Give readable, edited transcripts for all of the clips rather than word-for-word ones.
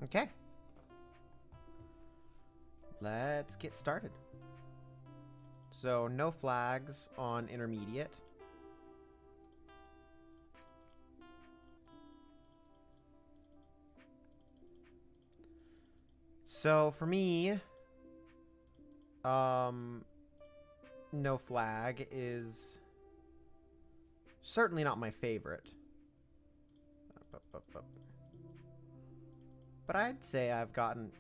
Okay. Let's get started. So, no flags on intermediate. So, for me, no flag is certainly not my favorite. But I'd say I've gotten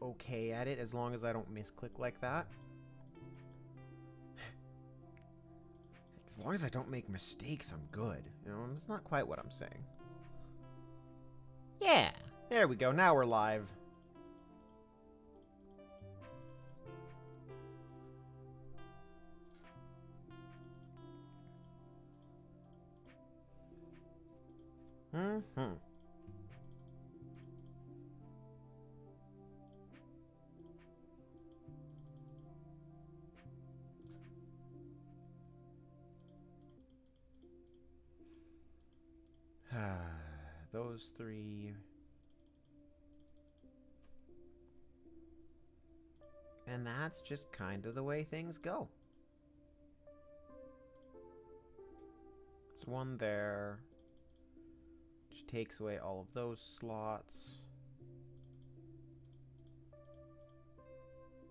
okay at it as long as I don't misclick like that. As long as I don't make mistakes, I'm good. You know, it's not quite what I'm saying. Yeah, there we go. Now we're live. Those three. And that's just kind of the way things go. There's one there, which takes away all of those slots.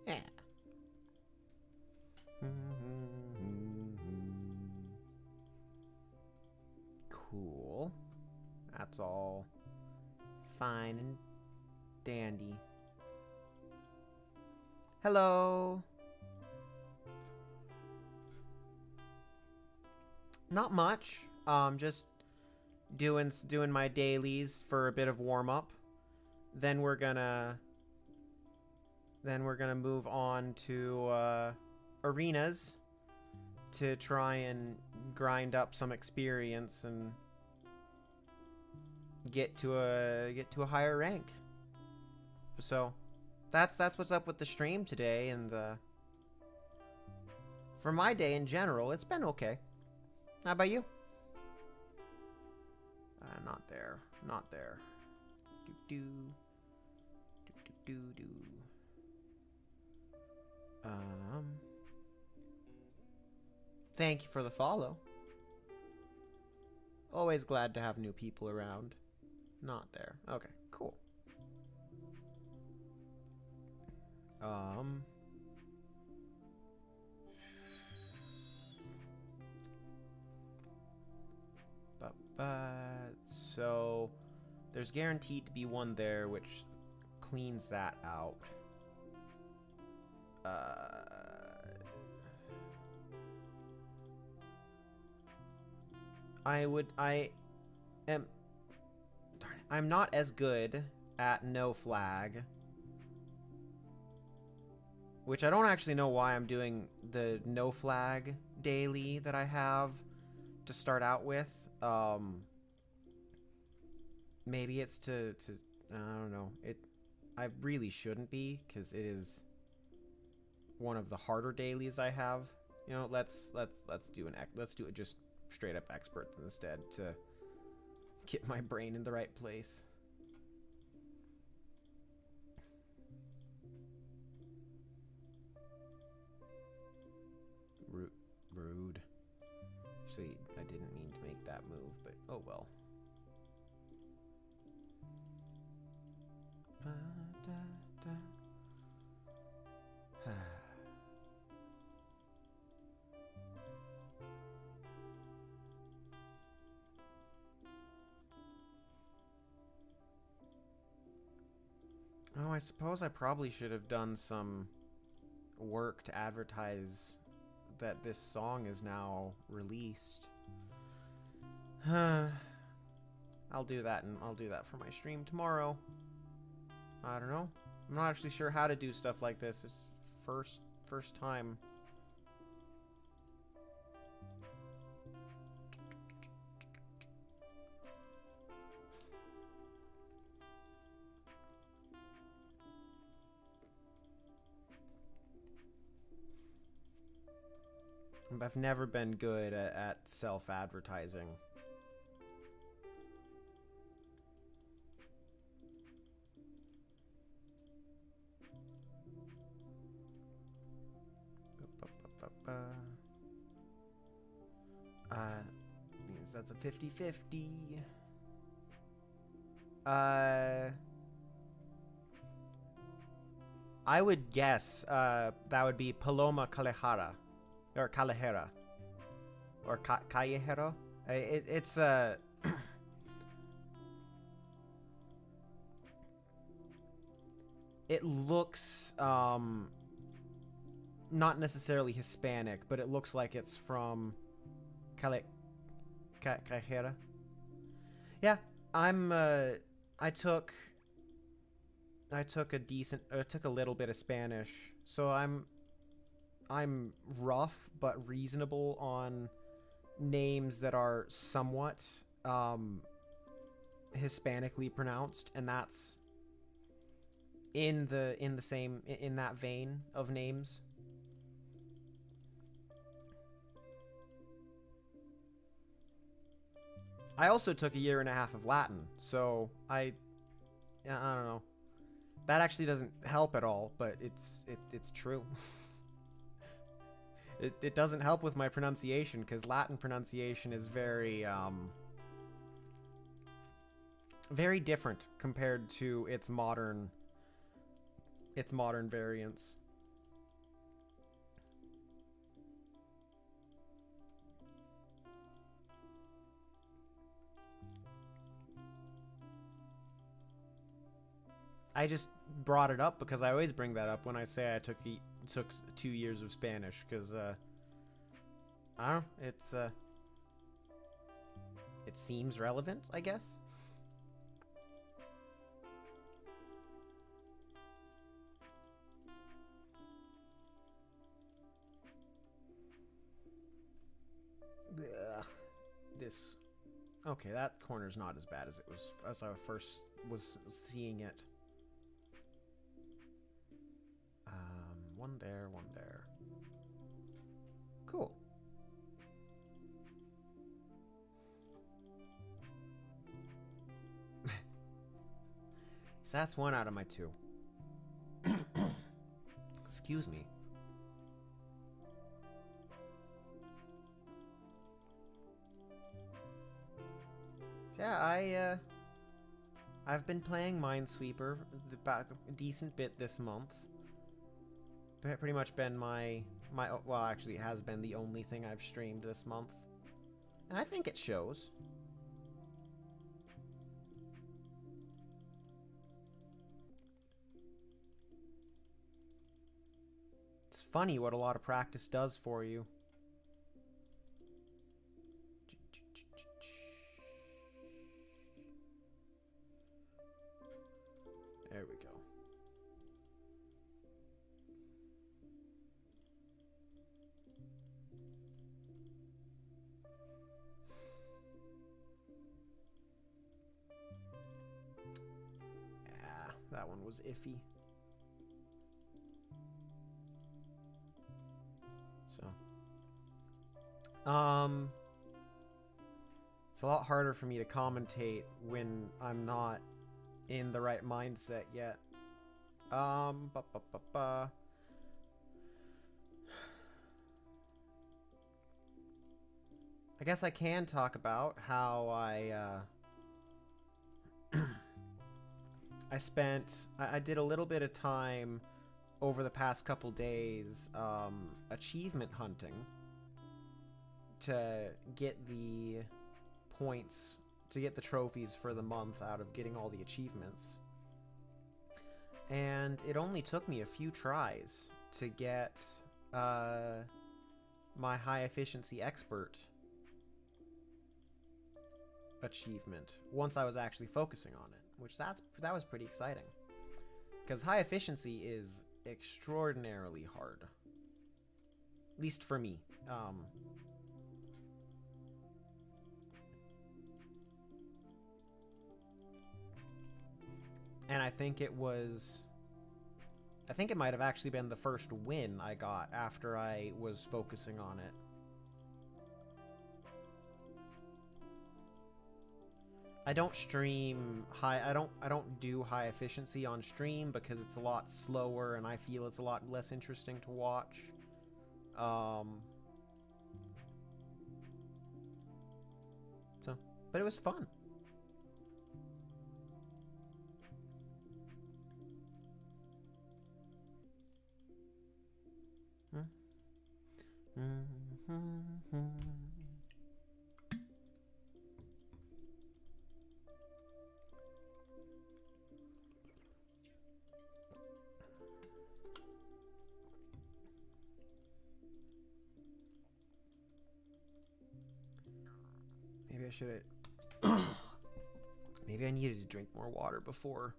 Yeah. Cool. That's all fine and dandy. Hello. Not much. Just doing my dailies for a bit of warm up. Then we're gonna move on to arenas to try and grind up some experience and get to a higher rank. So that's what's up with the stream today, and for my day in general, it's been okay. How about you? Not there. Not there. Do. Thank you for the follow. Always glad to have new people around. Not there. Okay, cool. So there's guaranteed to be one there, which cleans that out. I'm not as good at no flag, which I don't actually know why I'm doing the no flag daily that I have to start out with. Maybe it's to I don't know. I really shouldn't be, because it is one of the harder dailies I have. You know, let's do it just straight up expert instead to get my brain in the right place. Rude. Actually, I didn't mean to make that move, but oh well. Oh, I suppose I probably should have done some work to advertise that this song is now released. I'll do that, and I'll do that for my stream tomorrow. I don't know. I'm not actually sure how to do stuff like this. It's first time. I've never been good at self-advertising. Means that's a 50-50. I would guess that would be Paloma Calejera, or Calejera, or Callejero. It's it looks not necessarily Hispanic, but it looks like it's from Callejera. Yeah, I took a little bit of Spanish, so I'm rough but reasonable on names that are somewhat Hispanically pronounced, and that's in that vein of names. I also took a year and a half of Latin, so I don't know. That actually doesn't help at all, but it's true. It doesn't help with my pronunciation, because Latin pronunciation is very very different compared to its modern variants. I just brought it up because I always bring that up when I say I took 2 years of Spanish, because I don't know, it seems relevant, I guess. Ugh, this. Okay, that corner's not as bad as it was as I first was seeing it. One there, one there. Cool. So that's 1 out of my 2. Excuse me. Yeah, I've been playing Minesweeper a decent bit this month. Pretty much been my well, actually, it has been the only thing I've streamed this month, and I think it shows. It's funny what a lot of practice does for you. There we go. That one was iffy. So, it's a lot harder for me to commentate when I'm not in the right mindset yet. I guess I can talk about how I did a little bit of time over the past couple days achievement hunting to get the points, to get the trophies for the month out of getting all the achievements. And it only took me a few tries to get my high efficiency expert achievement once I was actually focusing on it, which that was pretty exciting, because high efficiency is extraordinarily hard, at least for me. And I think it might have actually been the first win I got after I was focusing on it. I don't stream high. I don't do high efficiency on stream because it's a lot slower and I feel it's a lot less interesting to watch. So, but it was fun. Maybe I should have. Maybe I needed to drink more water before.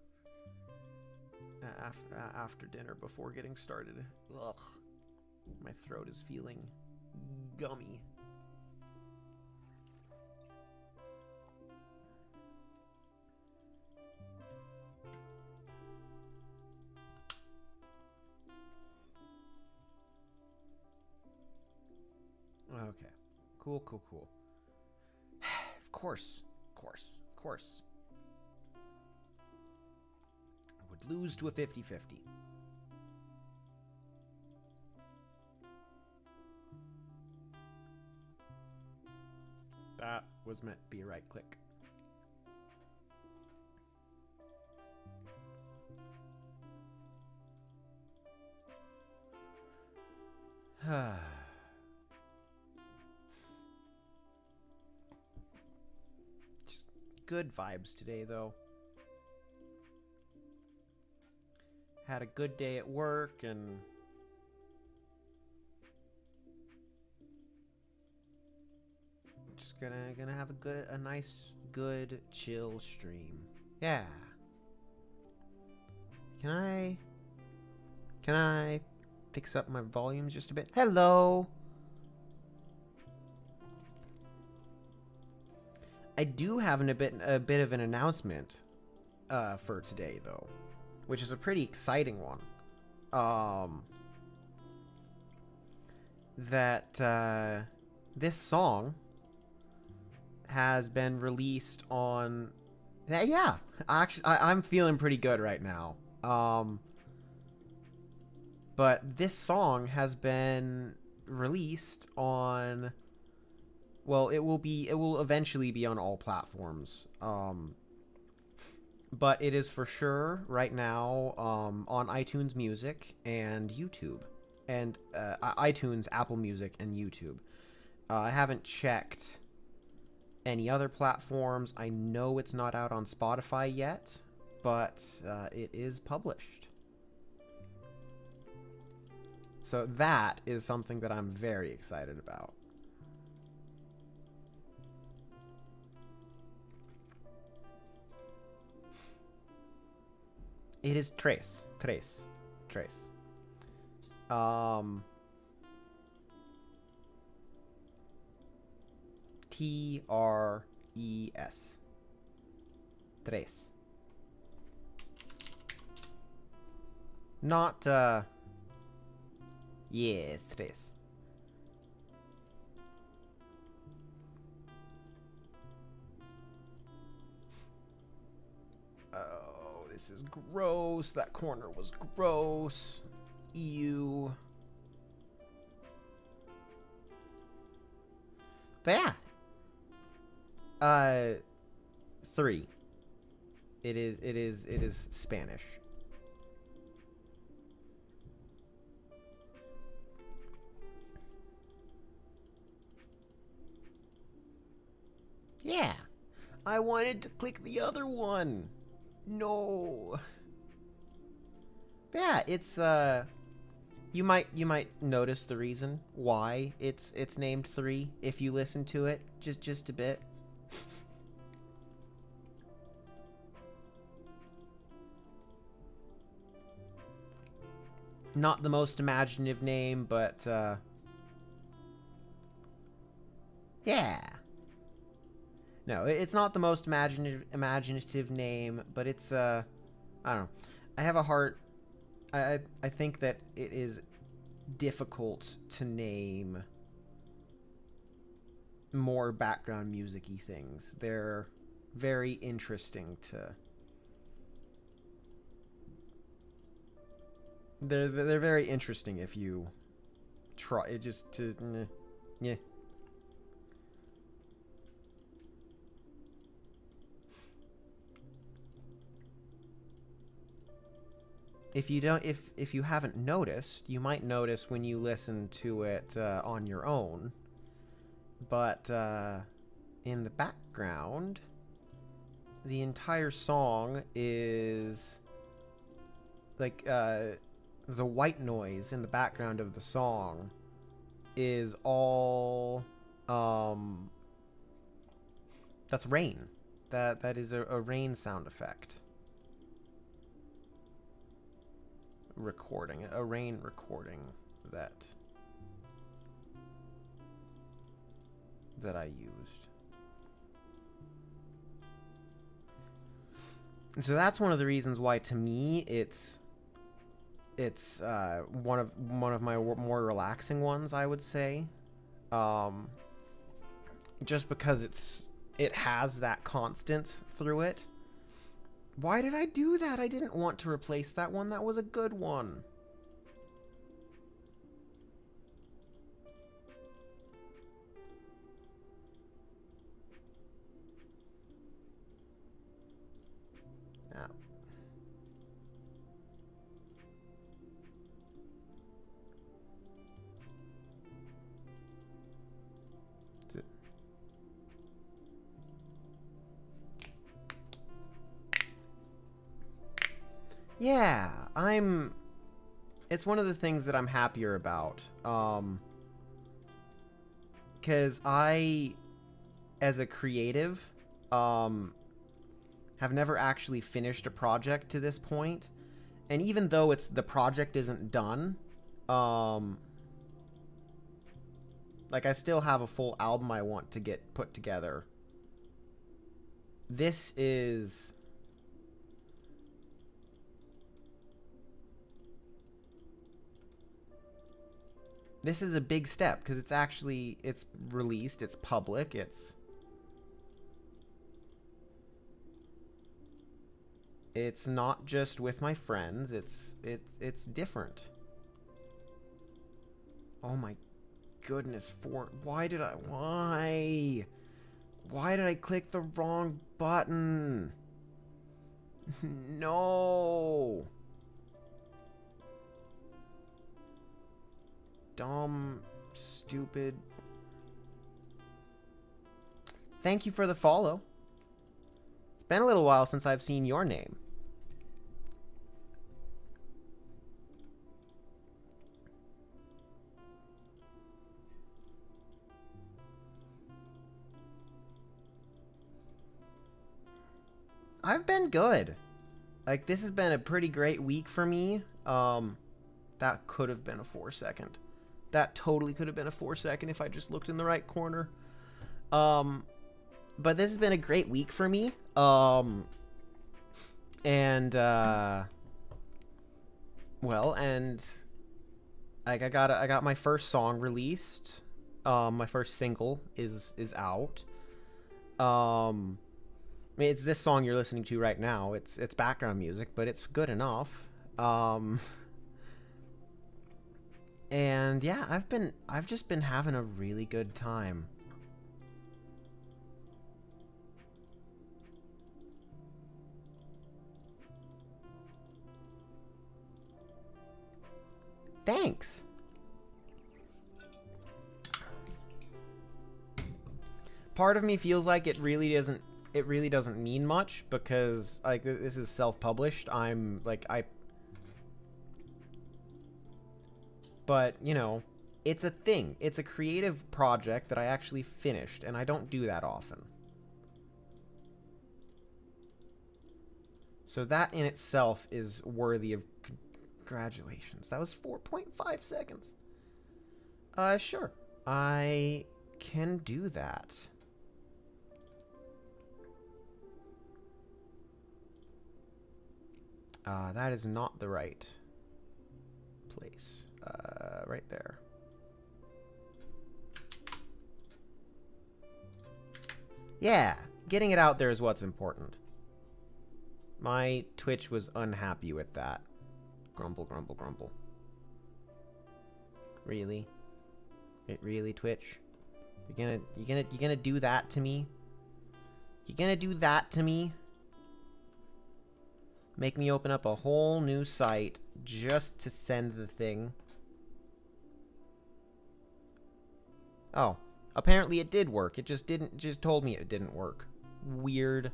After dinner, before getting started. Ugh. My throat is feeling gummy. Okay. Cool. Of course. I would lose to a 50-50. That was meant to be a right click. Just good vibes today, though. Had a good day at work, and just gonna have a nice, good, chill stream. Yeah. Can I fix up my volume just a bit? Hello. I do have a bit of an announcement for today, though, which is a pretty exciting one. That this song has been released on. Yeah, actually, I'm feeling pretty good right now. But this song has been released on. Well, it will eventually be on all platforms. But it is for sure right now on iTunes Music and YouTube. And iTunes, Apple Music, and YouTube. I haven't checked any other platforms. I know it's not out on Spotify yet, but it is published. So that is something that I'm very excited about. It is Trace. Tres. Tres. Not, yes, tres. Oh, this is gross. That corner was gross. Ew. But yeah. 3. It is Spanish. Yeah. I wanted to click the other one. No. But yeah, it's you might notice the reason why it's named 3 if you listen to it just a bit. Not the most imaginative name, but yeah. No, it's not the most imaginative name, but it's I don't know. I have a heart. I think that it is difficult to name more background music-y things. They're very interesting to. They're very interesting if you try it just to yeah. If you don't, if you haven't noticed, you might notice when you listen to it on your own. But in the background, the entire song is like the white noise in the background of the song is all that's rain. That is a rain sound effect. Recording, a rain recording that I used. And so that's one of the reasons why, to me, it's one of my more relaxing ones, I would say. Just because it has that constant through it. Why did I do that? I didn't want to replace that one. That was a good one. Now. Yeah, it's one of the things that I'm happier about. Because I, as a creative, have never actually finished a project to this point. And even though the project isn't done, like, I still have a full album I want to get put together. This is a big step because it's released, it's public, it's not just with my friends, it's different. Oh my goodness, why did I click the wrong button? No. Dumb, stupid. Thank you for the follow. It's been a little while since I've seen your name. I've been good. Like, this has been a pretty great week for me. That could have been a 4-second. That totally could have been a 4-second if I just looked in the right corner. But this has been a great week for me. Well, and like, I got my first song released. My first single is out. I mean, it's this song you're listening to right now. It's background music, but it's good enough. And yeah, I've just been having a really good time. Thanks. Part of me feels like it really doesn't mean much because, like, this is self-published. But, you know, it's a thing. It's a creative project that I actually finished, and I don't do that often. So that in itself is worthy of congratulations. That was 4.5 seconds. Sure. I can do that. That is not the right place. Right there. Yeah, getting it out there is what's important. My Twitch was unhappy with that. Grumble, grumble, grumble. Really? It really, Twitch? You gonna do that to me? You gonna do that to me? Make me open up a whole new site just to send the thing? Oh, apparently it did work. It just didn't. Just told me it didn't work. Weird.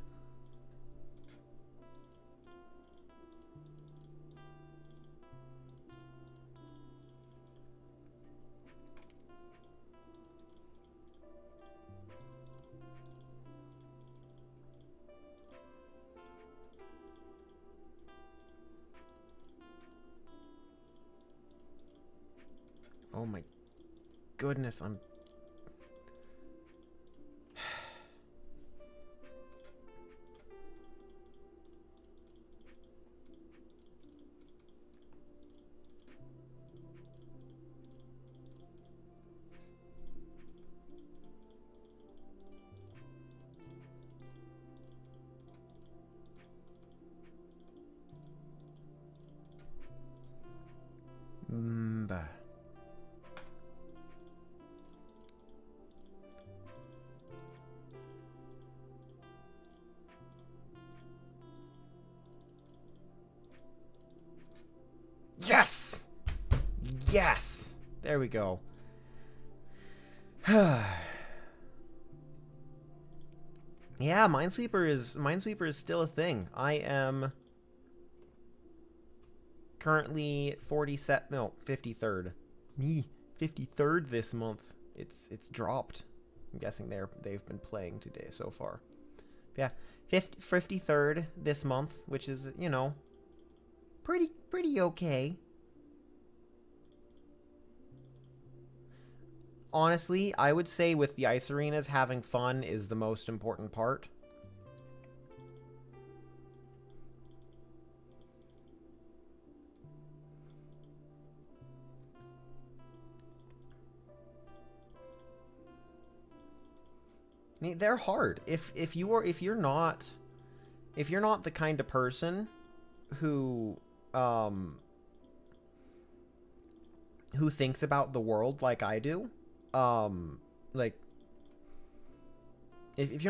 Oh my goodness, I'm... Bah. Yes! Yes! There we go. Yeah, Minesweeper is still a thing. I am currently 53rd. 53rd this month. It's dropped. I'm guessing they've been playing today so far. Yeah, 53rd this month, which is, you know, pretty okay. Honestly, I would say with the ice arenas, having fun is the most important part. I mean, they're hard. If you're not the kind of person who thinks about the world like I do, like if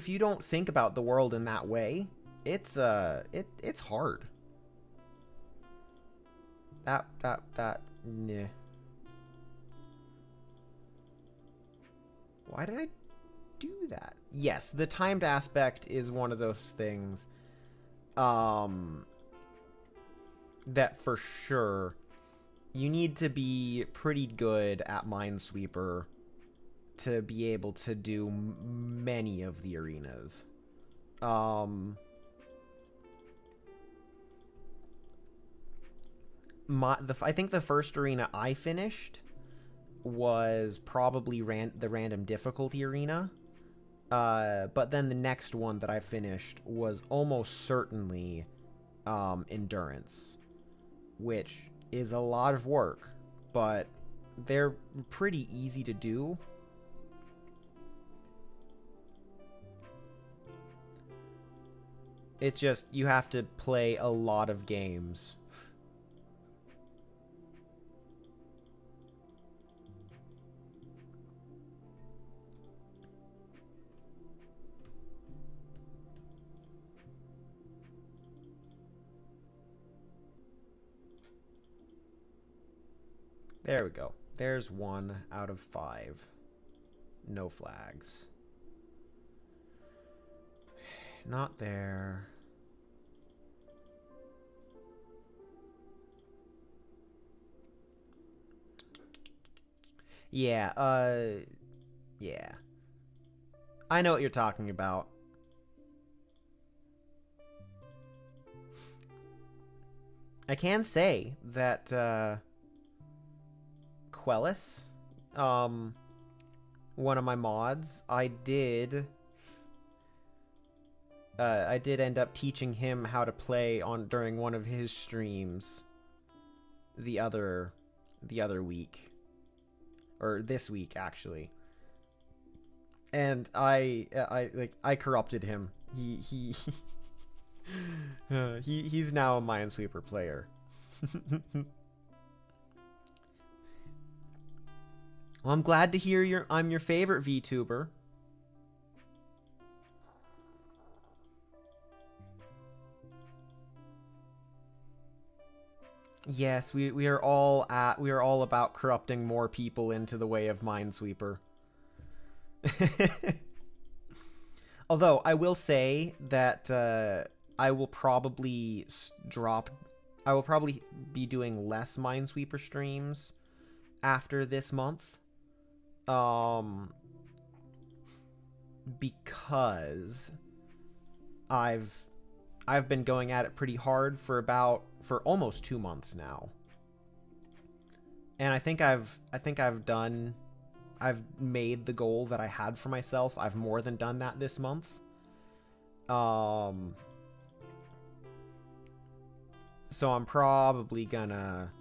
you don't think about the world in that way, it's hard. Nah. Why did I do that? Yes, the timed aspect is one of those things that for sure you need to be pretty good at Minesweeper to be able to do many of the arenas. I think the first arena I finished was probably the random difficulty arena. But then the next one that I finished was almost certainly endurance, which is a lot of work, but they're pretty easy to do. It's just you have to play a lot of games. There we go. There's 1 out of 5. No flags. Not there. Yeah, yeah. I know what you're talking about. I can say that, Quellis, one of my mods, I did end up teaching him how to play during one of his streams the other week, or this week actually, and I corrupted him. He's now a Minesweeper player. Well, I'm glad to hear I'm your favorite VTuber. Yes, we are all about corrupting more people into the way of Minesweeper. Although I will say that I will probably I will probably be doing less Minesweeper streams after this month. Because I've been going at it pretty hard for almost 2 months now. And I think I've made the goal that I had for myself. I've more than done that this month. So I'm probably gonna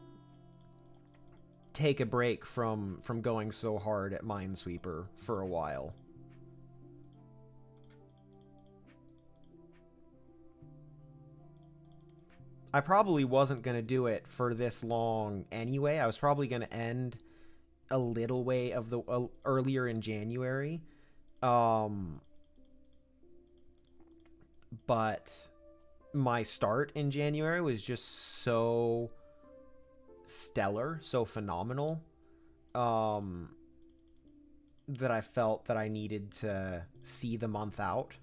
take a break from going so hard at Minesweeper for a while. I probably wasn't going to do it for this long anyway. I was probably going to end a little way of the earlier in January. But my start in January was just so stellar, so phenomenal, that I felt that I needed to see the month out.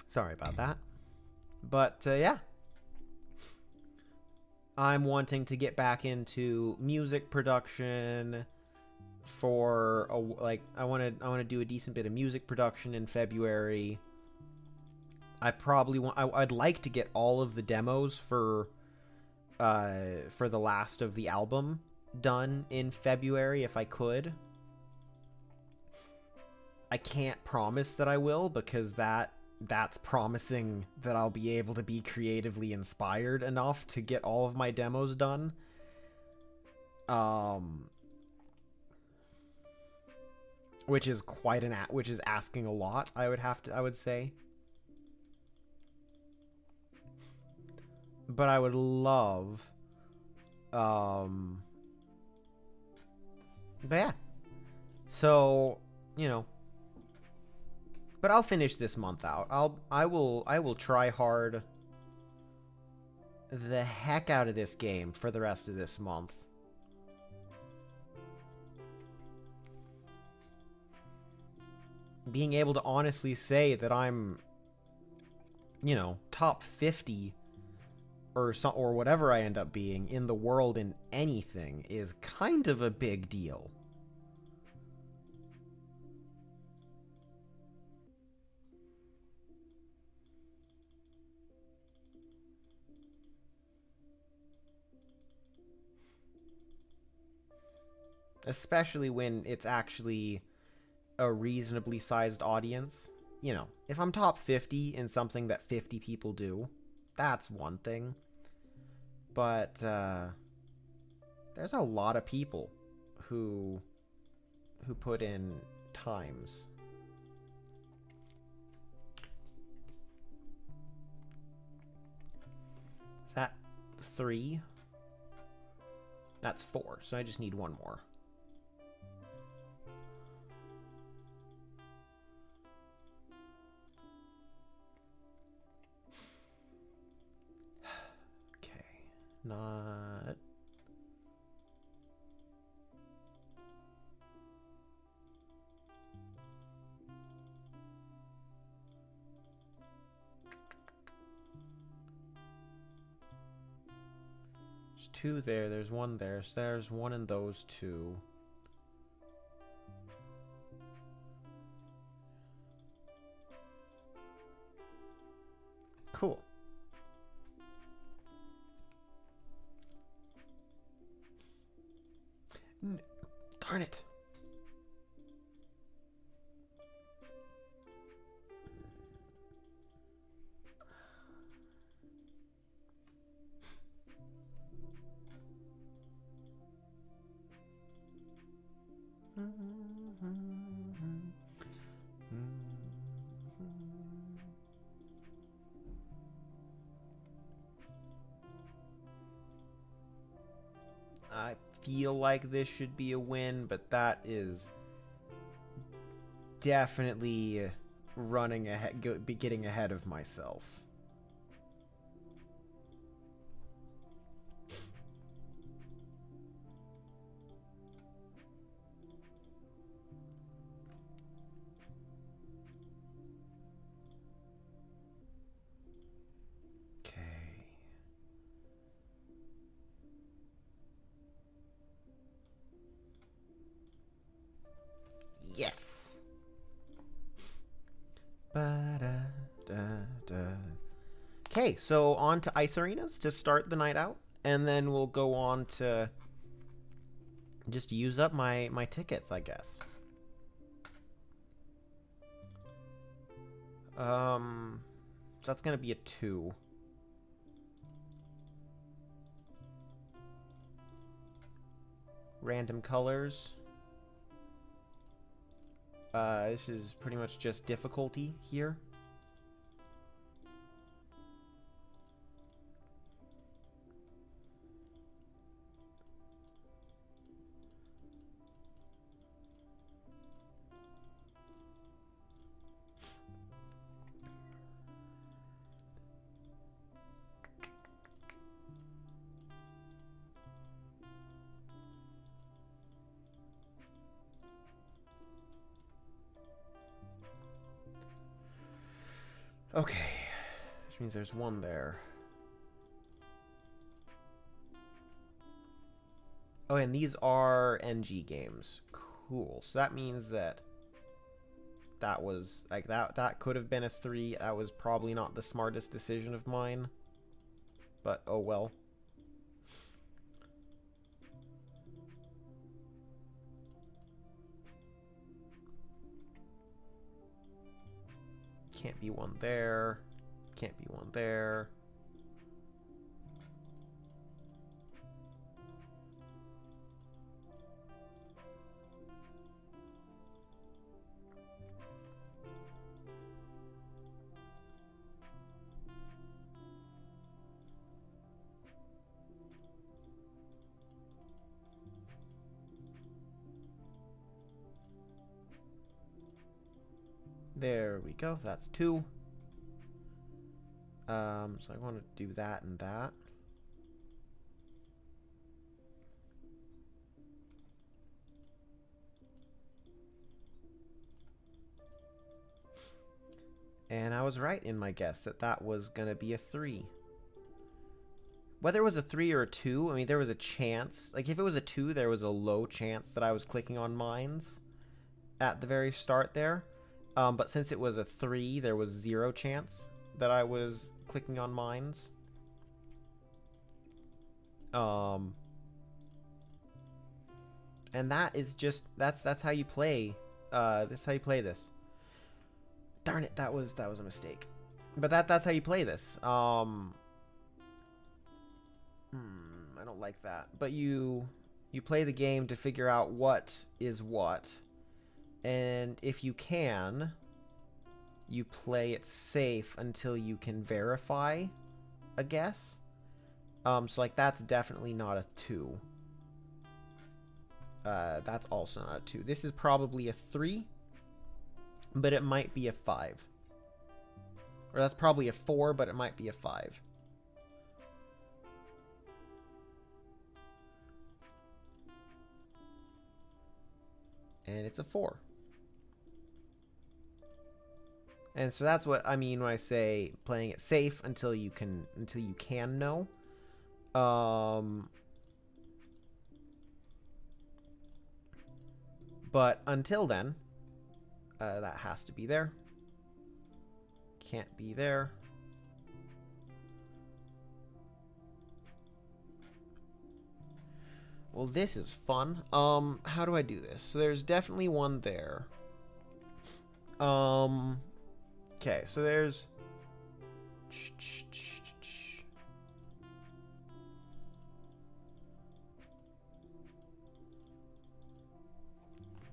Sorry about that. But, yeah. I'm wanting to get back into music production for, I want to do a decent bit of music production in February. I'd like to get all of the demos for the last of the album done in February if I could. I can't promise that I will, because that's promising that I'll be able to be creatively inspired enough to get all of my demos done. Which is asking a lot, I would say. But I would love, but yeah. So, you know, but I'll finish this month out. I will try hard the heck out of this game for the rest of this month. Being able to honestly say that I'm, you know, top 50 or whatever I end up being in the world in anything is kind of a big deal. Especially when it's actually a reasonably sized audience. You know, if I'm top 50 in something that 50 people do, that's one thing. But there's a lot of people who put in times. Is that 3? That's 4, so I just need one more. Not... There's 2 there, there's 1 there, so there's 1 in those 2. Cool. Darn it. I feel like this should be a win, but that is definitely running ahead, getting ahead of myself. Okay. Yes. Okay, so on to ice arenas to start the night out, and then we'll go on to just use up my tickets, I guess. So that's gonna be a 2. Random colors. This is pretty much just difficulty here. Okay, which means there's 1 there. Oh, and these are NG games. Cool. So that means that was like that could have been a 3. That was probably not the smartest decision of mine. But oh well. Can't be 1 there. Can't be 1 there. There we go. That's 2. So I want to do that and that. And I was right in my guess that that was going to be a 3. Whether it was a 3 or a 2, I mean, there was a chance. Like, if it was a 2, there was a low chance that I was clicking on mines at the very start there. But since it was a 3, there was 0 chance that I was clicking on mines. And that is just that's how you play. That's how you play this. Darn it, that was a mistake. But that's how you play this. I don't like that. But you play the game to figure out what is what. And if you can, you play it safe until you can verify a guess. So like that's definitely not a 2. That's also not a 2. This is probably a 3, but it might be a 5. Or that's probably a 4, but it might be a 5. And it's a 4. And so that's what I mean when I say playing it safe until you can know. But until then, that has to be there. Can't be there. Well, this is fun. How do I do this? So there's definitely 1 there. Okay, so there's...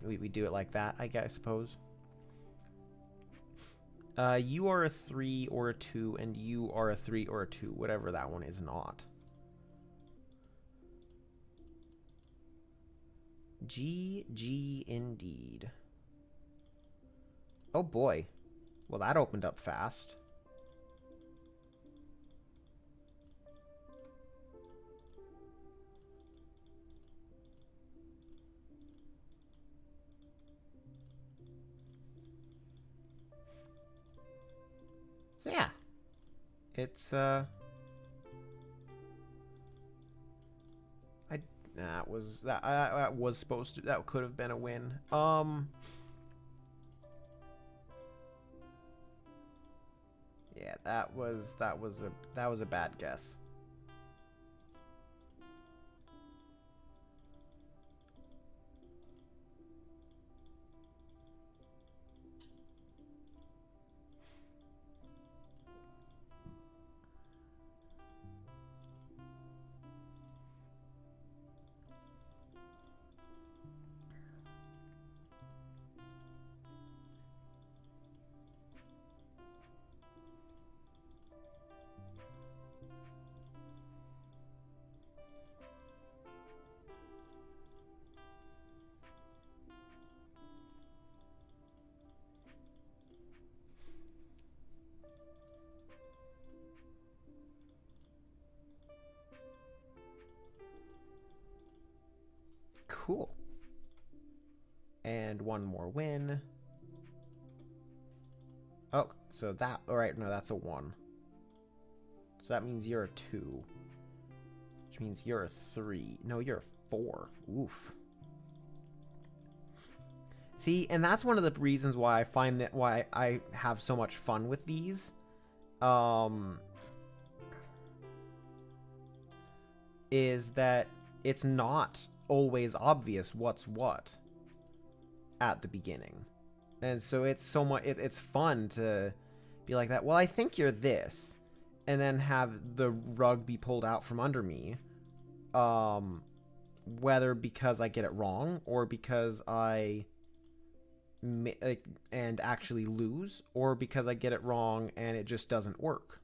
we do it like that, I suppose. You are a 3 or a 2, and you are a 3 or a 2, whatever that one is not. GG indeed. Oh boy. Well, that opened up fast. Yeah. It's that was supposed to, that could have been a win. Yeah, that was a bad guess. Cool. And one more win. Oh, so that, all right, no, that's a 1. So that means you're a 2. Which means you're a 3. No, you're a 4. Oof. See, and that's one of the reasons why I find that why I have so much fun with these. Is that it's not always obvious what's what at the beginning. And so it's so much, it's fun to be like that. Well, I think you're this. And then have the rug be pulled out from under me. Whether because I get it wrong or because I and actually lose, or because I get it wrong and it just doesn't work.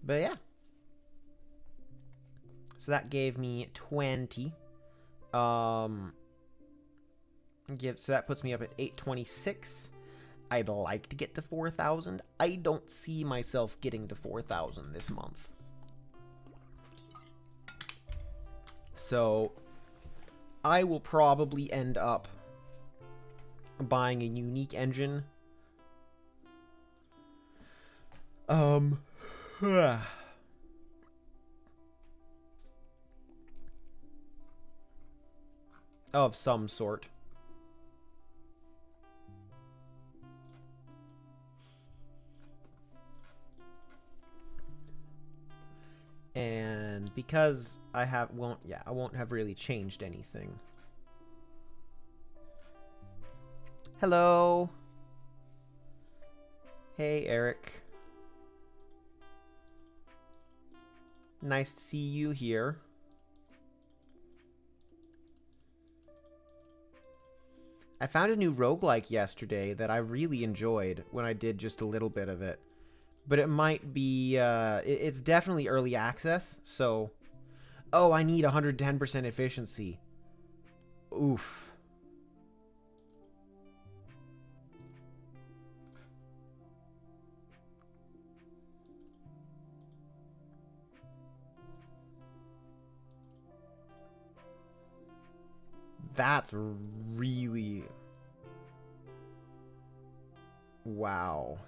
But yeah. So that gave me 20. So that puts me up at 826. I'd like to get to 4,000. I don't see myself getting to 4,000 this month. So I will probably end up buying a unique engine. Of some sort. And because I won't have really changed anything. Hello. Hey, Eric. Nice to see you here. I found a new roguelike yesterday that I really enjoyed when I did just a little bit of it. But it might be, it's definitely early access, so... Oh, I need 110% efficiency. Oof. That's really... Wow.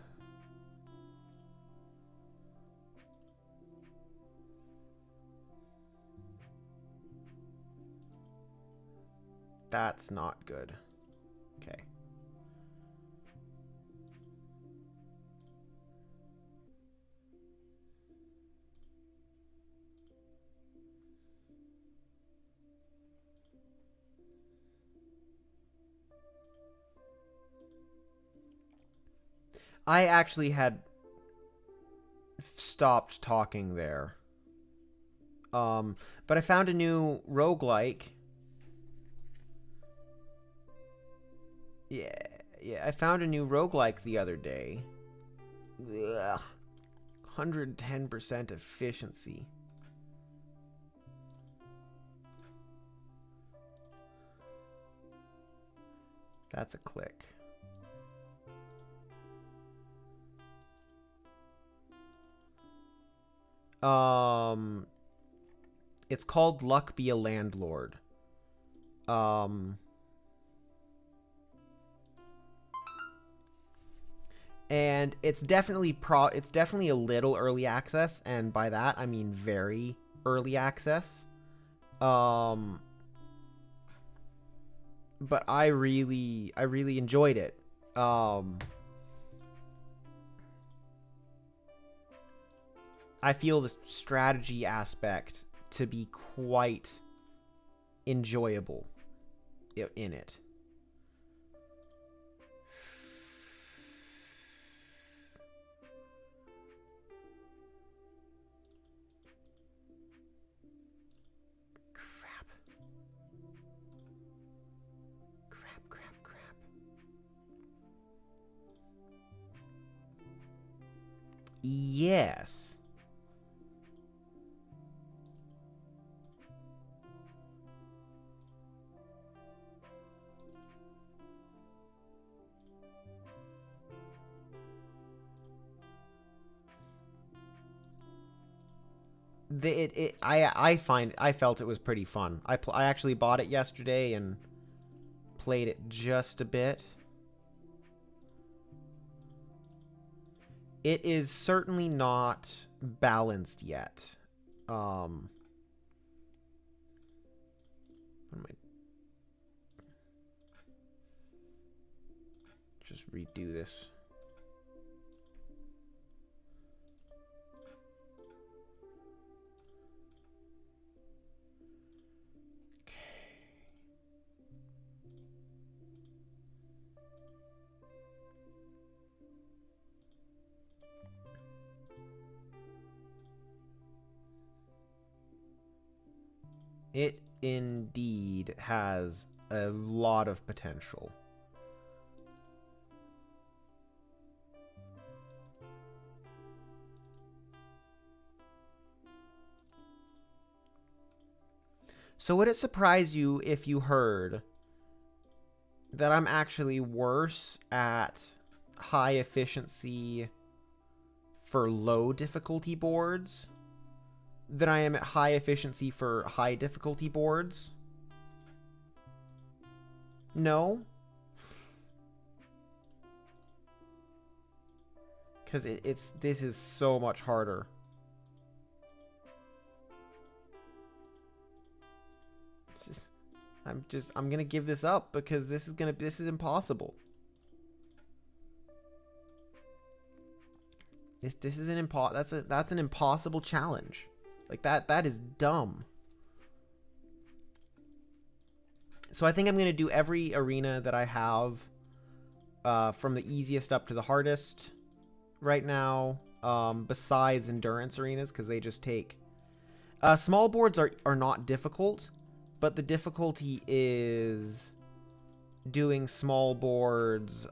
That's not good. Okay. I actually had... stopped talking there. But I found a new roguelike. Yeah, I found a new roguelike the other day. Ugh. 110% efficiency. That's a click. It's called Luck Be a Landlord. And it's definitely a little early access, and by that I mean very early access. But I really enjoyed it. I feel the strategy aspect to be quite enjoyable in it. Crap. Yes. I felt it was pretty fun. I actually bought it yesterday and played it just a bit. It is certainly not balanced yet. What am I? Just redo this. It indeed has a lot of potential. So would it surprise you if you heard that I'm actually worse at high efficiency for low difficulty boards than I am at high efficiency for high difficulty boards? No? Because this is so much harder. I'm gonna give this up because this is impossible. This is that's an impossible challenge. Like that is dumb. So I think I'm gonna do every arena that I have, from the easiest up to the hardest right now, besides endurance arenas, because they just take small boards are not difficult, but the difficulty is doing small boards,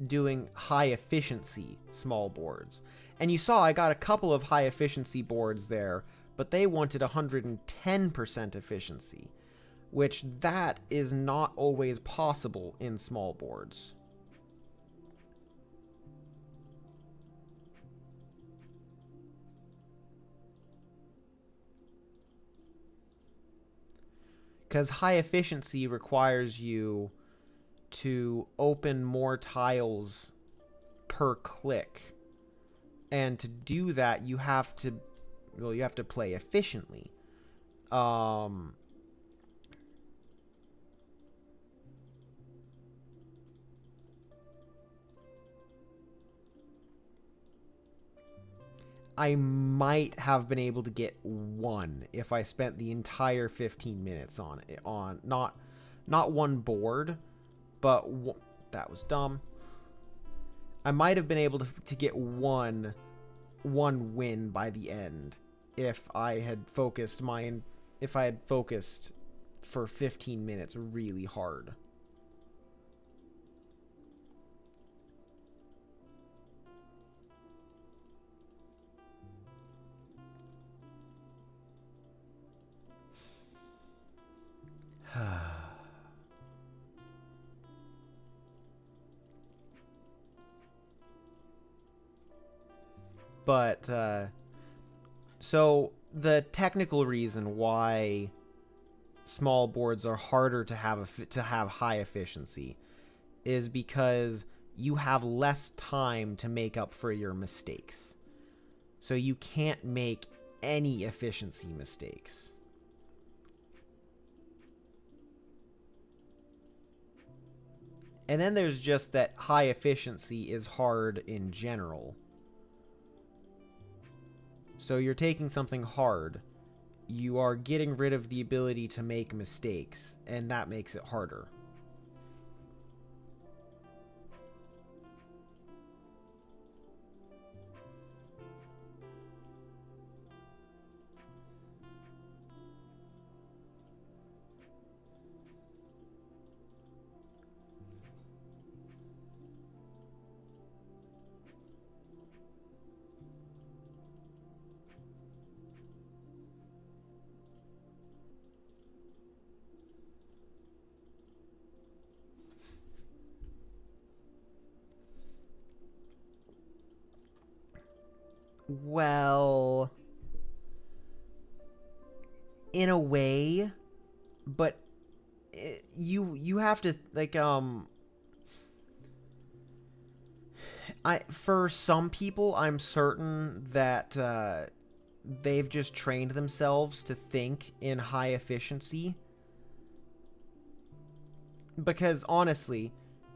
doing high efficiency small boards. And you saw I got a couple of high efficiency boards there, but they wanted 110% efficiency, which that is not always possible in small boards. Because high efficiency requires you to open more tiles per click. And to do that, you have to play efficiently. I might have been able to get one if I spent the entire 15 minutes on it, not one board, but that was dumb. I might have been able to get one win by the end if I had focused for 15 minutes really hard. But so the technical reason why small boards are harder to have high efficiency is because you have less time to make up for your mistakes. So you can't make any efficiency mistakes. And then there's just that high efficiency is hard in general. So you're taking something hard, you are getting rid of the ability to make mistakes, and that makes it harder. Well, in a way, but you have to like for some people I'm certain that they've just trained themselves to think in high efficiency, because honestly,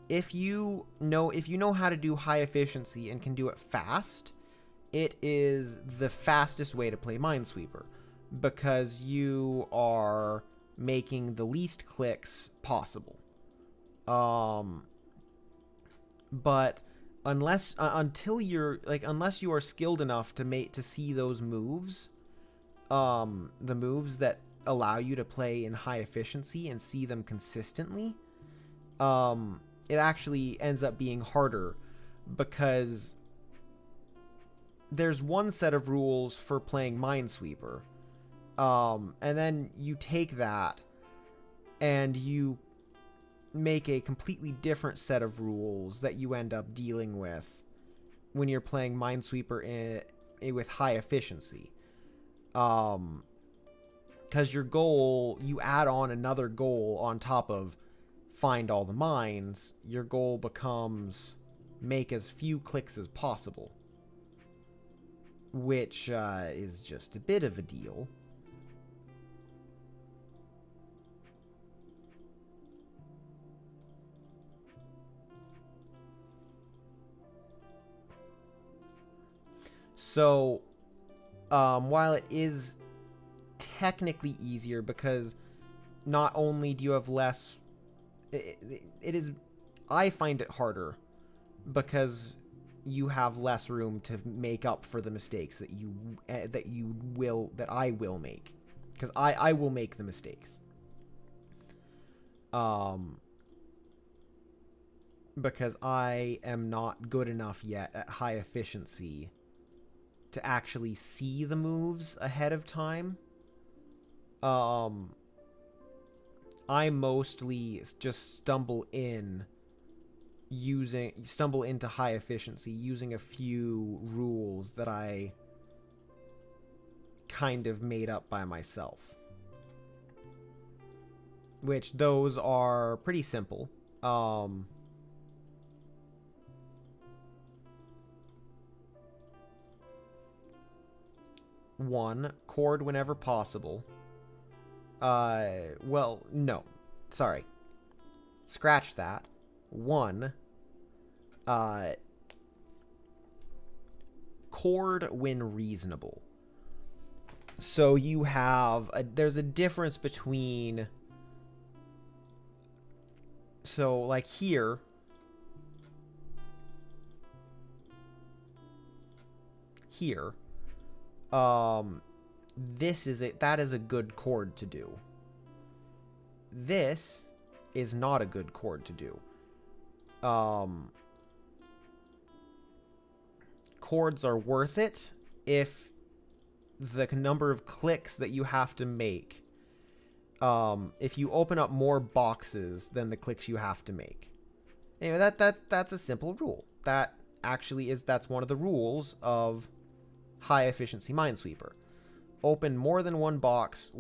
if you know how to do high efficiency and can do it fast, it is the fastest way to play Minesweeper, because you are making the least clicks possible. But unless you are skilled enough to see those moves, the moves that allow you to play in high efficiency and see them consistently, it actually ends up being harder, because there's one set of rules for playing Minesweeper, and then you take that and you make a completely different set of rules that you end up dealing with when you're playing Minesweeper with high efficiency. Because your goal, you add on another goal on top of find all the mines, your goal becomes make as few clicks as possible, which is just a bit of a deal. So, while it is technically easier, because not only do you have less, it is, I find it harder because you have less room to make up for the mistakes that I will make, because I will make the mistakes. Because I am not good enough yet at high efficiency to actually see the moves ahead of time. I mostly just stumble into high efficiency using a few rules that I kind of made up by myself, which those are pretty simple. One, cord whenever possible. Well, no. Sorry. Scratch that. One, cord when reasonable. So you have there's a difference between, so like here, here, that is a good chord to do. This is not a good chord to do. Chords are worth it if the number of clicks that you have to make, if you open up more boxes than the clicks you have to make. Anyway, that's a simple rule. That's one of the rules of high efficiency Minesweeper. Open more than one box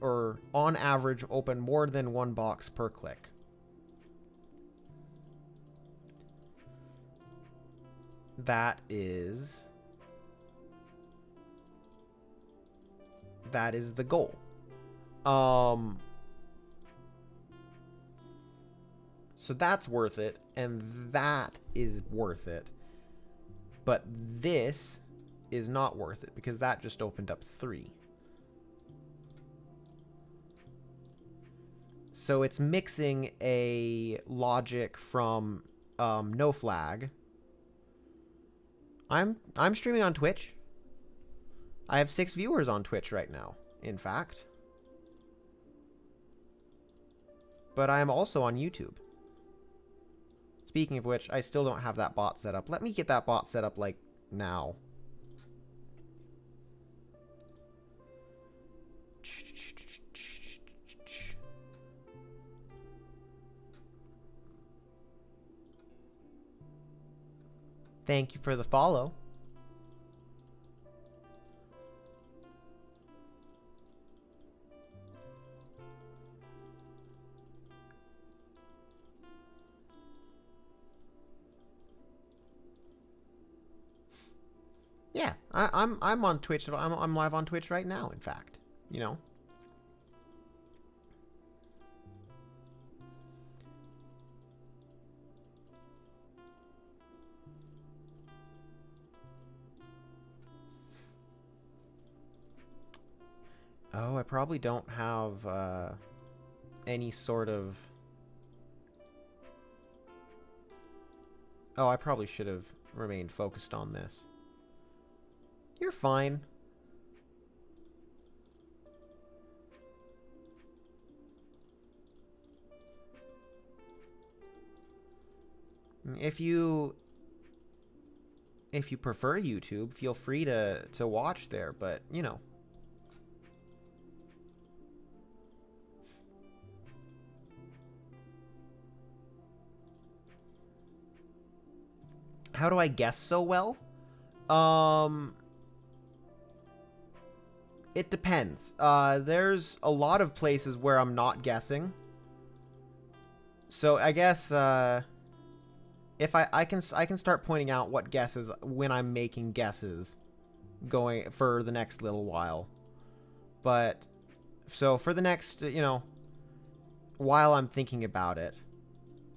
or on average open more than one box per click. That is the goal. So that's worth it, and that is worth it. But this is not worth it because that just opened up 3. So it's mixing a logic from no flag. I'm streaming on Twitch. I have 6 viewers on Twitch right now, in fact. But I am also on YouTube. Speaking of which, I still don't have that bot set up. Let me get that bot set up, like, now. Thank you for the follow. Yeah, I'm on Twitch. I'm live on Twitch right now, in fact. You know. Oh, I probably don't have any sort of... Oh, I probably should have remained focused on this. You're fine. If you prefer YouTube, feel free to watch there, but you know. How do I guess so well? It depends. There's a lot of places where I'm not guessing. So I guess if I can start pointing out what guesses when I'm making guesses going for the next little while. But so for the next, you know, while I'm thinking about it,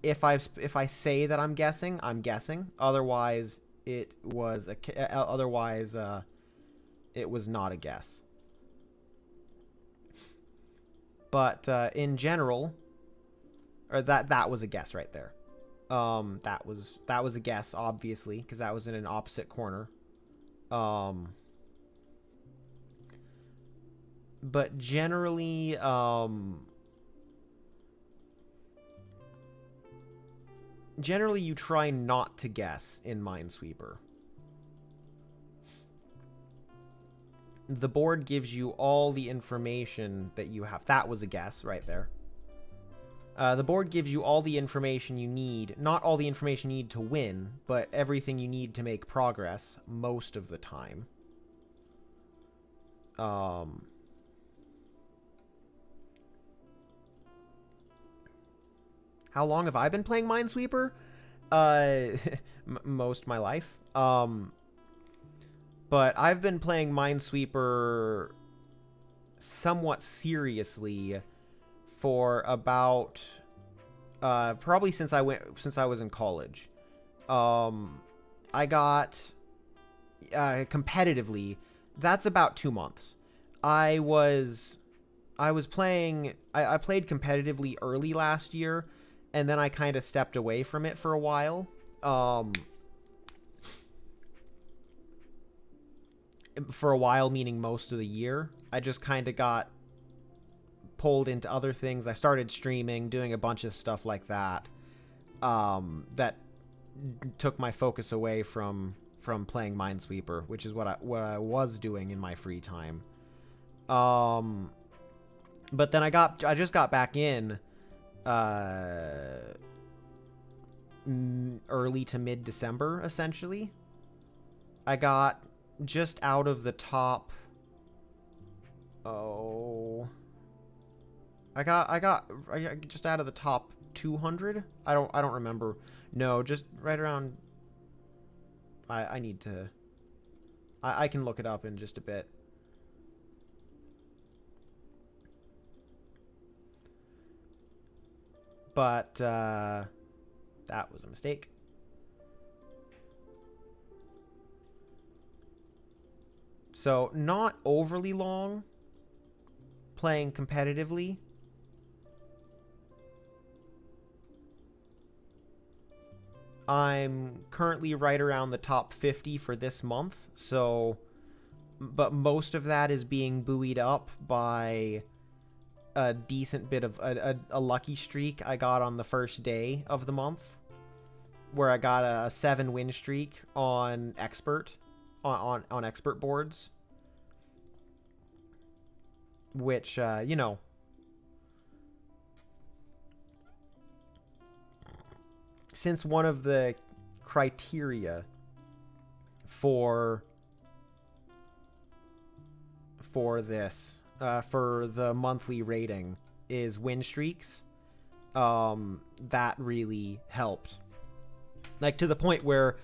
if I say that I'm guessing, I'm guessing. Otherwise, it was it was not a guess. But in general, or that was a guess right there. That was a guess, obviously, because that was in an opposite corner. But generally, generally you try not to guess in Minesweeper. The board gives you all the information that you have. That was a guess right there. The board gives you all the information you need. Not all the information you need to win, but everything you need to make progress most of the time. How long have I been playing Minesweeper? Most of my life. But I've been playing Minesweeper somewhat seriously for about probably since I was in college. I got competitively. That's about 2 months. I played competitively early last year, and then I kind of stepped away from it for a while. for a while, meaning most of the year. I just kind of got pulled into other things. I started streaming, doing a bunch of stuff like that. That took my focus away from playing Minesweeper, which is what I was doing in my free time. But then I just got back in early to mid December, essentially. I got just out of the top. I got just out of the top 200. I don't remember. No, just right around. I need to. I can look it up in just a bit. But that was a mistake. So not overly long playing competitively. I'm currently right around the top 50 for this month. So, but most of that is being buoyed up by a decent bit of a lucky streak I got on the first day of the month, where I got a 7-win streak on expert on expert boards, which you know, since one of the criteria for this for the monthly rating is win streaks, that really helped, like to the point where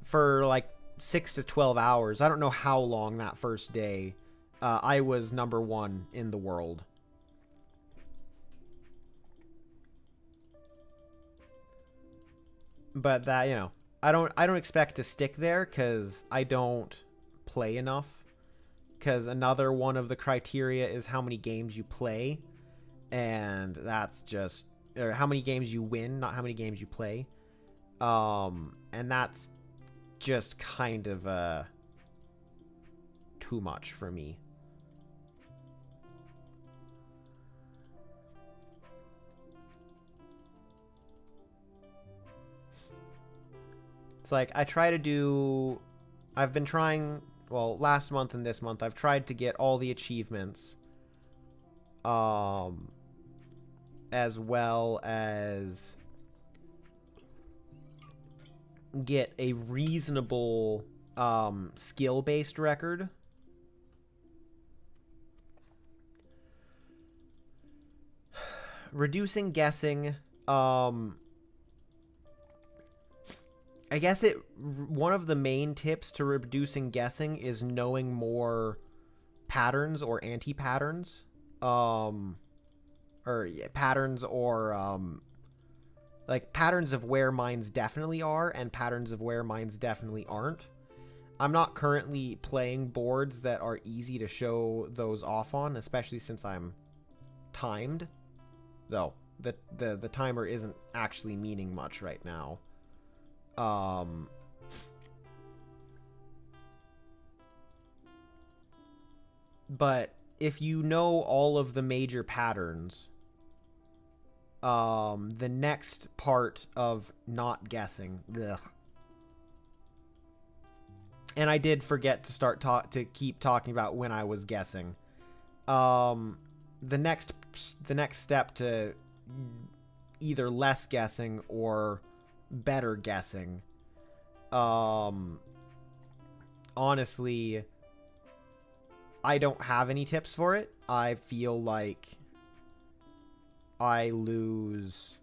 for like 6 to 12 hours, I don't know how long that first day, I was #1 in the world. But that, you know, I don't expect to stick there because I don't play enough. Because another one of the criteria is how many games you play, and that's just, or how many games you win, not how many games you play. And that's just kind of too much for me. It's like I try to do, I've been trying, well, last month and this month, I've tried to get all the achievements, as well as get a reasonable skill-based record. Reducing guessing, I guess one of the main tips to reducing guessing is knowing more patterns or anti-patterns, patterns or like patterns of where mines definitely are and patterns of where mines definitely aren't. I'm not currently playing boards that are easy to show those off on, especially since I'm timed. Though the timer isn't actually meaning much right now. But if you know all of the major patterns, the next part of not guessing, and I did forget to keep talking about when I was guessing. The next step to either less guessing or better guessing, honestly, I don't have any tips for it. I feel like I lose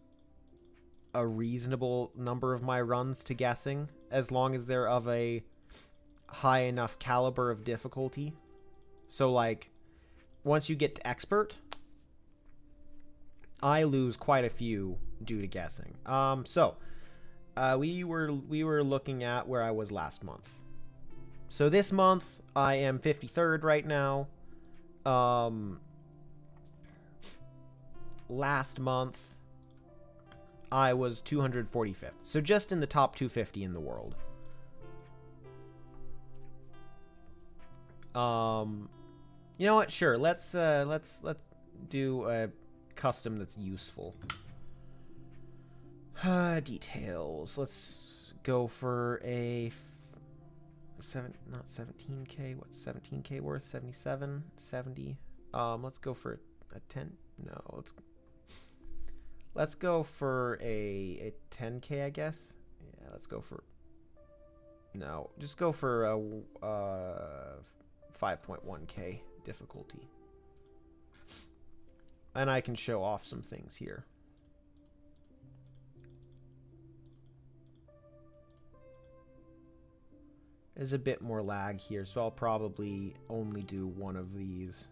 a reasonable number of my runs to guessing, as long as they're of a high enough caliber of difficulty. So like, once you get to expert, I lose quite a few due to guessing. We were looking at where I was last month. So this month I am 53rd right now. Last month I was 245th. So just in the top 250 in the world. You know what? Sure. Let's do a custom that's useful. Details. Let's go for a not 17k. What's 17k worth? 77, 70. Let's go for a 10. No, let's go for a 10k, I guess. Yeah, let's go for. No, just go for a 5.1k difficulty. And I can show off some things here. There's a bit more lag here, so I'll probably only do one of these.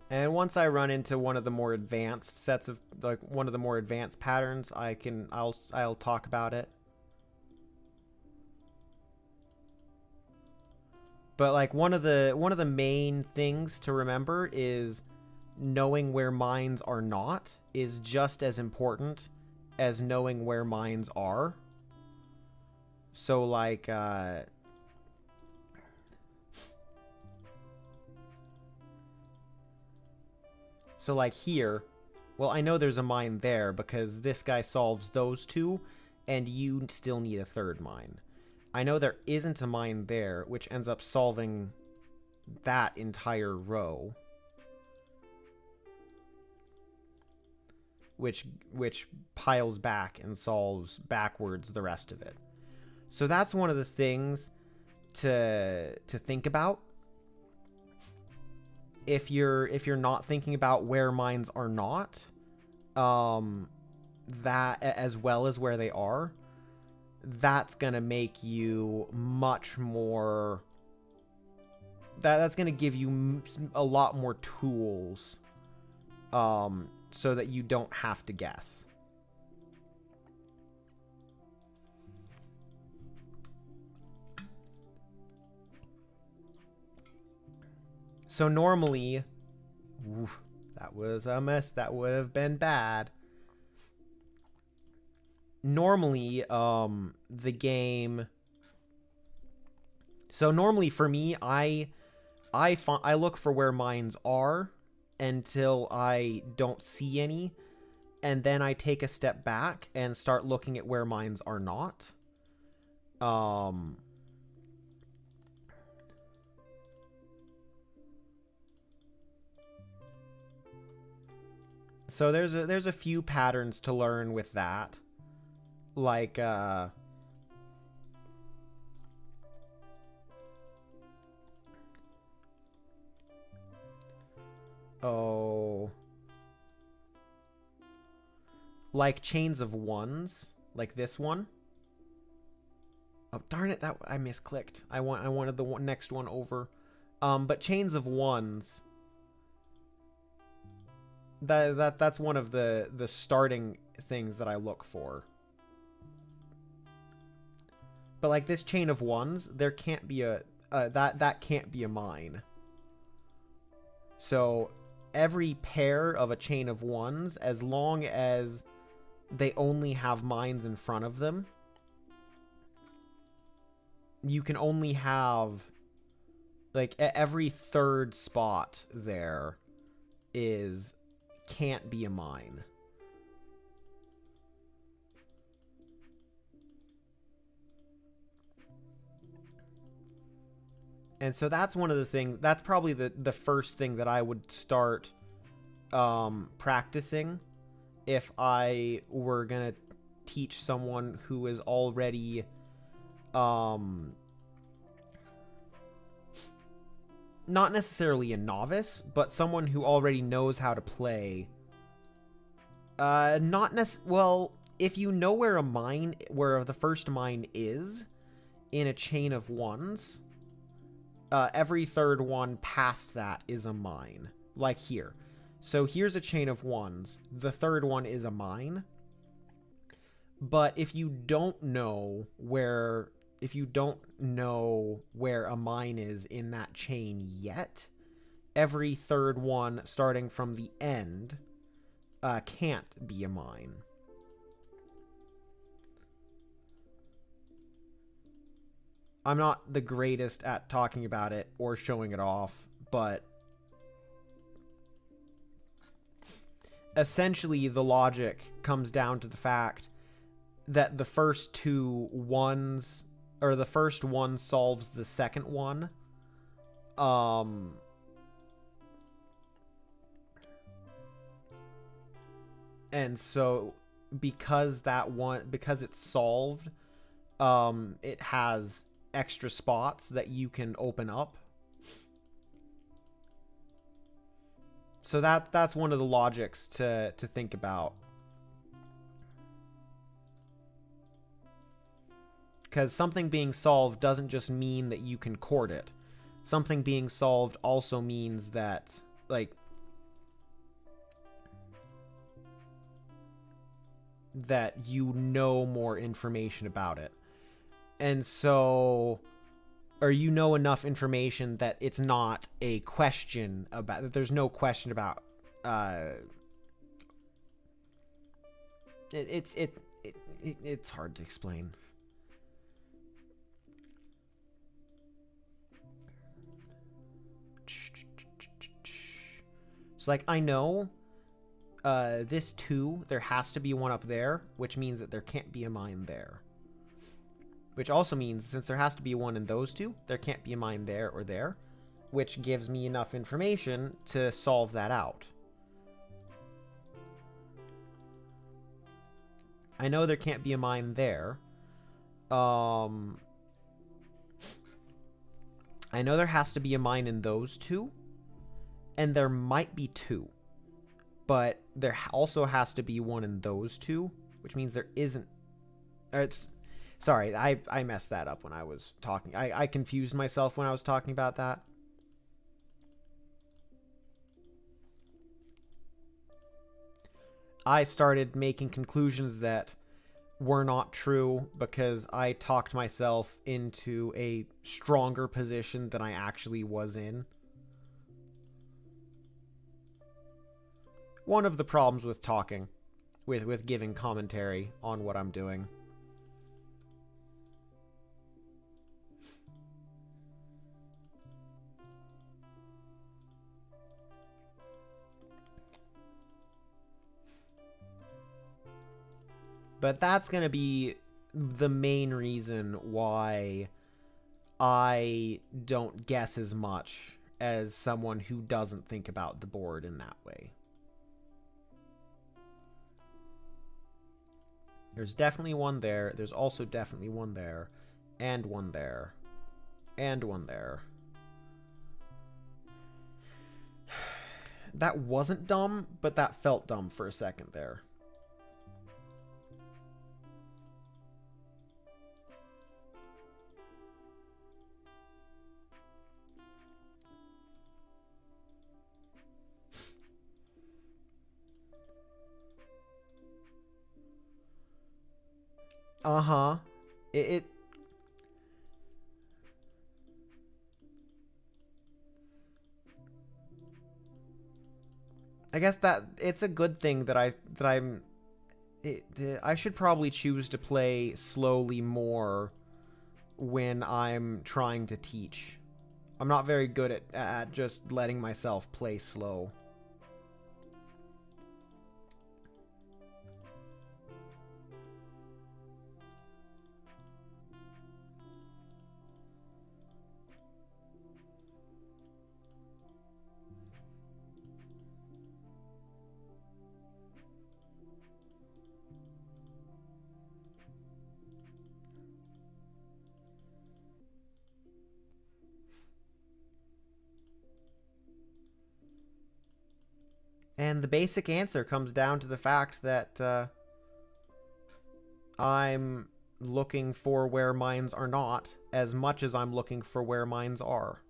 And once I run into one of the more advanced sets of, like, one of the more advanced patterns, I'll talk about it. But like one of the main things to remember is knowing where mines are not is just as important as knowing where mines are. So like here, well, I know there's a mine there because this guy solves those two, and you still need a third mine. I know there isn't a mine there, which ends up solving that entire row. Which piles back and solves backwards the rest of it. So that's one of the things to think about. If you're not thinking about where mines are not, that as well as where they are, that's gonna make you much more. That's gonna give you a lot more tools, so that you don't have to guess. So normally, oof, that was a mess. That would have been bad. Normally, the game. So normally for me, I look for where mines are until I don't see any, and then I take a step back and start looking at where mines are not. So there's a few patterns to learn with that. Like like chains of ones, like this one. Oh darn it, that I misclicked. I wanted the next one over. But chains of ones, that's one of the starting things that I look for. But like this chain of ones, there can't be a that can't be a mine. So every pair of a chain of ones, as long as they only have mines in front of them, you can only have like every third spot there can't be a mine. And so that's one of the things, that's probably the first thing that I would start practicing if I were going to teach someone who is already not necessarily a novice, but someone who already knows how to play. Well, if you know where where the first mine is in a chain of ones, every third one past that is a mine. Like here. So here's a chain of ones. The third one is a mine. But if you don't know where a mine is in that chain yet, every third one starting from the end can't be a mine. I'm not the greatest at talking about it or showing it off, but essentially the logic comes down to the fact that the first two ones, or the first one solves the second one. And so because it's solved, it has extra spots that you can open up. So that's one of the logics to think about. Because something being solved doesn't just mean that you can court it. Something being solved also means that, like, that you know more information about it. And so, or you know enough information that it's not a question about, that there's no question about, it's hard to explain. So, like, I know this 2, there has to be one up there, which means that there can't be a mine there. Which also means, since there has to be one in those 2, there can't be a mine there or there, which gives me enough information to solve that out. I know there can't be a mine there. I know there has to be a mine in those 2, and there might be 2. But there also has to be one in those 2, which means there isn't... Sorry, I messed that up when I was talking. I confused myself when I was talking about that. I started making conclusions that were not true because I talked myself into a stronger position than I actually was in. One of the problems with talking, with giving commentary on what I'm doing. But that's going to be the main reason why I don't guess as much as someone who doesn't think about the board in that way. There's definitely one there. There's also definitely one there. And one there. And one there. That wasn't dumb, but that felt dumb for a second there. Uh-huh. I guess that it's a good thing that I should probably choose to play slowly more when I'm trying to teach. I'm not very good at just letting myself play slow. And the basic answer comes down to the fact that I'm looking for where mines are not as much as I'm looking for where mines are.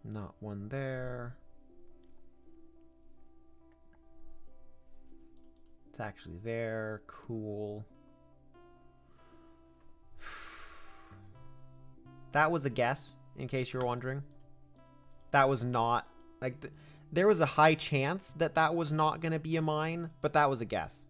Not one there. It's actually there. Cool. That was a guess, in case you're wondering. That was not... Like, there was a high chance that that was not going to be a mine, but that was a guess.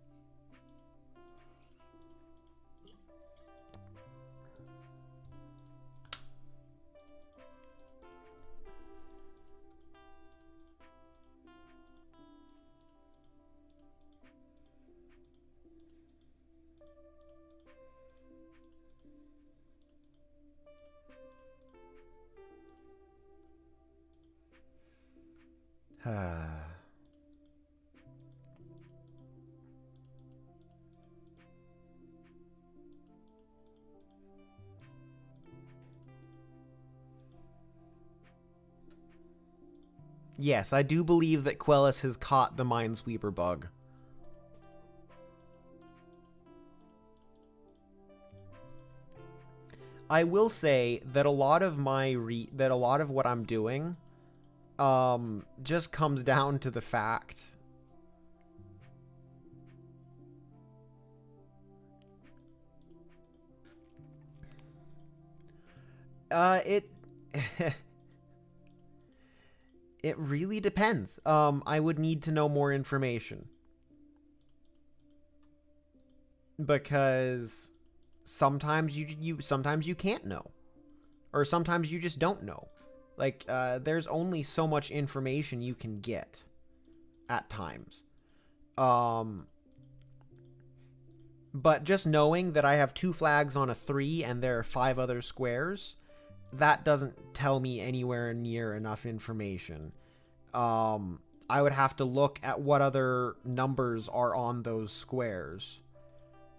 Yes, I do believe that Quellis has caught the Minesweeper bug. I will say that a lot of what I'm doing just comes down to the fact it it really depends. I would need to know more information, because sometimes sometimes you can't know, or sometimes you just don't know. Like, there's only so much information you can get at times. But just knowing that I have 2 flags on a 3 and there are 5 other squares, that doesn't tell me anywhere near enough information. I would have to look at what other numbers are on those squares,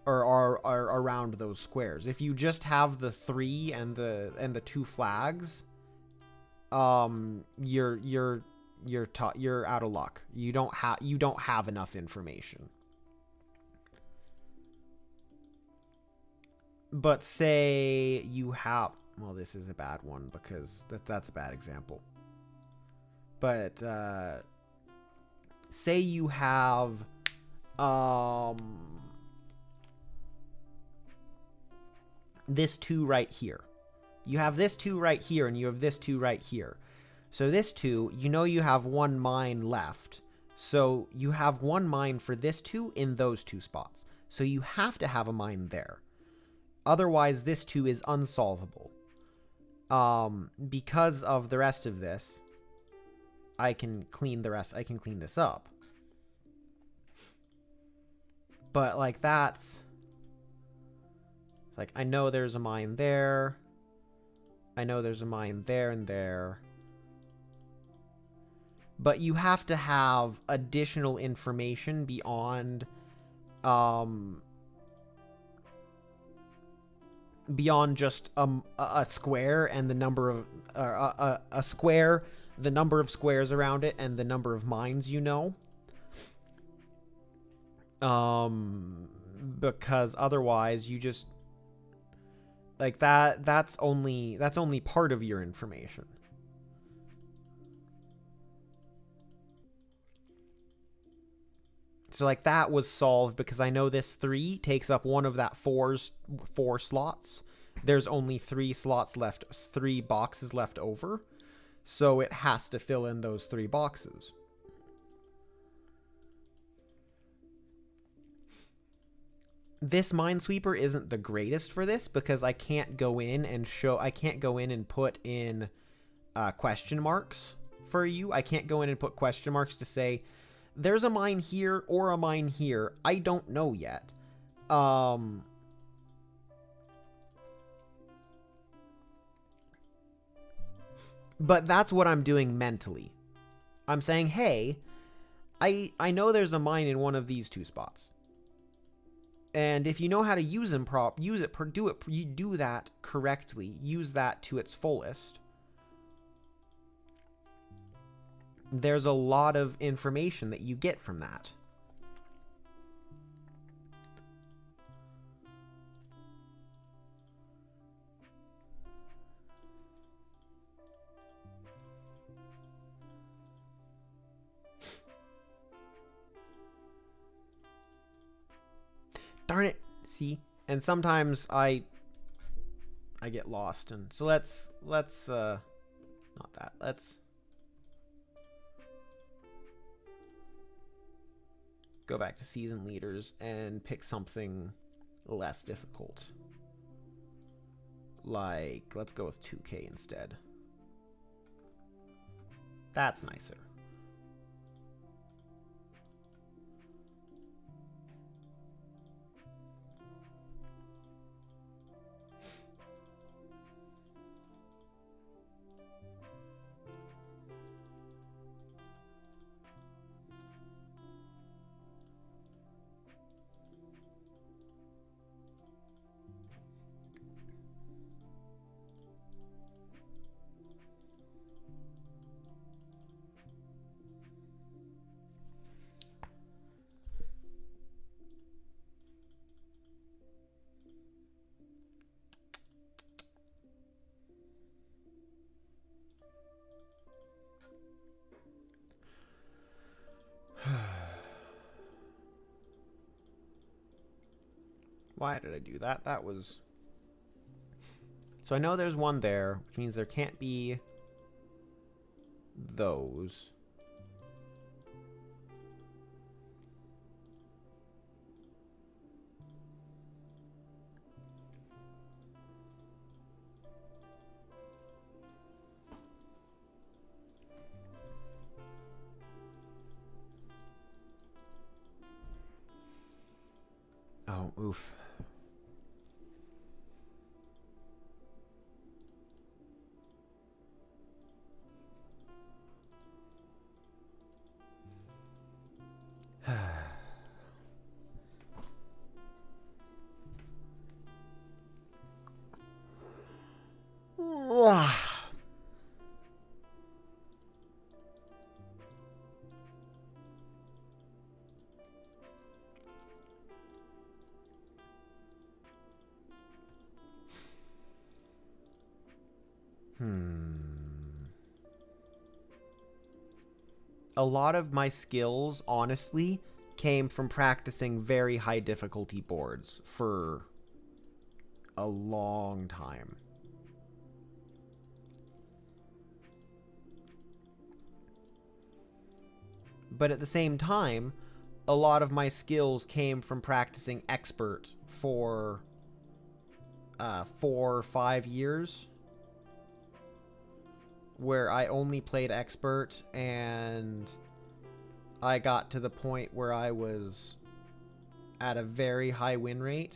or are around those squares. If you just have the 3 and the 2 flags, you're out of luck. You don't have enough information. But say you have, well, this is a bad one because that's a bad example. But say you have this 2 right here. You have this 2 right here, and you have this 2 right here. So this 2, you have 1 mine left. So you have 1 mine for this 2 in those 2 spots. So you have to have a mine there. Otherwise, this 2 is unsolvable. Because of the rest of this, I can clean this up. But, like, that's... like, I know there's a mine there. I know there's a mine there and there. But you have to have additional information beyond just a square and the number of a square, the number of squares around it, and the number of mines because otherwise you just, like, that's only part of your information. So, like, that was solved because I know this 3 takes up one of that 4 slots. There's only 3 slots left, 3 boxes left over. So it has to fill in those 3 boxes. This Minesweeper isn't the greatest for this because I can't go in and put in question marks for you. I can't go in and put question marks to say, there's a mine here or a mine here. I don't know yet. But that's what I'm doing mentally. I'm saying, hey, I know there's a mine in one of these 2 spots. And if you know how to use them you do that correctly. Use that to its fullest. There's a lot of information that you get from that. Darn it. See? And sometimes I get lost. And so let's not that. Let's go back to season leaders and pick something less difficult. Like, let's go with 2K instead. That's nicer. Why did I do that? That was... So I know there's one there, which means there can't be those. Oh, oof. A lot of my skills, honestly, came from practicing very high difficulty boards for a long time. But at the same time, a lot of my skills came from practicing expert for 4 or 5 years, where I only played expert, and I got to the point where I was at a very high win rate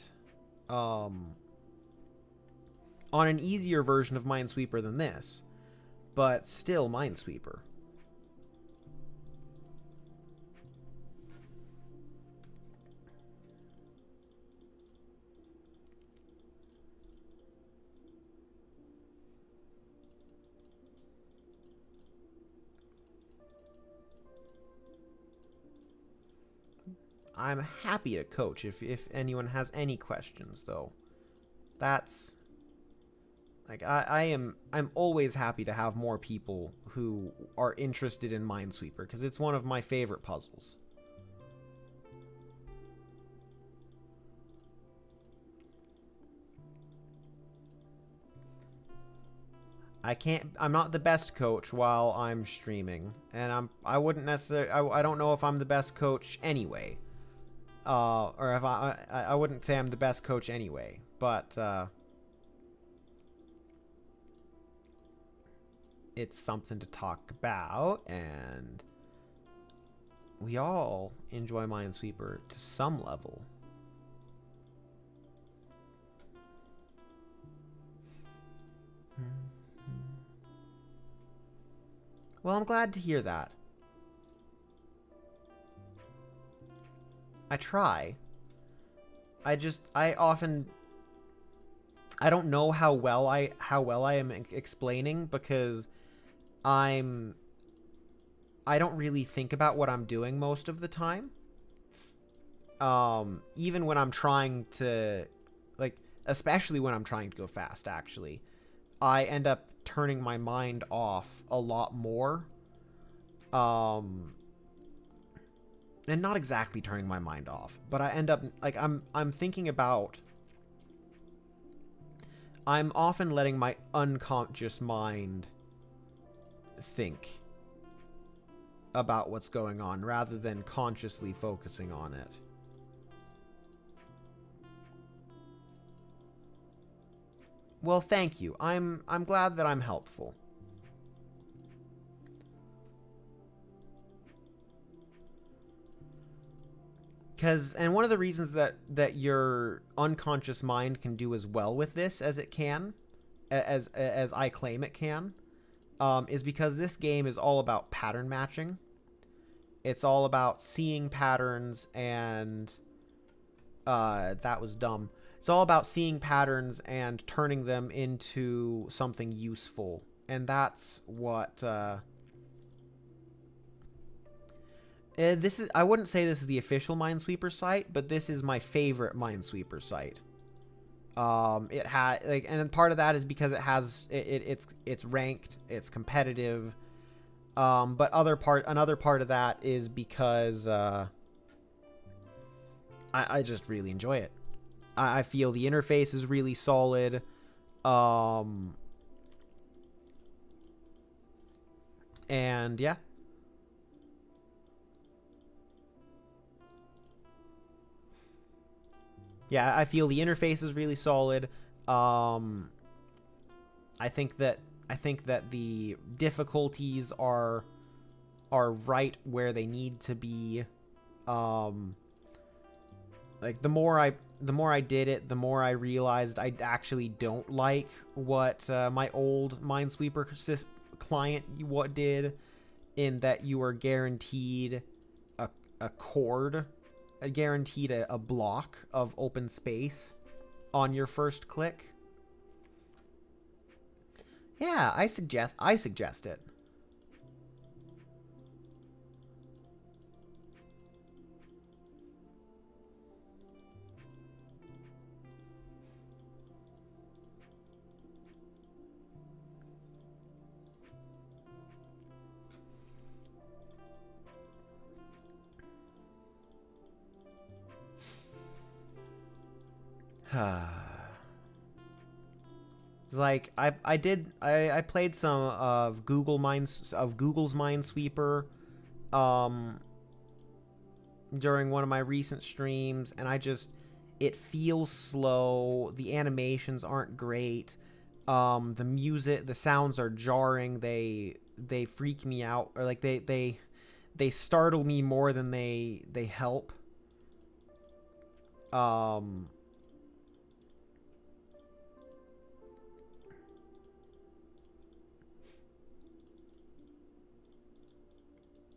on an easier version of Minesweeper than this, but still Minesweeper. I'm happy to coach if anyone has any questions, though. That's like I'm always happy to have more people who are interested in Minesweeper, because it's one of my favorite puzzles. I'm not the best coach while I'm streaming, and I wouldn't necessarily, I don't know if I'm the best coach anyway. Or if I wouldn't say I'm the best coach anyway, but it's something to talk about, and we all enjoy Minesweeper to some level. Well, I'm glad to hear that. I try. I don't know how well I am explaining, because I don't really think about what I'm doing most of the time. Even when I'm trying to, like, especially when I'm trying to go fast, actually, I end up turning my mind off a lot more. and not exactly turning my mind off, but I end up like I'm thinking about. I'm often letting my unconscious mind think about what's going on rather than consciously focusing on it. Well, thank you. I'm glad that I'm helpful. And one of the reasons that your unconscious mind can do as well with this as it can, as I claim it can, is because this game is all about pattern matching. It's all about seeing patterns and that was dumb. It's all about seeing patterns and turning them into something useful, and that's what. This is. I wouldn't say this is the official Minesweeper site, but this is my favorite Minesweeper site. It had and part of that is because it has it's ranked, it's competitive. But another part of that is because I just really enjoy it. I feel the interface is really solid. And yeah. Yeah, I feel the interface is really solid. I think that the difficulties are right where they need to be. Like the more I did it, the more I realized I actually don't like what my old Minesweeper client did, in that you are guaranteed a chord. Guaranteed a block of open space on your first click. Yeah, I suggest it. Like I played some of Google's Minesweeper during one of my recent streams, and it feels slow. The animations aren't great. The music, the sounds are jarring. They freak me out, or like they startle me more than they help.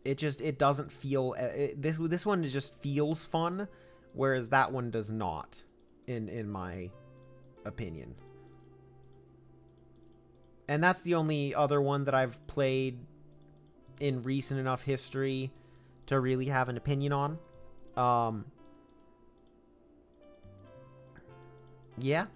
It doesn't feel this one just feels fun, whereas that one does not, in my opinion. And that's the only other one that I've played in recent enough history to really have an opinion on. Yeah.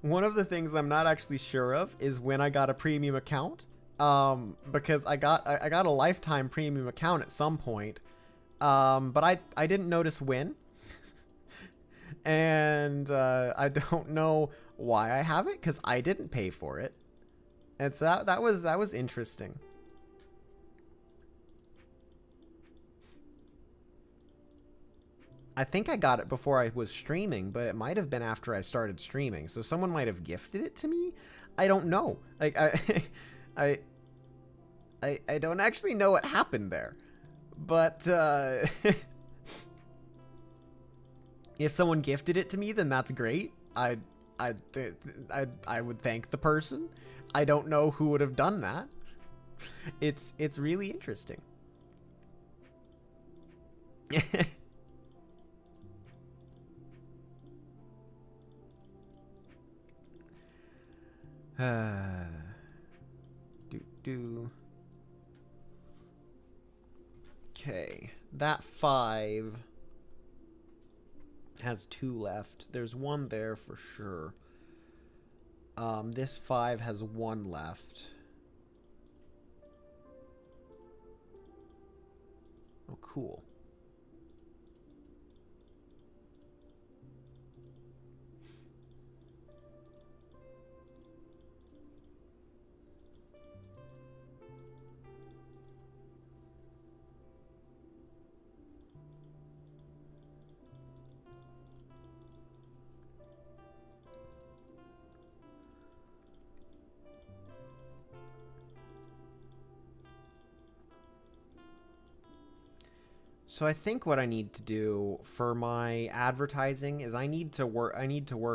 One of the things I'm not actually sure of is when I got a premium account. Because I got a lifetime premium account at some point. But I didn't notice when. And I don't know why I have it, because I didn't pay for it. And so that was interesting. I think I got it before I was streaming, but it might have been after I started streaming. So someone might have gifted it to me. I don't know. Like I don't actually know what happened there. But if someone gifted it to me, then that's great. I would thank the person. I don't know who would have done that. It's really interesting. Do. Okay, that 5 has 2 left. There's 1 there for sure. This 5 has 1 left. Oh, cool. So I think what I need to do for my advertising is I need to work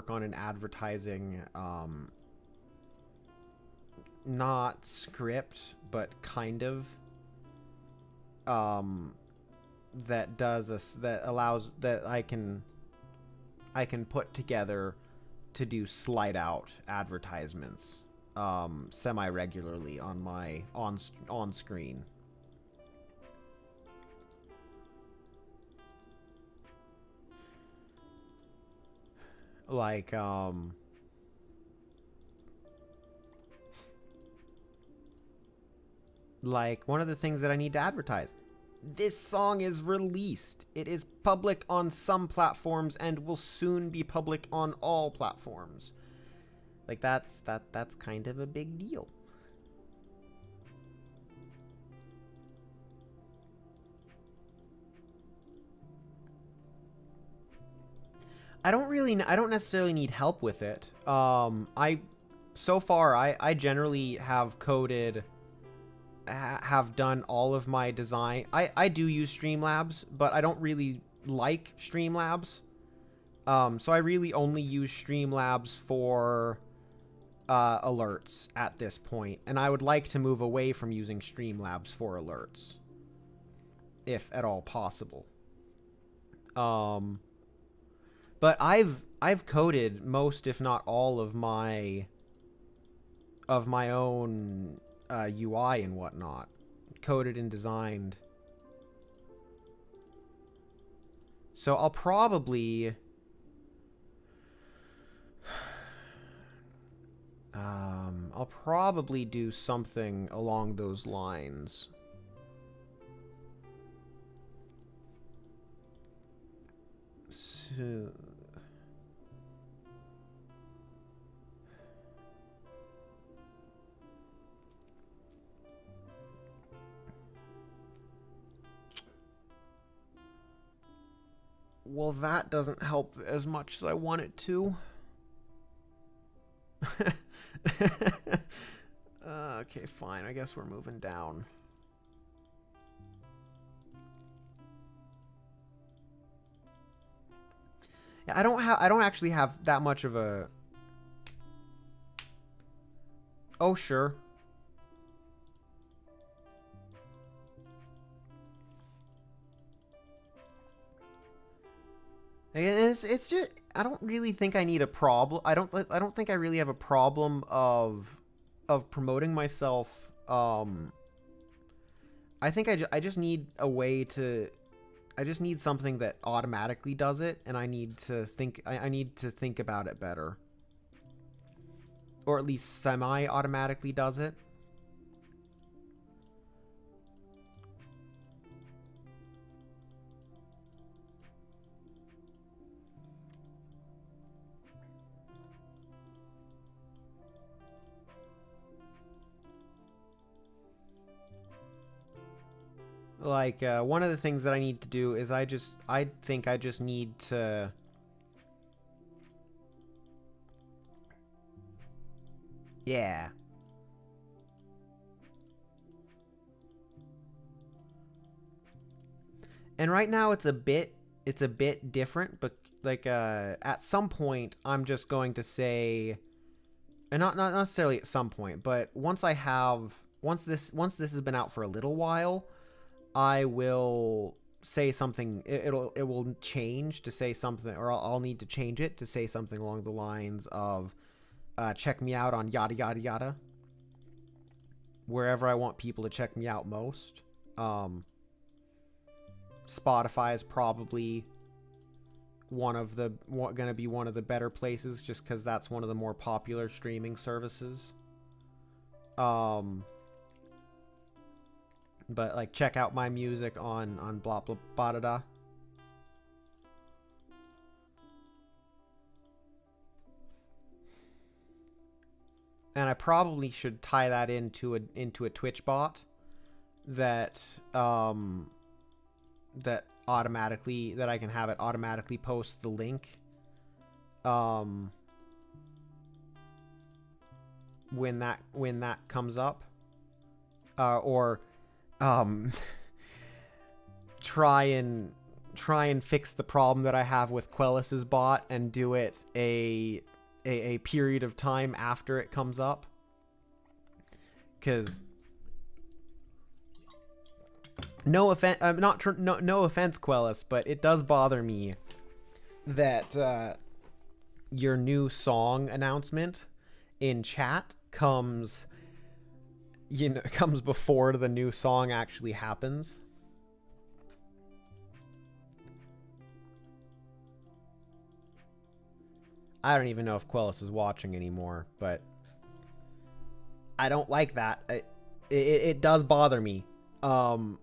on an advertising not script, but kind of that allows that I can put together to do slide out advertisements semi regularly on my on screen. Like one of the things that I need to advertise. This song is released. It is public on some platforms and will soon be public on all platforms. Like that's kind of a big deal. I don't necessarily need help with it. So far I generally have have done all of my design. I do use Streamlabs, but I don't really like Streamlabs. So I really only use Streamlabs for alerts at this point, and I would like to move away from using Streamlabs for alerts, if at all possible. But I've coded most, if not all, of my own UI and whatnot, coded and designed. So I'll probably do something along those lines. So well, that doesn't help as much as I want it to. Okay, fine. I guess we're moving down. Yeah, I don't actually have that much of a... Oh, sure. It's just, I don't really think I need a problem. I don't think I really have a problem of promoting myself. I think I just need a way to... I just need something that automatically does it, and I need to think about it better. Or at least semi-automatically does it. Like, one of the things that I need to do is I think I just need to... Yeah. And right now it's a bit different, but like at some point I'm just going to say, and not necessarily at some point, but once this has been out for a little while, I will say something. It will change to say something, or I'll need to change it to say something along the lines of, check me out on yada yada yada. Wherever I want people to check me out most. Spotify is probably gonna be one of the better places, just because that's one of the more popular streaming services. But like, check out my music on blah blah blah da da. And I probably should tie that into a Twitch bot that that I can have it automatically post the link when that comes up, or try and fix the problem that I have with Quellis's bot and do it a period of time after it comes up, because no offense, no offense, Quellis, but it does bother me that your new song announcement in chat comes before the new song actually happens. I don't even know if Quellis is watching anymore, but I don't like that. It does bother me. How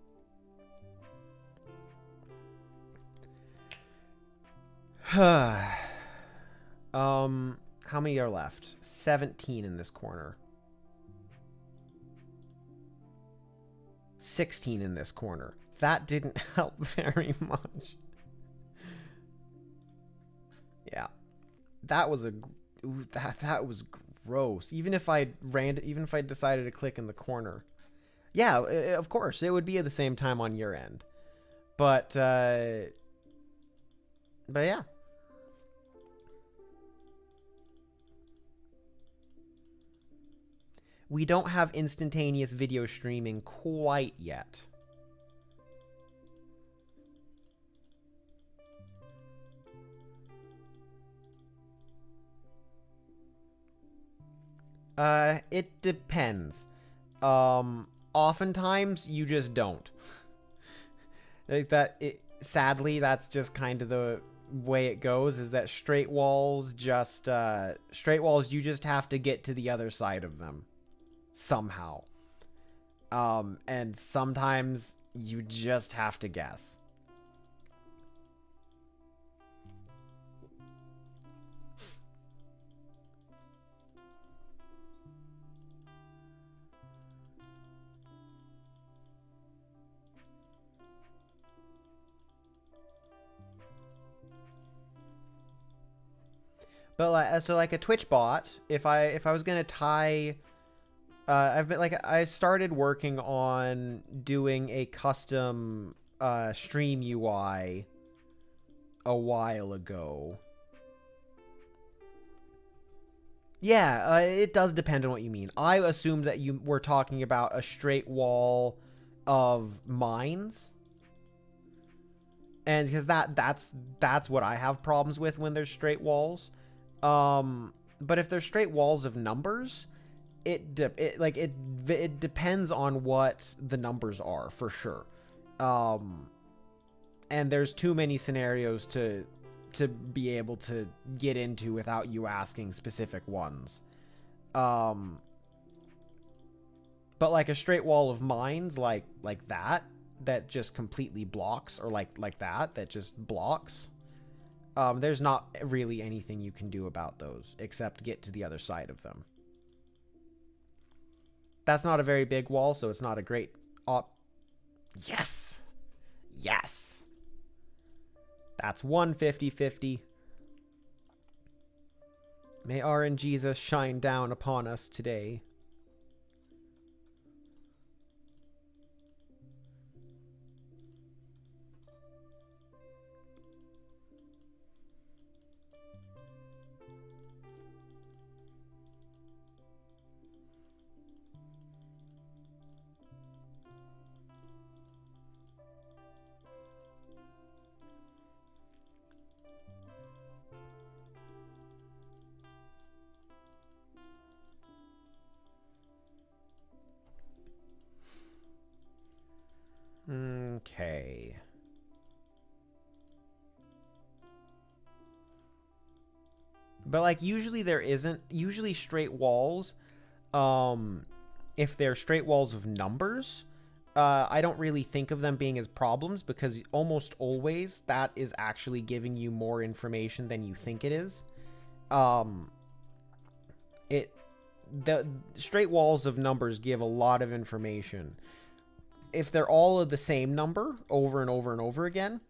many are left? 17 in this corner. 16 in this corner. That didn't help very much. Yeah. That was that was gross. Even if I decided to click in the corner. Yeah, of course, it would be at the same time on your end. But yeah. We don't have instantaneous video streaming quite yet. It depends. Oftentimes you just don't. Like that, sadly, that's just kind of the way it goes, is that straight walls you just have to get to the other side of them somehow. And sometimes you just have to guess. But so like a Twitch bot, if I was gonna tie, I've started working on doing a custom stream UI a while ago. Yeah, it does depend on what you mean. I assumed that you were talking about a straight wall of mines. And because that's what I have problems with when there's straight walls. But if there's straight walls of numbers, it depends on what the numbers are, for sure. And there's too many scenarios to be able to get into without you asking specific ones. But like a straight wall of mines, like that just completely blocks, or like that just blocks. There's not really anything you can do about those except get to the other side of them. That's not a very big wall, so it's not a great Yes! Yes! That's 150-50. May RNGesus shine down upon us today. Okay. But like usually there isn't. Usually straight walls, if they're straight walls of numbers, I don't really think of them being as problems because almost always that is actually giving you more information than you think it is. The straight walls of numbers give a lot of information. If they're all of the same number over and over and over again,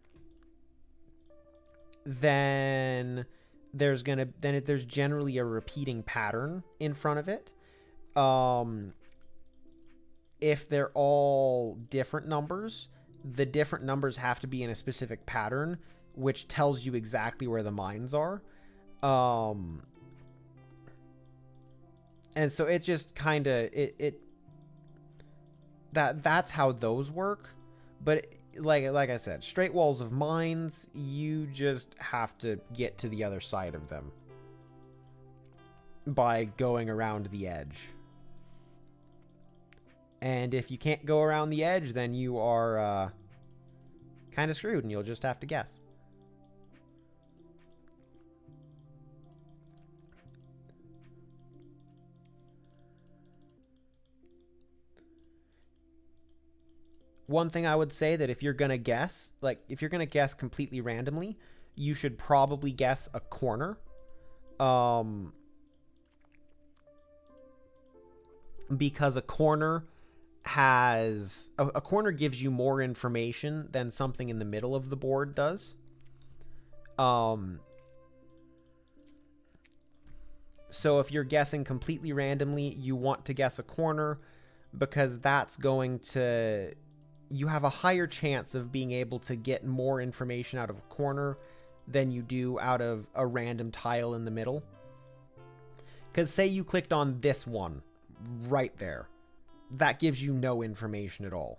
then there's generally a repeating pattern in front of it. If they're all different numbers, the different numbers have to be in a specific pattern, which tells you exactly where the mines are. And so it just kind of that's how those work. But like I said, straight walls of mines, you just have to get to the other side of them by going around the edge. And if you can't go around the edge, then you are kind of screwed and you'll just have to guess. One thing I would say that if you're going to guess, if you're going to guess completely randomly, you should probably guess a corner. Because a corner has... A corner gives you more information than something in the middle of the board does. So if you're guessing completely randomly, you want to guess a corner because that's going to... You have a higher chance of being able to get more information out of a corner than you do out of a random tile in the middle. Because say you clicked on this one right there. That gives you no information at all.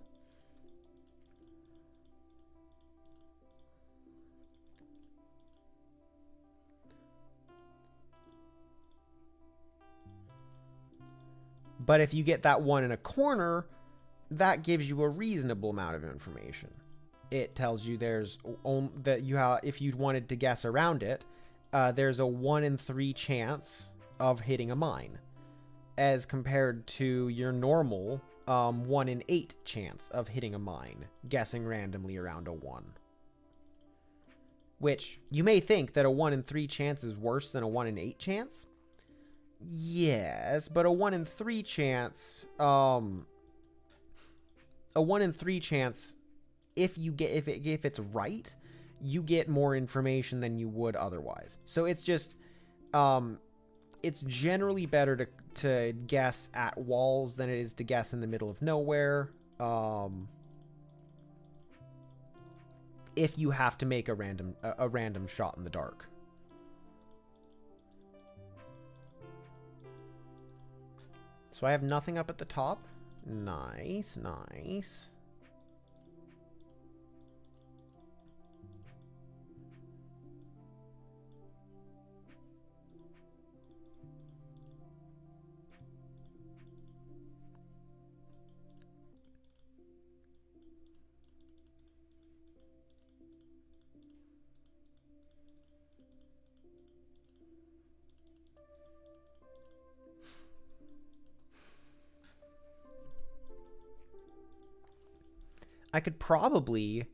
But if you get that one in a corner, that gives you a reasonable amount of information. It tells you there's that you have, if you wanted to guess around it, there's a 1 in 3 chance of hitting a mine, as compared to your normal 1 in 8 chance of hitting a mine, guessing randomly around a 1. Which you may think that a 1 in 3 chance is worse than a 1 in 8 chance. Yes, but a 1 in 3 chance, a 1 in 3 chance, if it's right, you get more information than you would otherwise. So it's just, it's generally better to guess at walls than it is to guess in the middle of nowhere. If you have to make a random shot in the dark. So I have nothing up at the top. Nice, nice. I could probably...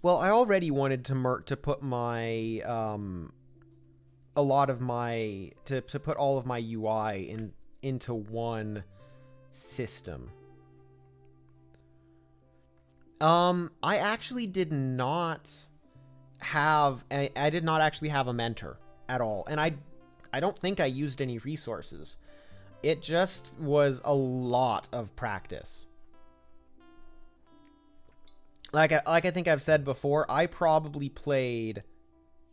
Well, I already wanted to put my... a lot of my... To put all of my UI into one system. I actually did not have... I did not actually have a mentor at all. And I don't think I used any resources. It just was a lot of practice. Like I think I've said before, I probably played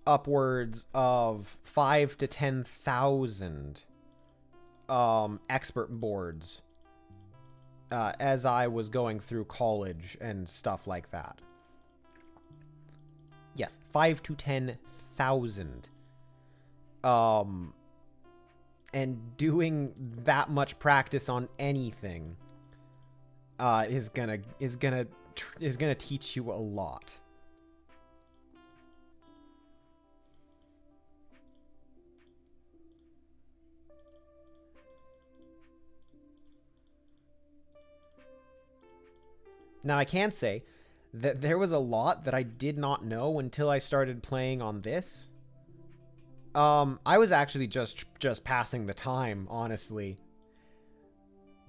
upwards of 5,000 to 10,000 expert boards as I was going through college and stuff like that. Yes, 5,000 to 10,000. And doing that much practice on anything is gonna teach you a lot. Now I can say that there was a lot that I did not know until I started playing on this. I was actually just passing the time, honestly.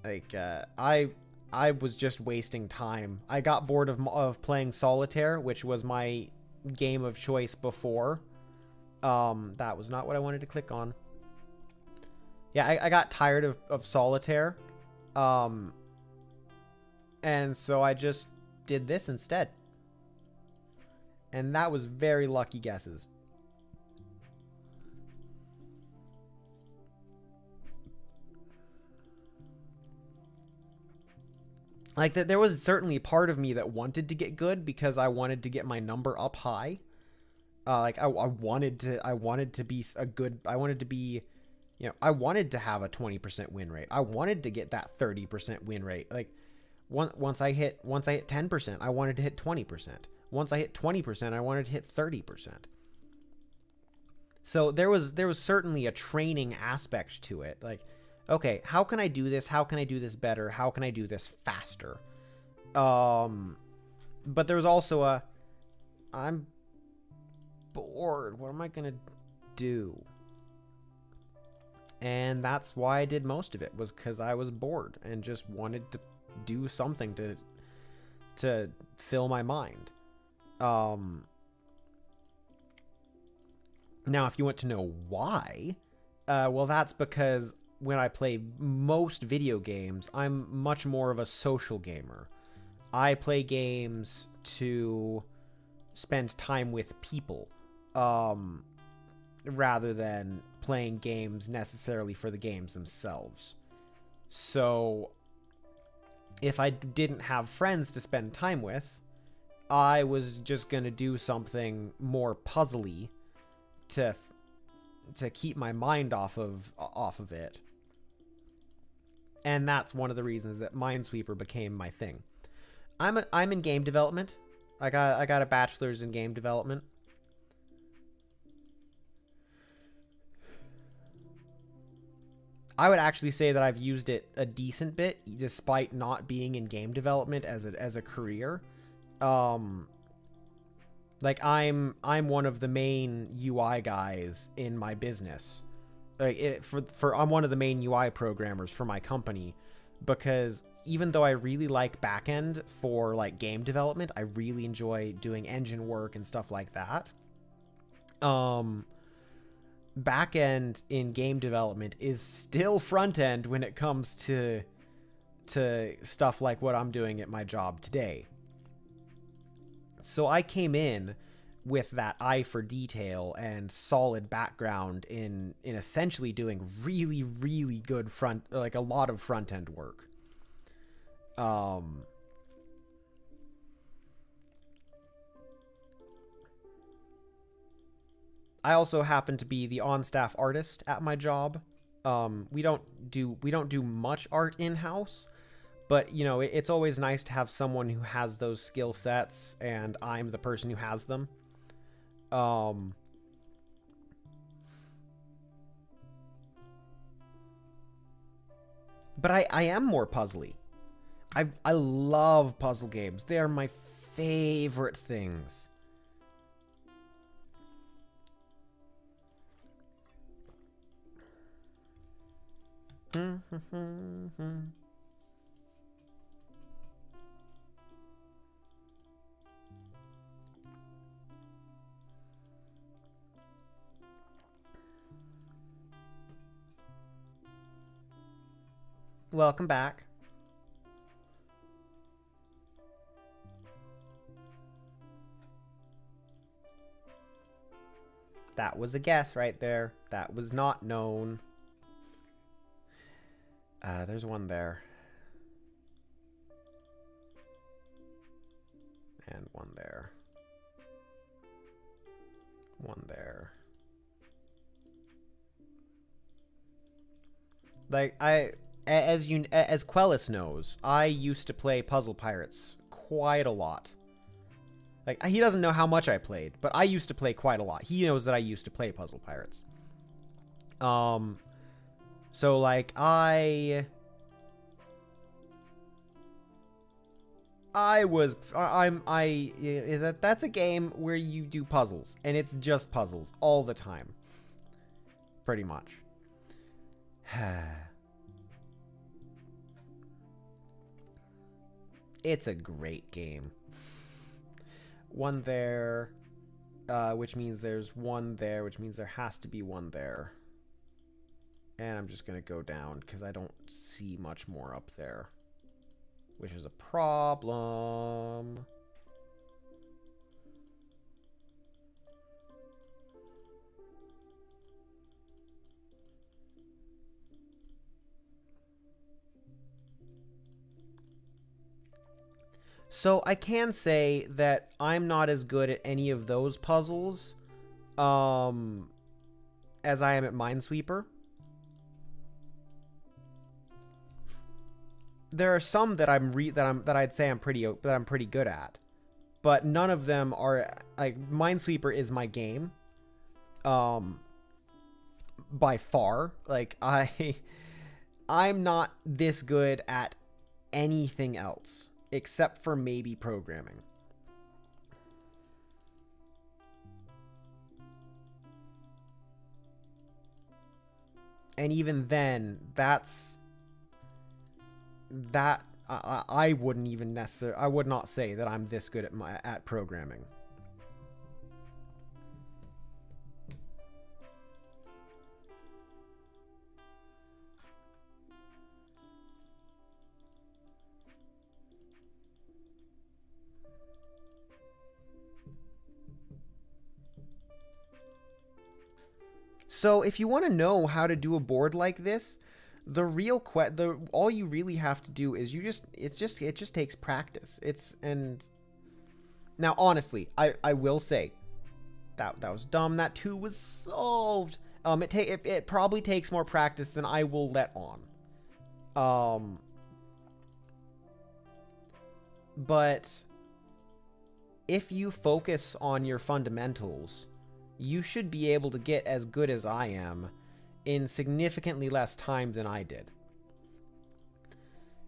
Like, I was just wasting time. I got bored of playing solitaire, which was my game of choice before. That was not what I wanted to click on. Yeah, I got tired of solitaire. And so I just did this instead. And that was very lucky guesses. Like, that there was certainly a part of me that wanted to get good because I wanted to get my number up high. Like, I wanted to be a good, I wanted to be, you know, I wanted to have a 20% win rate. I wanted to get that 30% win rate. Like, once I hit 10%, I wanted to hit 20%. Once I hit 20%, I wanted to hit 30%. So there was certainly a training aspect to it. Like, okay, how can I do this? How can I do this better? How can I do this faster? But there was also I'm bored. What am I gonna do? And that's why I did most of it, was because I was bored and just wanted to do something to fill my mind. Now, if you want to know why, well, that's because when I play most video games, I'm much more of a social gamer. I play games to spend time with people, rather than playing games necessarily for the games themselves. So if I didn't have friends to spend time with, I was just gonna do something more puzzly to keep my mind off of it. And that's one of the reasons that Minesweeper became my thing. I'm in game development. I got a bachelor's in game development. I would actually say that I've used it a decent bit, despite not being in game development as a career. Like, I'm one of the main UI guys in my business. Like, I'm one of the main UI programmers for my company, because even though I really like backend for like game development, I really enjoy doing engine work and stuff like that. Backend in game development is still front end when it comes to stuff like what I'm doing at my job today. So I came in with that eye for detail and solid background in essentially doing really, really good a lot of front end work. I also happen to be the on-staff artist at my job. We don't do much art in-house, but you know, it's always nice to have someone who has those skill sets, and I'm the person who has them. But I am more puzzly. I love puzzle games. They are my favorite things. Welcome back. That was a guess right there. That was not known. There's one there. And one there. One there. Like, as Quellis knows, I used to play Puzzle Pirates quite a lot. Like, he doesn't know how much I played, but I used to play quite a lot. He knows that I used to play Puzzle Pirates. So like that's a game where you do puzzles, and it's just puzzles all the time. Pretty much. It's a great game. One there, which means there's one there, which means there has to be one there. And I'm just going to go down because I don't see much more up there, which is a problem. So I can say that I'm not as good at any of those puzzles as I am at Minesweeper. There are some that I'd say I'm pretty good at, but none of them are like Minesweeper is my game. By far, like I'm not this good at anything else except for maybe programming. And even then, I wouldn't even necessarily, I would not say that I'm this good at programming. So if you want to know how to do a board like this, all you really have to do is it just takes practice. And now honestly, I will say that was dumb. That 2 was solved. It probably takes more practice than I will let on. But if you focus on your fundamentals, you should be able to get as good as I am in significantly less time than I did.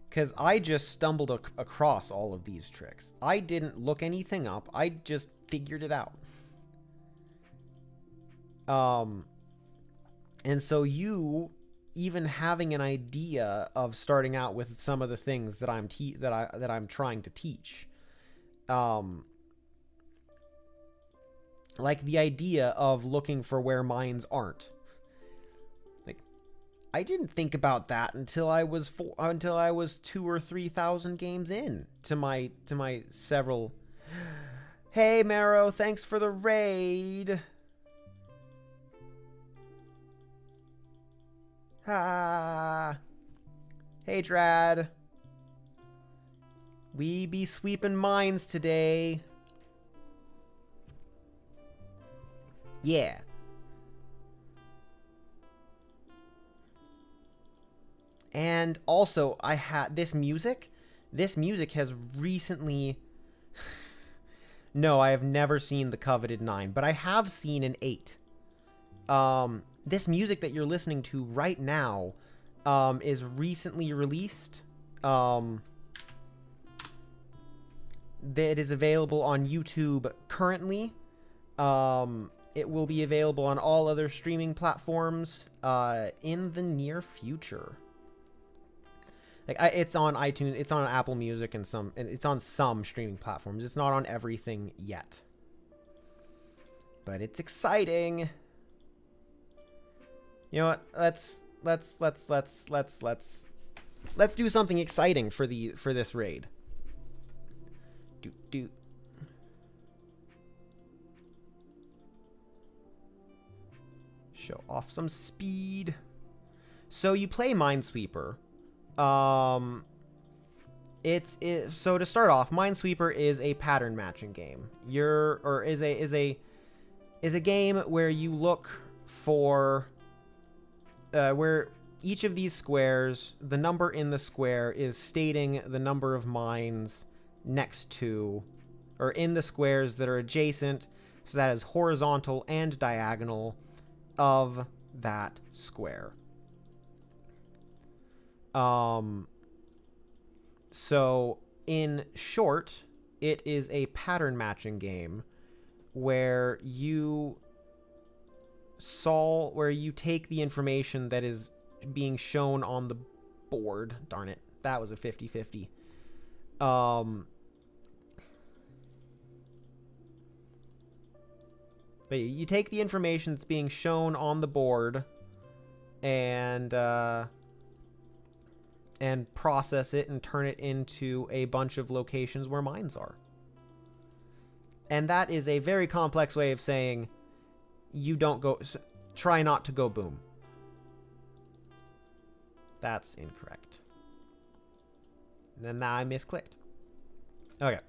Because I just stumbled across all of these tricks. I didn't look anything up. I just figured it out. And so you, even having an idea of starting out with some of the things that I'm trying to teach, like the idea of looking for where mines aren't. Like, I didn't think about that until I was 2,000 or 3,000 games in to my several. Hey Marrow, thanks for the raid. Ha. Hey Drad. We be sweeping mines today. Yeah. And also, I had this music. This music has recently. No, I have never seen the coveted 9, but I have seen an 8. This music that you're listening to right now is recently released. That is available on YouTube currently. It will be available on all other streaming platforms in the near future. Like it's on iTunes, it's on Apple Music, and it's on some streaming platforms. It's not on everything yet, but it's exciting. You know what? Let's do something exciting for this raid. Do. Show off some speed. So you play Minesweeper. So to start off, Minesweeper is a pattern matching game. Is a game where you look for where each of these squares, the number in the square is stating the number of mines next to, or in the squares that are adjacent, so that is horizontal and diagonal of that square. So in short, it is a pattern matching game where you take the information that is being shown on the board. Darn it. That was a 50-50. But you take the information that's being shown on the board and process it and turn it into a bunch of locations where mines are. And that is a very complex way of saying you don't go, try not to go boom. That's incorrect. And then now I misclicked. Okay.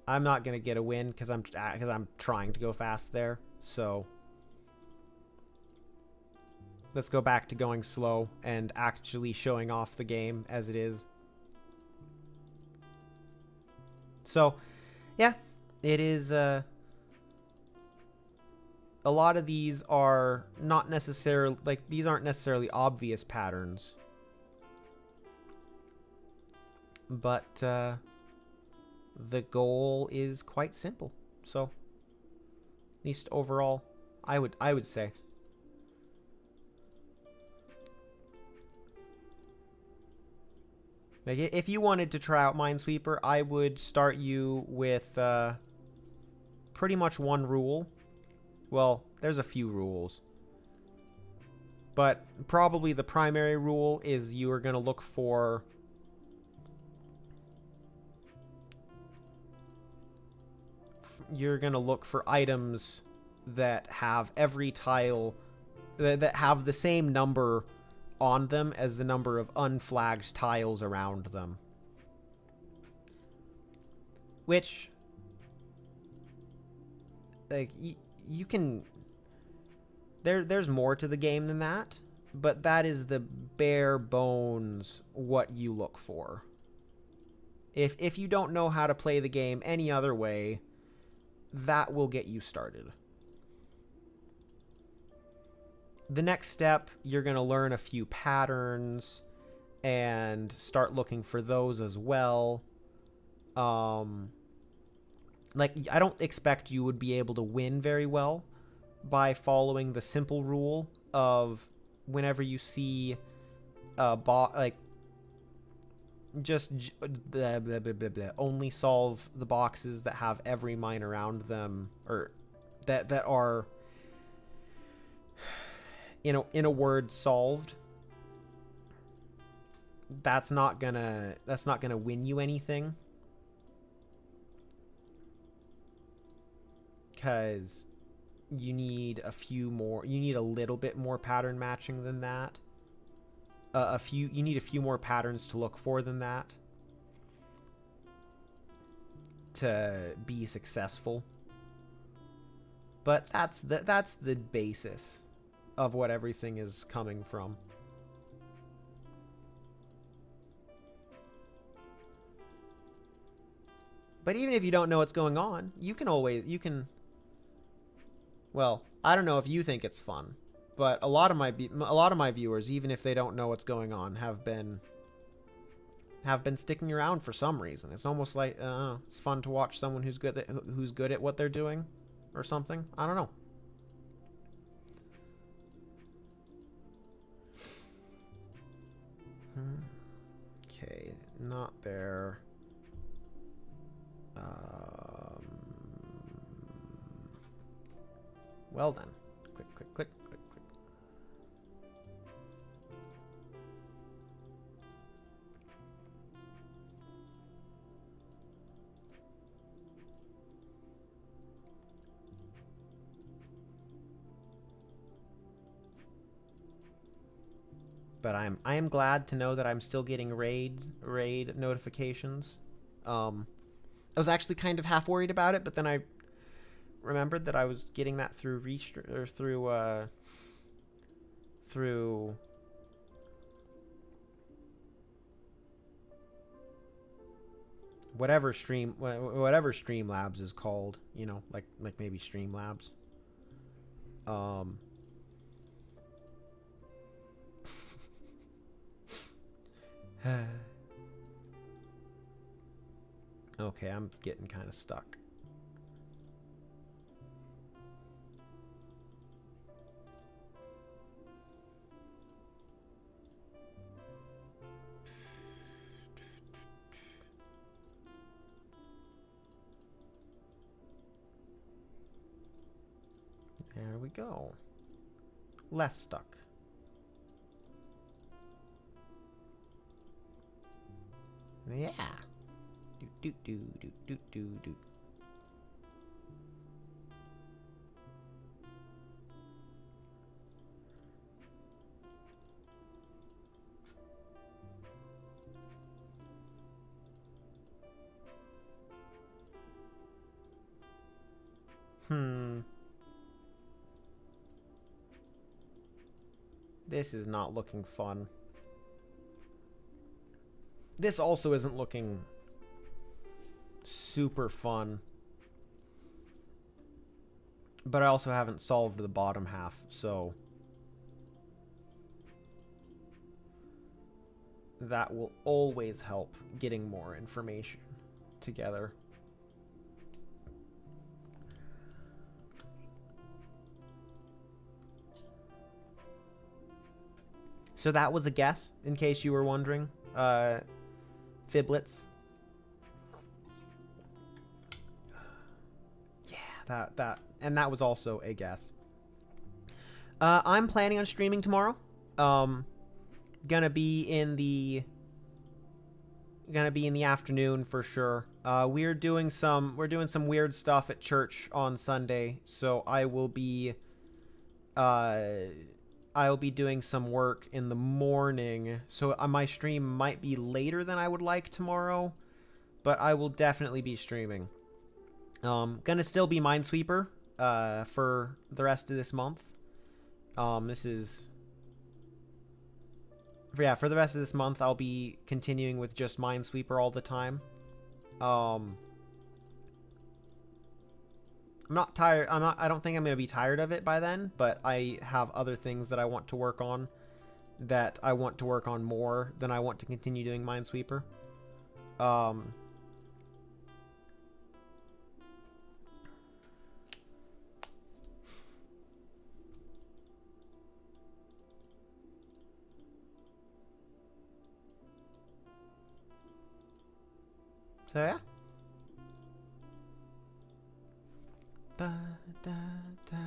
I'm not going to get a win because I'm trying to go fast there. So let's go back to going slow and actually showing off the game as it is. So, yeah, it is a lot of these are not necessarily, like, these aren't necessarily obvious patterns. But the goal is quite simple. So, at least overall, I would say. Like, if you wanted to try out Minesweeper, I would start you with pretty much one rule. Well, there's a few rules. But probably the primary rule is you are going to look for items that have every tile that have the same number on them as the number of unflagged tiles around them. Which, like, you can... There's more to the game than that, but that is the bare bones what you look for. If you don't know how to play the game any other way, that will get you started. The next step, you're going to learn a few patterns and start looking for those as well. Like, I don't expect you would be able to win very well by following the simple rule of whenever you see a like, just only solve the boxes that have every mine around them, or that are in a word solved. That's not gonna win you anything, because you need a little bit more pattern matching than that. You need a few more patterns to look for than that to be successful. But that's the basis of what everything is coming from. But even if you don't know what's going on, well, I don't know if you think it's fun, but a lot of my viewers, even if they don't know what's going on, have been sticking around for some reason. It's almost like it's fun to watch someone who's good at what they're doing or something. I don't know. Okay, not there. Well then. Click, click, click, click, click. But I am glad to know that I'm still getting raid notifications. I was actually kind of half worried about it, but then I remembered that I was getting that through whatever Streamlabs is called, you know, like maybe Streamlabs. Okay, I'm getting kind of stuck. There we go. Less stuck. Yeah. Do do do do do do. This is not looking fun. This also isn't looking super fun. But I also haven't solved the bottom half, so that will always help getting more information together. So that was a guess, in case you were wondering. Fiblets. Yeah, that was also a guess. I'm planning on streaming tomorrow. Gonna be in the afternoon for sure. We're doing some weird stuff at church on Sunday, so I will be doing some work in the morning, so my stream might be later than I would like tomorrow, but I will definitely be streaming. Gonna still be Minesweeper for the rest of this month. For the rest of this month, I'll be continuing with just Minesweeper all the time. I'm not tired. I don't think I'm going to be tired of it by then, but I have other things that I want to work on that I want to work on more than I want to continue doing Minesweeper. So yeah. Ba, da, da.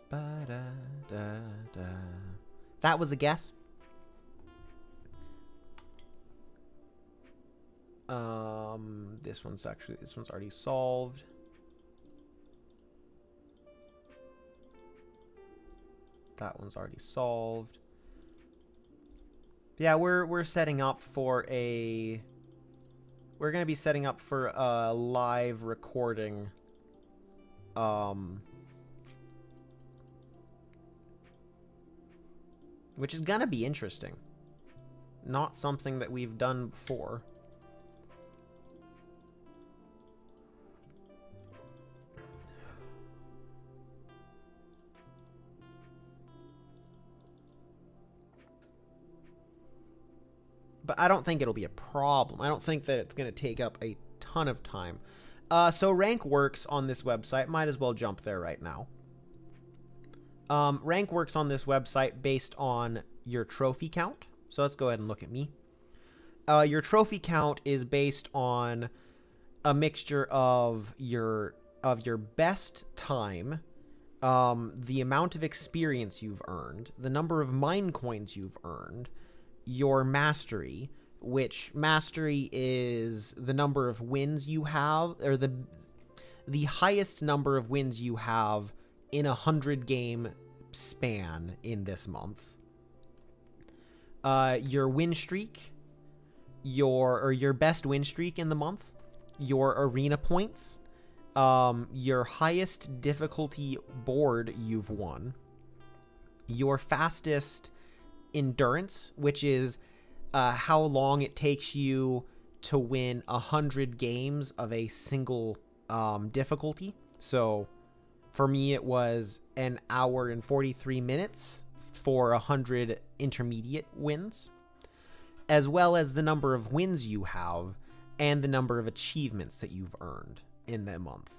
Ba, da, da, da. That was a guess. This one's already solved. That one's already solved. Yeah, we're setting up for we're gonna be setting up for a live recording. Which is gonna be interesting. Not something that we've done before. But I don't think it'll be a problem. I don't think that it's going to take up a ton of time. So rank works on this website. Might as well jump there right now. Rank works on this website based on your trophy count. So let's go ahead and look at me. Your trophy count is based on a mixture of your best time, the amount of experience you've earned, the number of mine coins you've earned, your mastery, which mastery is the number of wins you have, or the highest number of wins you have in a 100-game span in this month. Your win streak, your best win streak in the month, your arena points, your highest difficulty board you've won, your fastest endurance, which is how long it takes you to win 100 games of a single difficulty. So for me, it was an hour and 43 minutes for 100 intermediate wins, as well as the number of wins you have and the number of achievements that you've earned in the month.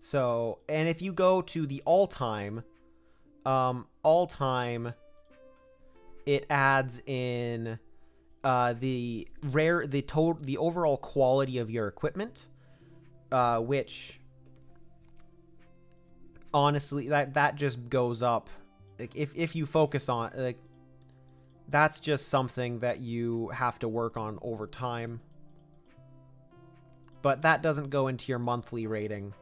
So, and if you go to the all-time, it adds in the overall quality of your equipment, which honestly that just goes up. Like if you focus on, like, that's just something that you have to work on over time, but that doesn't go into your monthly rating.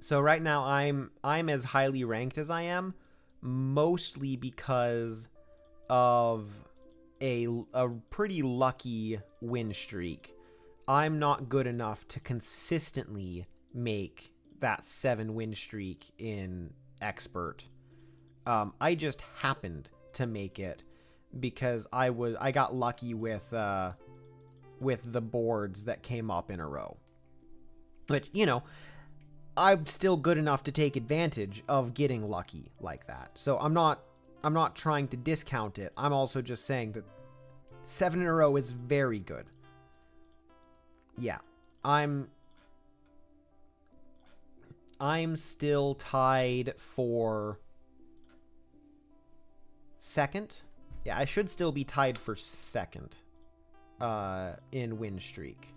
So right now I'm as highly ranked as I am, mostly because of a pretty lucky win streak. I'm not good enough to consistently make that 7 win streak in expert. I just happened to make it because I got lucky with the boards that came up in a row. Which, you know, I'm still good enough to take advantage of getting lucky like that. So I'm not trying to discount it. I'm also just saying that 7 in a row is very good. Yeah. I'm still tied for second. Yeah, I should still be tied for second in win streak.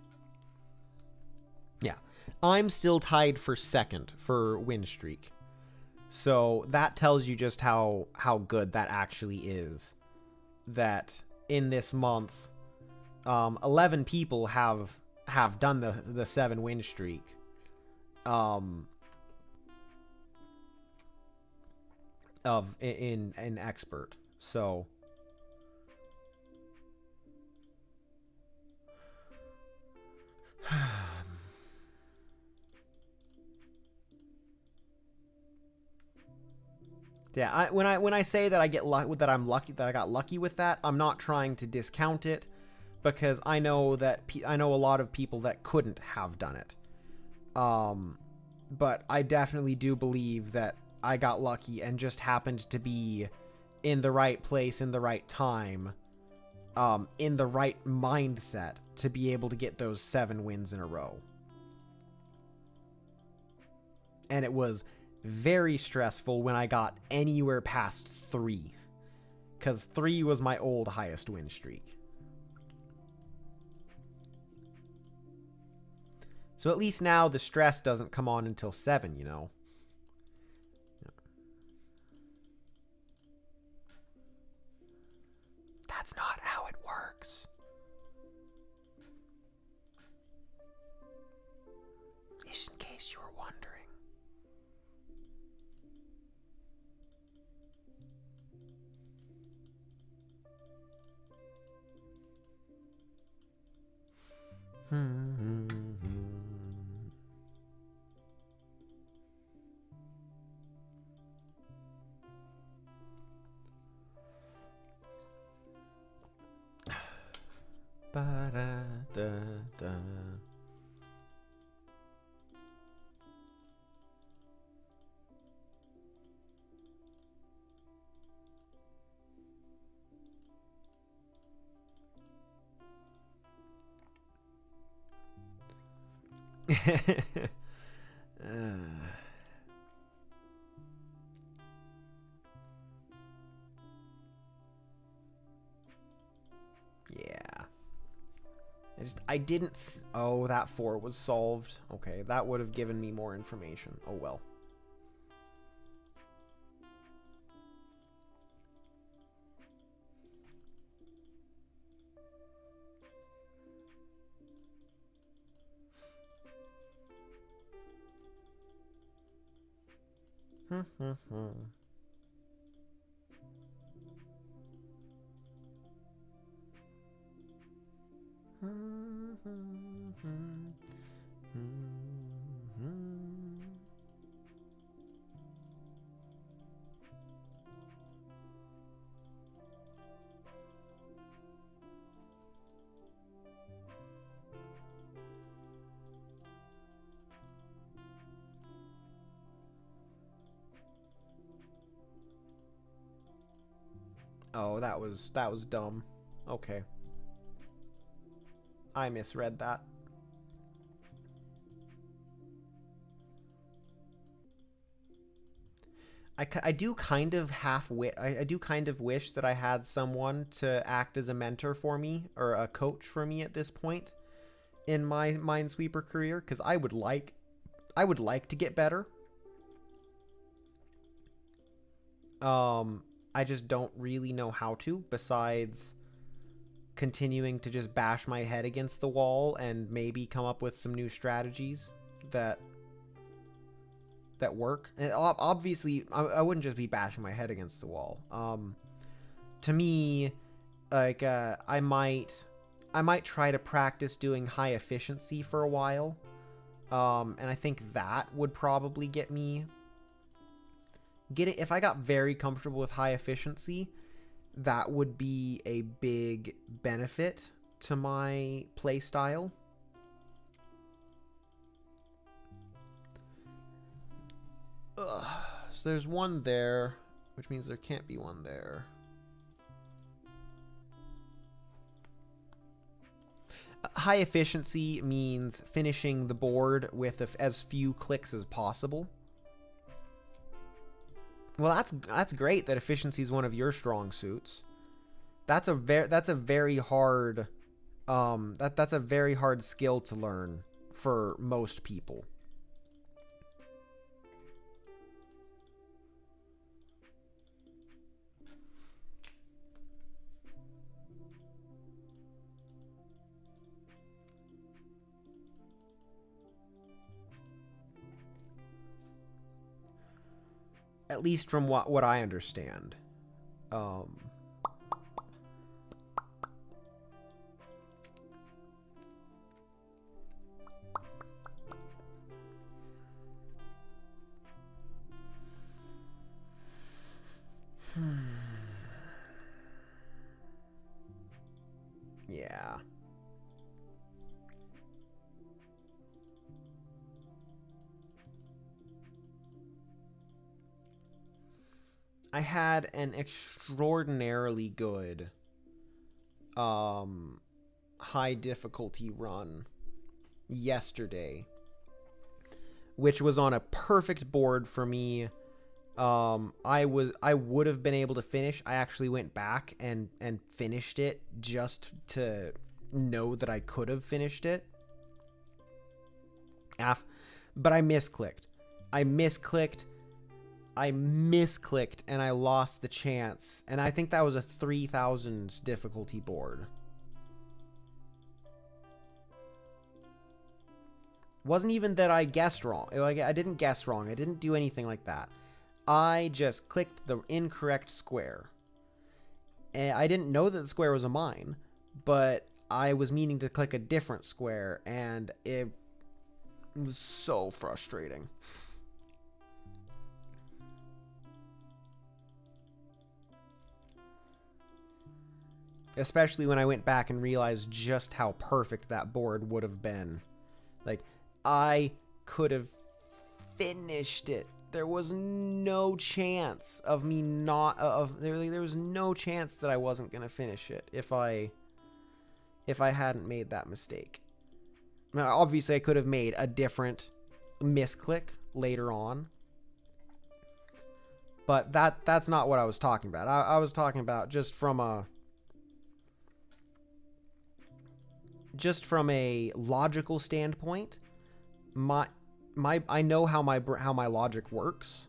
Yeah. I'm still tied for second for win streak. So that tells you just how good that actually is. That in this month, 11 people have done the 7 win streak. In expert. So yeah, when I say that I get that I'm lucky, that I got lucky with that, I'm not trying to discount it, because I know that I know a lot of people that couldn't have done it. But I definitely do believe that I got lucky and just happened to be in the right place in the right time, in the right mindset to be able to get those 7 wins in a row. And it was very stressful when I got anywhere past 3, because 3 was my old highest win streak. So at least now the stress doesn't come on until 7, you know. That's not how it works. Just in case you were wondering. Ba-da-da-da. I didn't... Oh, that 4 was solved. Okay, that would have given me more information. Oh, well. Oh, that was dumb. Okay. I misread that. I do kind of I do kind of wish that I had someone to act as a mentor for me or a coach for me at this point in my Minesweeper career, because I would like to get better. I just don't really know how to, besides continuing to just bash my head against the wall and maybe come up with some new strategies that work. And obviously, I wouldn't just be bashing my head against the wall. To me, like, I might try to practice doing high efficiency for a while. And I think that would probably get it. If I got very comfortable with high efficiency, that would be a big benefit to my play style. So there's one there, which means there can't be one there. High efficiency means finishing the board with as few clicks as possible. Well, that's great that efficiency is one of your strong suits. That's a very hard that's a very hard skill to learn for most people. At least from what I understand. Yeah. I had an extraordinarily good high difficulty run yesterday, which was on a perfect board for me. I would have been able to finish. I actually went back and finished it just to know that I could have finished it. But I misclicked. I misclicked and I lost the chance. And I think that was a 3000 difficulty board. Wasn't even that I guessed wrong. Like, I didn't guess wrong. I didn't do anything like that. I just clicked the incorrect square. And I didn't know that the square was a mine, but I was meaning to click a different square, and it was so frustrating. Especially when I went back and realized just how perfect that board would have been. Like, I could have finished it. There was no chance of me not... there was no chance that I wasn't going to finish it if I hadn't made that mistake. Now, obviously, I could have made a different misclick later on. But that's not what I was talking about. I was talking about just from a... just from a logical standpoint, I know how my logic works.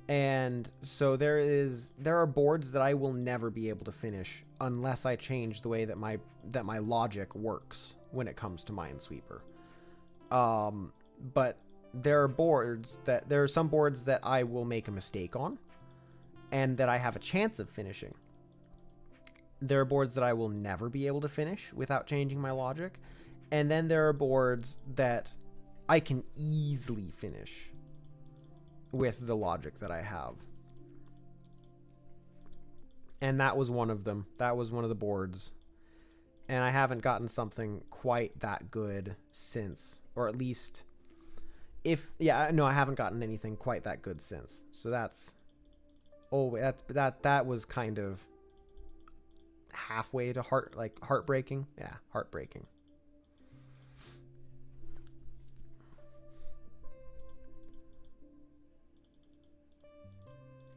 And so there are boards that I will never be able to finish unless I change the way that my logic works when it comes to Minesweeper. But there are some boards that I will make a mistake on and that I have a chance of finishing. There are boards that I will never be able to finish without changing my logic. And then there are boards that I can easily finish with the logic that I have. And that was one of them. That was one of the boards. And I haven't gotten something quite that good since. Or at least, I haven't gotten anything quite that good since. So that was kind of halfway to heartbreaking. Yeah, heartbreaking.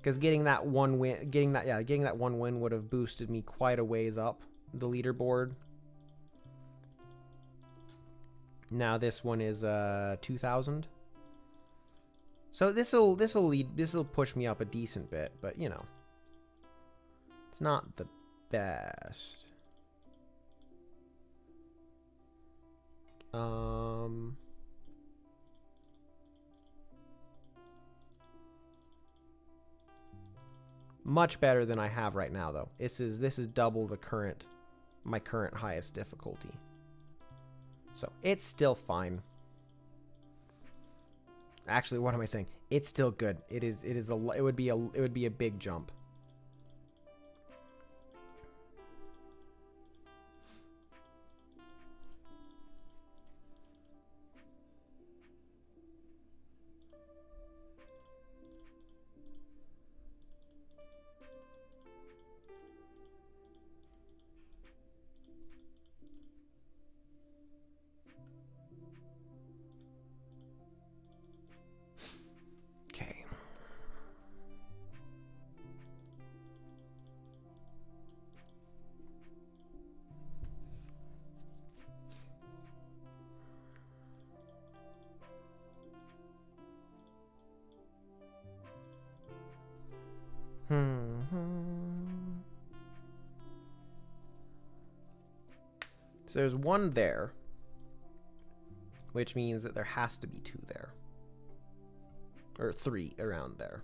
Because getting that one win would have boosted me quite a ways up the leaderboard. Now this one is 2,000. So this'll push me up a decent bit, but you know, it's not the best. Much better than I have right now, though. This is double my current highest difficulty. So it's still fine. Actually, what am I saying? It's still good. It would be a big jump. So there's one there, which means that there has to be two there. Or three around there.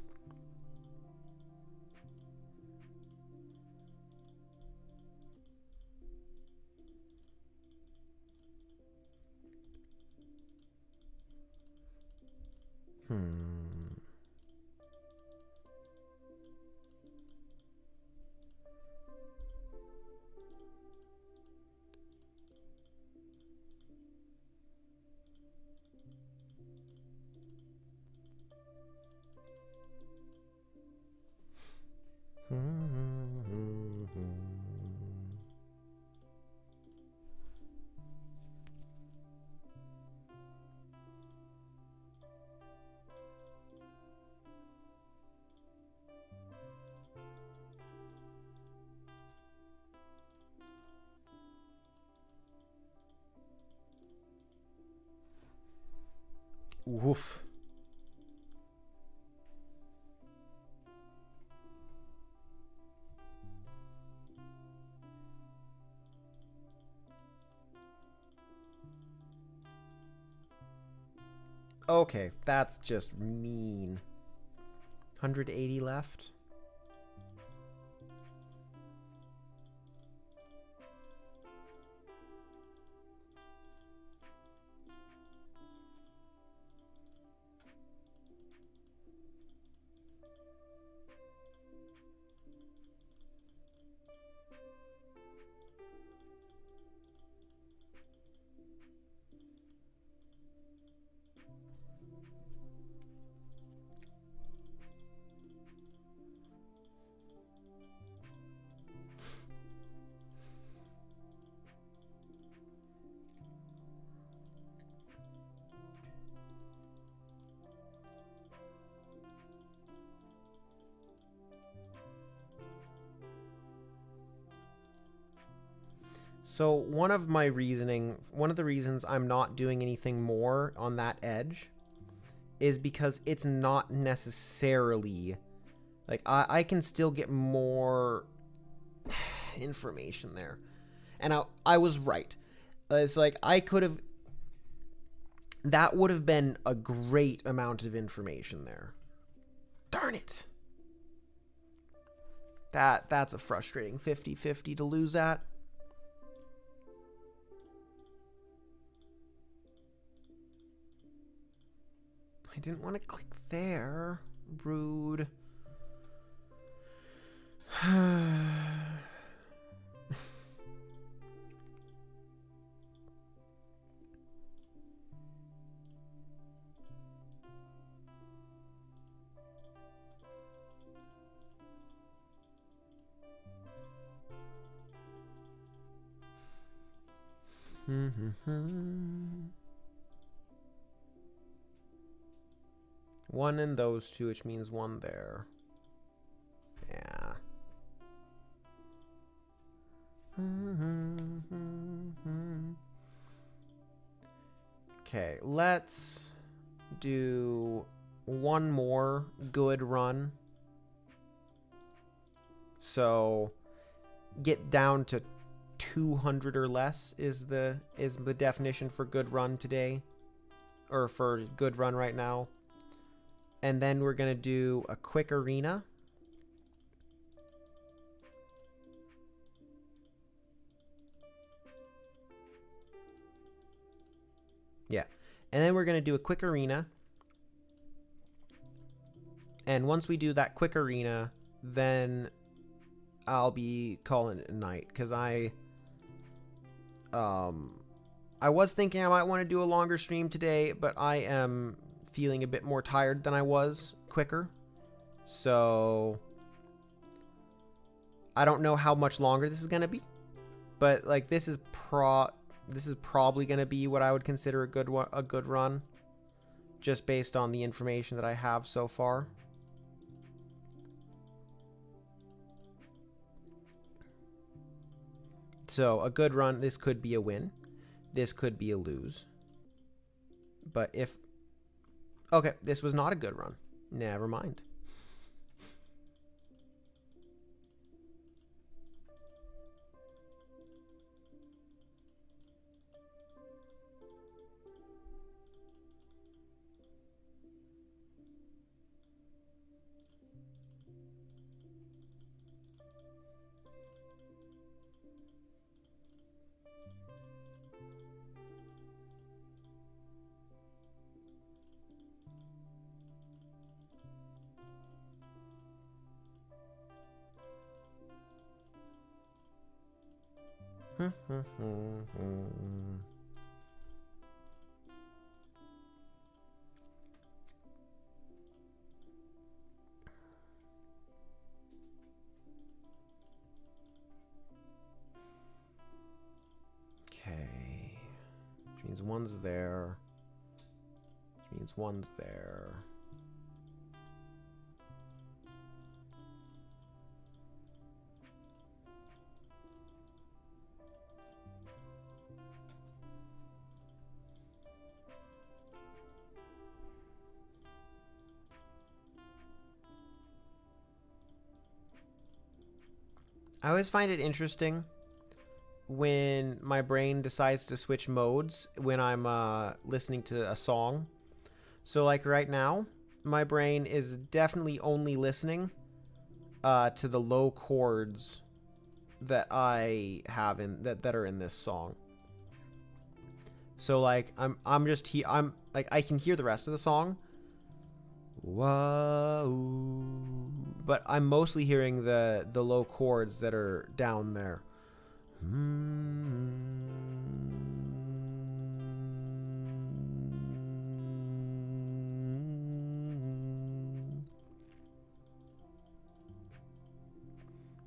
Woof. Okay, that's just mean. 180 left. So one of the reasons I'm not doing anything more on that edge is because it's not necessarily like I can still get more information there. And I was right. It's like I could have, that would have been a great amount of information there. Darn it. That's a frustrating 50-50 to lose at. I didn't want to click there. Rude. One in those two, which means one there. Yeah. Okay, let's do one more good run. So get down to 200 or less is the definition for good run today, or for good run right now. And then we're gonna do a quick arena. Yeah, and then we're gonna do a quick arena. And once we do that quick arena, then I'll be calling it a night, because I was thinking I might want to do a longer stream today, but I am feeling a bit more tired than I was quicker. So I don't know how much longer this is going to be, but like this is probably going to be what I would consider a good run, just based on the information that I have so far. So a good run, this could be a win. This could be a lose. But if... Okay, this was not a good run. Never mind. Okay. Which means one's there. Which means one's there. I always find it interesting when my brain decides to switch modes when I'm listening to a song. So like right now, my brain is definitely only listening to the low chords that I have in that are in this song. So like I'm like I can hear the rest of the song. Whoa. But I'm mostly hearing the low chords that are down there.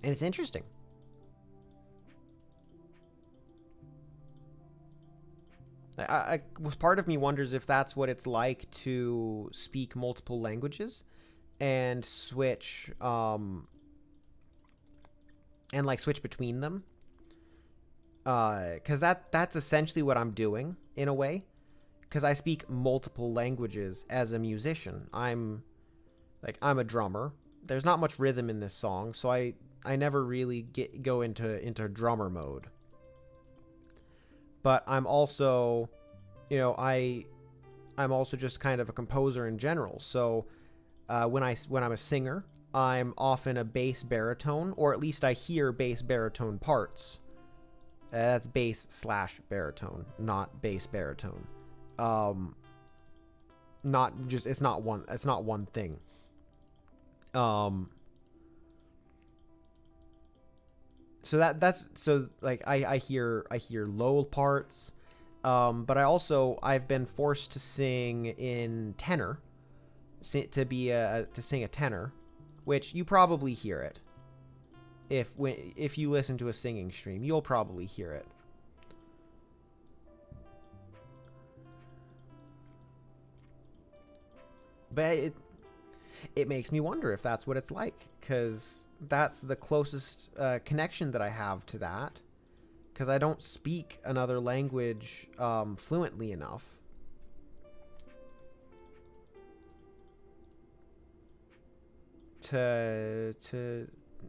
And it's interesting. Part of me wonders if that's what it's like to speak multiple languages and switch switch between them. Because that's essentially what I'm doing in a way. Because I speak multiple languages as a musician. I'm a drummer. There's not much rhythm in this song, so I never really go into drummer mode. But I'm also, I'm also just kind of a composer in general. So when I'm a singer, I'm often a bass baritone, or at least I hear bass baritone parts. That's bass slash baritone, not bass baritone. Not just it's not one thing. So I hear low parts. But I've been forced to sing in tenor, to sing a tenor, which you probably hear it. If you listen to a singing stream, you'll probably hear it. But it makes me wonder if that's what it's like, because that's the closest connection that I have to that, because I don't speak another language fluently enough to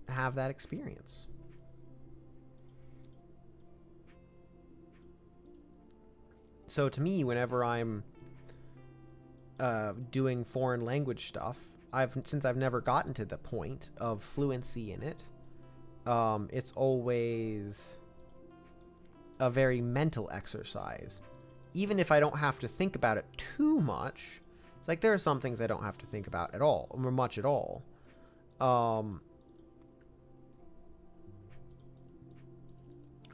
have that experience. So to me, whenever I'm doing foreign language stuff, since I've never gotten to the point of fluency in it, it's always a very mental exercise. Even if I don't have to think about it too much, it's like there are some things I don't have to think about at all, or much at all.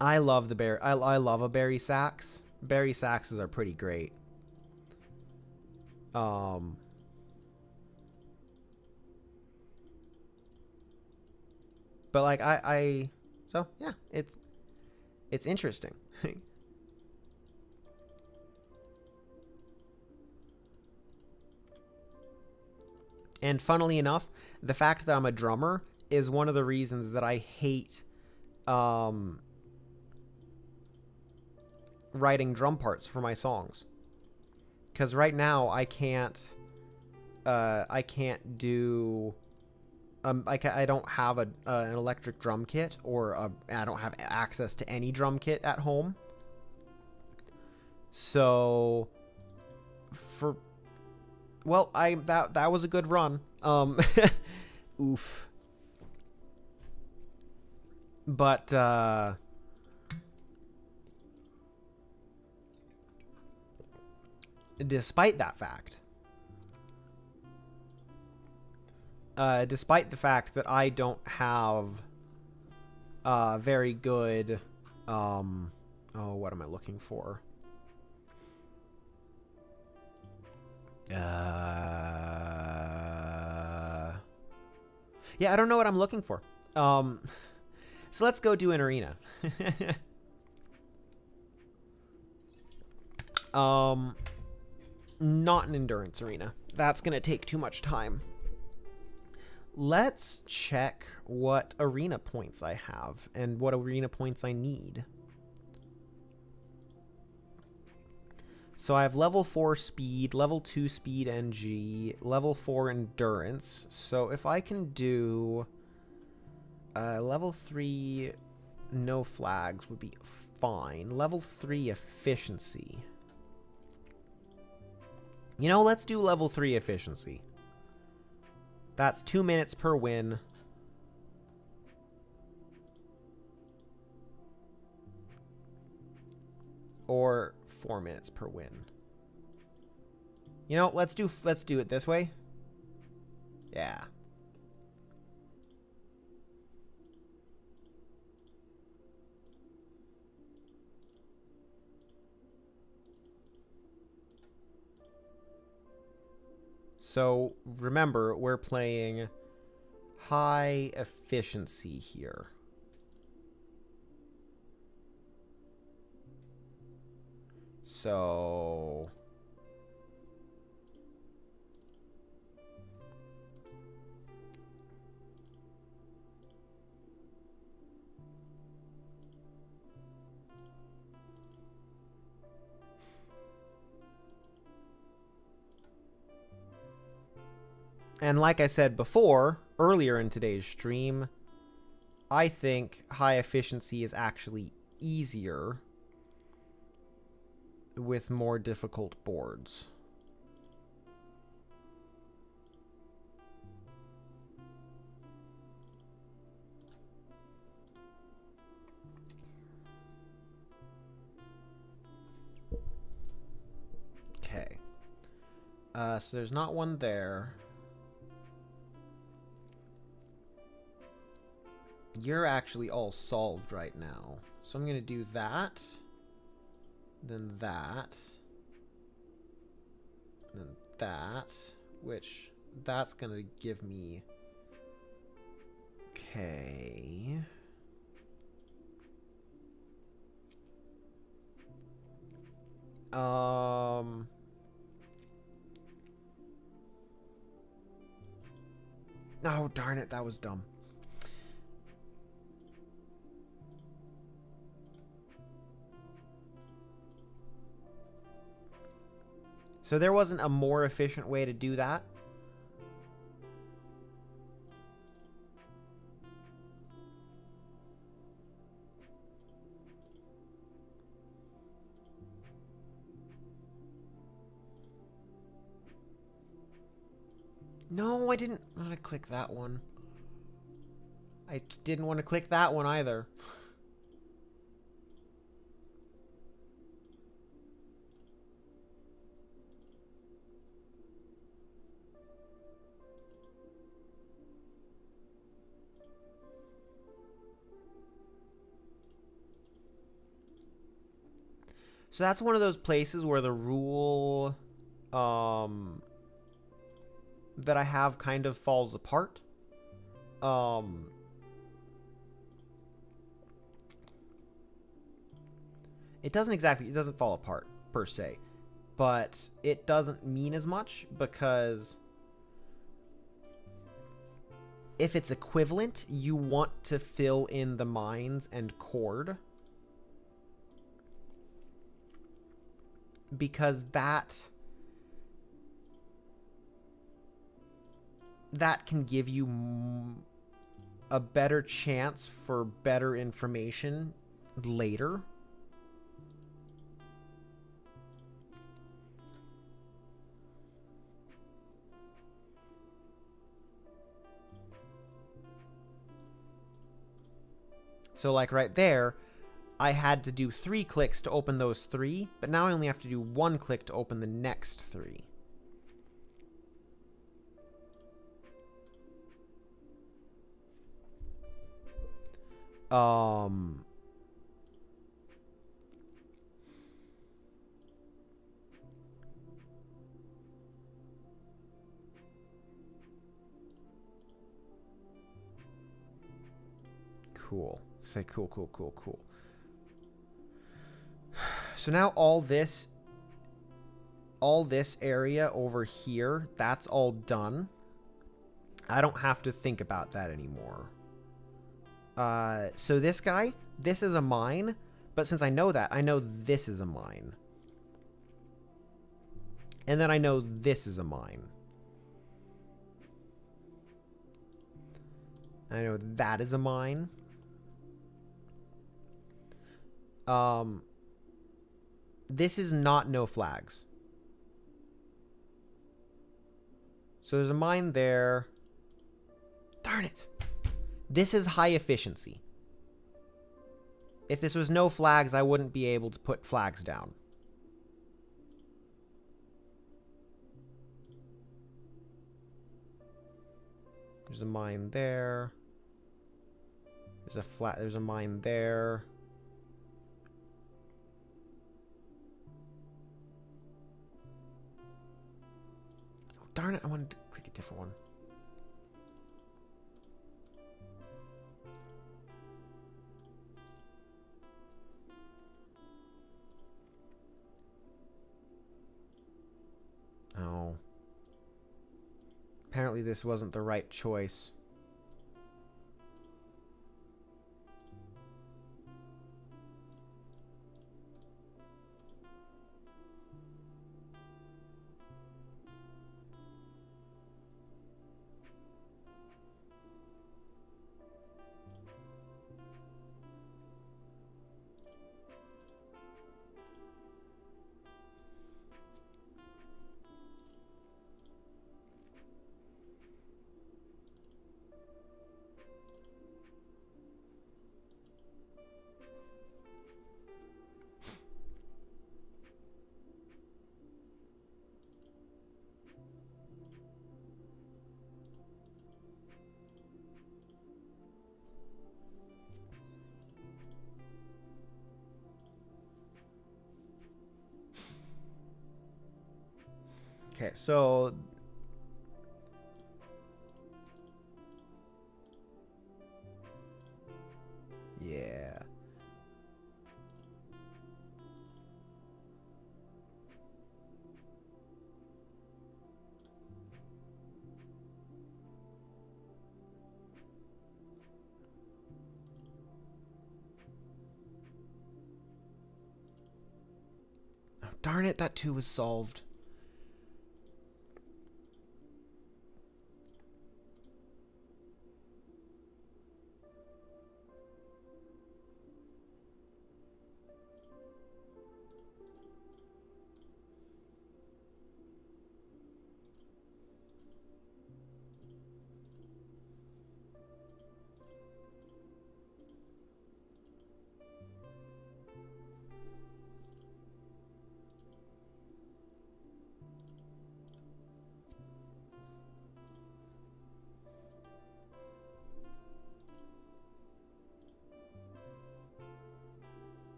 I love I love a bari sax. Bari saxes are pretty great. But like so yeah, it's interesting. And funnily enough, the fact that I'm a drummer is one of the reasons that I hate writing drum parts for my songs. Because right now I can't do I don't have an electric drum kit, or I don't have access to any drum kit at home. So that was a good run. Oof. But despite that fact, despite the fact that I don't have very good what am I looking for? Yeah, I don't know what I'm looking for. So let's go do an arena. Not an endurance arena. That's gonna take too much time. Let's check what arena points I have and what arena points I need. So I have level 4 speed, level 2 speed NG, level 4 endurance. So if I can do level 3 no flags would be fine. Level 3 efficiency. You know, let's do level 3 efficiency. That's 2 minutes per win. Or 4 minutes per win. You know, let's do it this way. Yeah. So remember, we're playing high efficiency here. So And like I said before, earlier in today's stream, I think high efficiency is actually easier with more difficult boards. Okay. So there's not one there. You're actually all solved right now. So I'm going to do that. Then that. Then that. Which, that's going to give me... Okay... Oh, darn it, that was dumb. So there wasn't a more efficient way to do that? No, I didn't want to click that one. I didn't want to click that one either. So that's one of those places where the rule that I have kind of falls apart. It doesn't fall apart per se, but it doesn't mean as much because if it's equivalent, you want to fill in the mines and cord. Because that can give you a better chance for better information later. So like right there, I had to do 3 clicks to open those 3, but now I only have to do 1 click to open the next 3. Cool. Say cool, cool, cool, cool. So now all this area over here, that's all done. I don't have to think about that anymore. So this guy, this is a mine, but since I know that, I know this is a mine. And then I know this is a mine. I know that is a mine. This is not no flags. So there's a mine there. Darn it. This is high efficiency. If this was no flags, I wouldn't be able to put flags down. There's a mine there. There's a mine there. Oh, darn it, I wanted to click a different one. Oh. Apparently this wasn't the right choice. Okay, so yeah. Oh, darn it, that too was solved.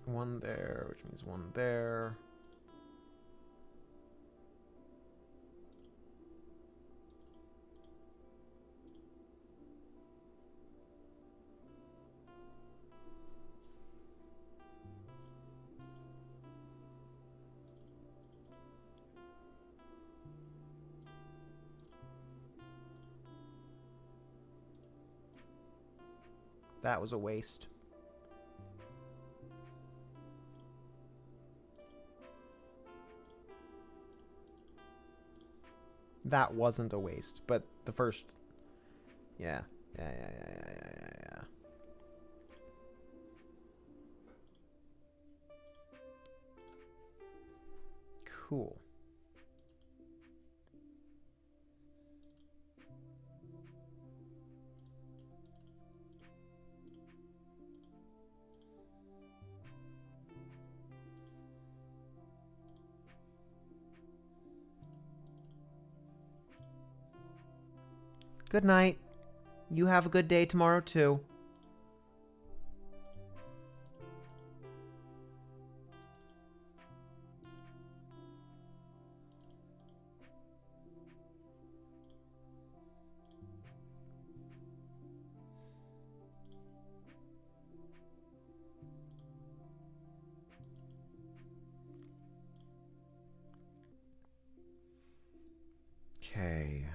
One there, which means one there. That was a waste. That wasn't a waste, but the first... Yeah. Yeah. Cool. Good night. You have a good day tomorrow, too. Okay.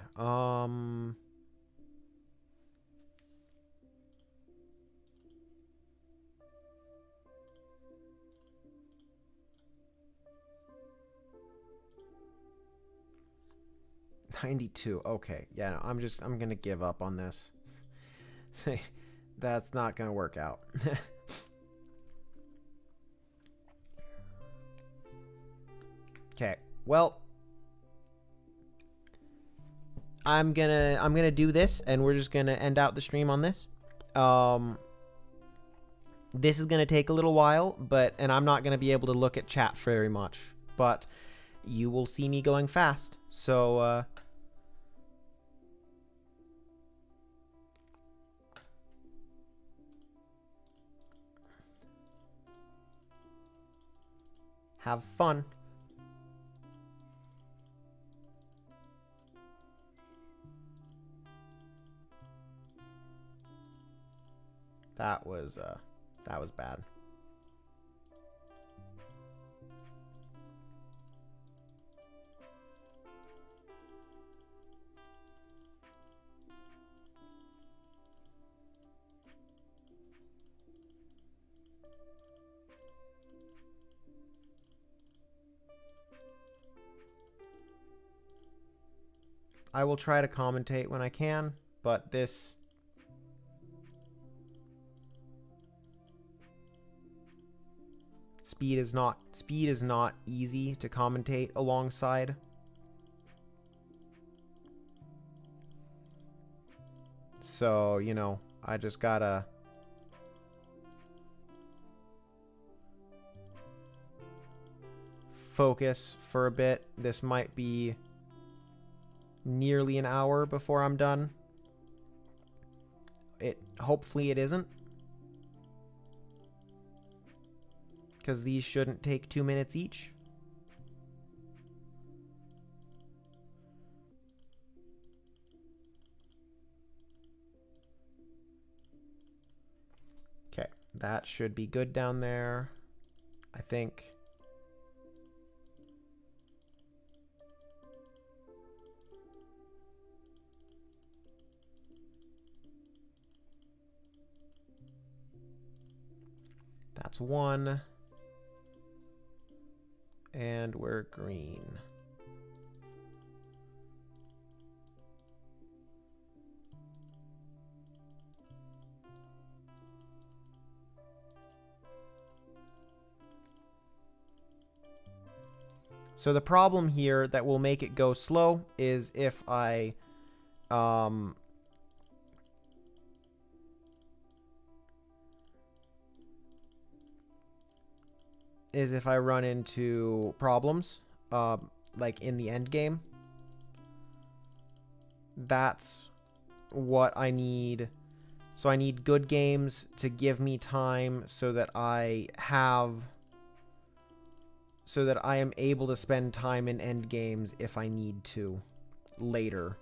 92. Okay. Yeah, no, I'm gonna give up on this. That's not gonna work out. Okay. Well, I'm gonna do this, and we're just gonna end out the stream on this. This is gonna take a little while, and I'm not gonna be able to look at chat very much, but you will see me going fast. So, have fun. That was bad. I will try to commentate when I can, but this... Speed is not easy to commentate alongside. So, you know, I just gotta focus for a bit. This might be nearly an hour before I'm done. Hopefully it isn't, because these shouldn't take 2 minutes each. That should be good down there, I think. That's one. And we're green. So the problem here that will make it go slow is if I run into problems, like in the end game. That's what I need. So I need good games to give me time so that I am able to spend time in end games if I need to later.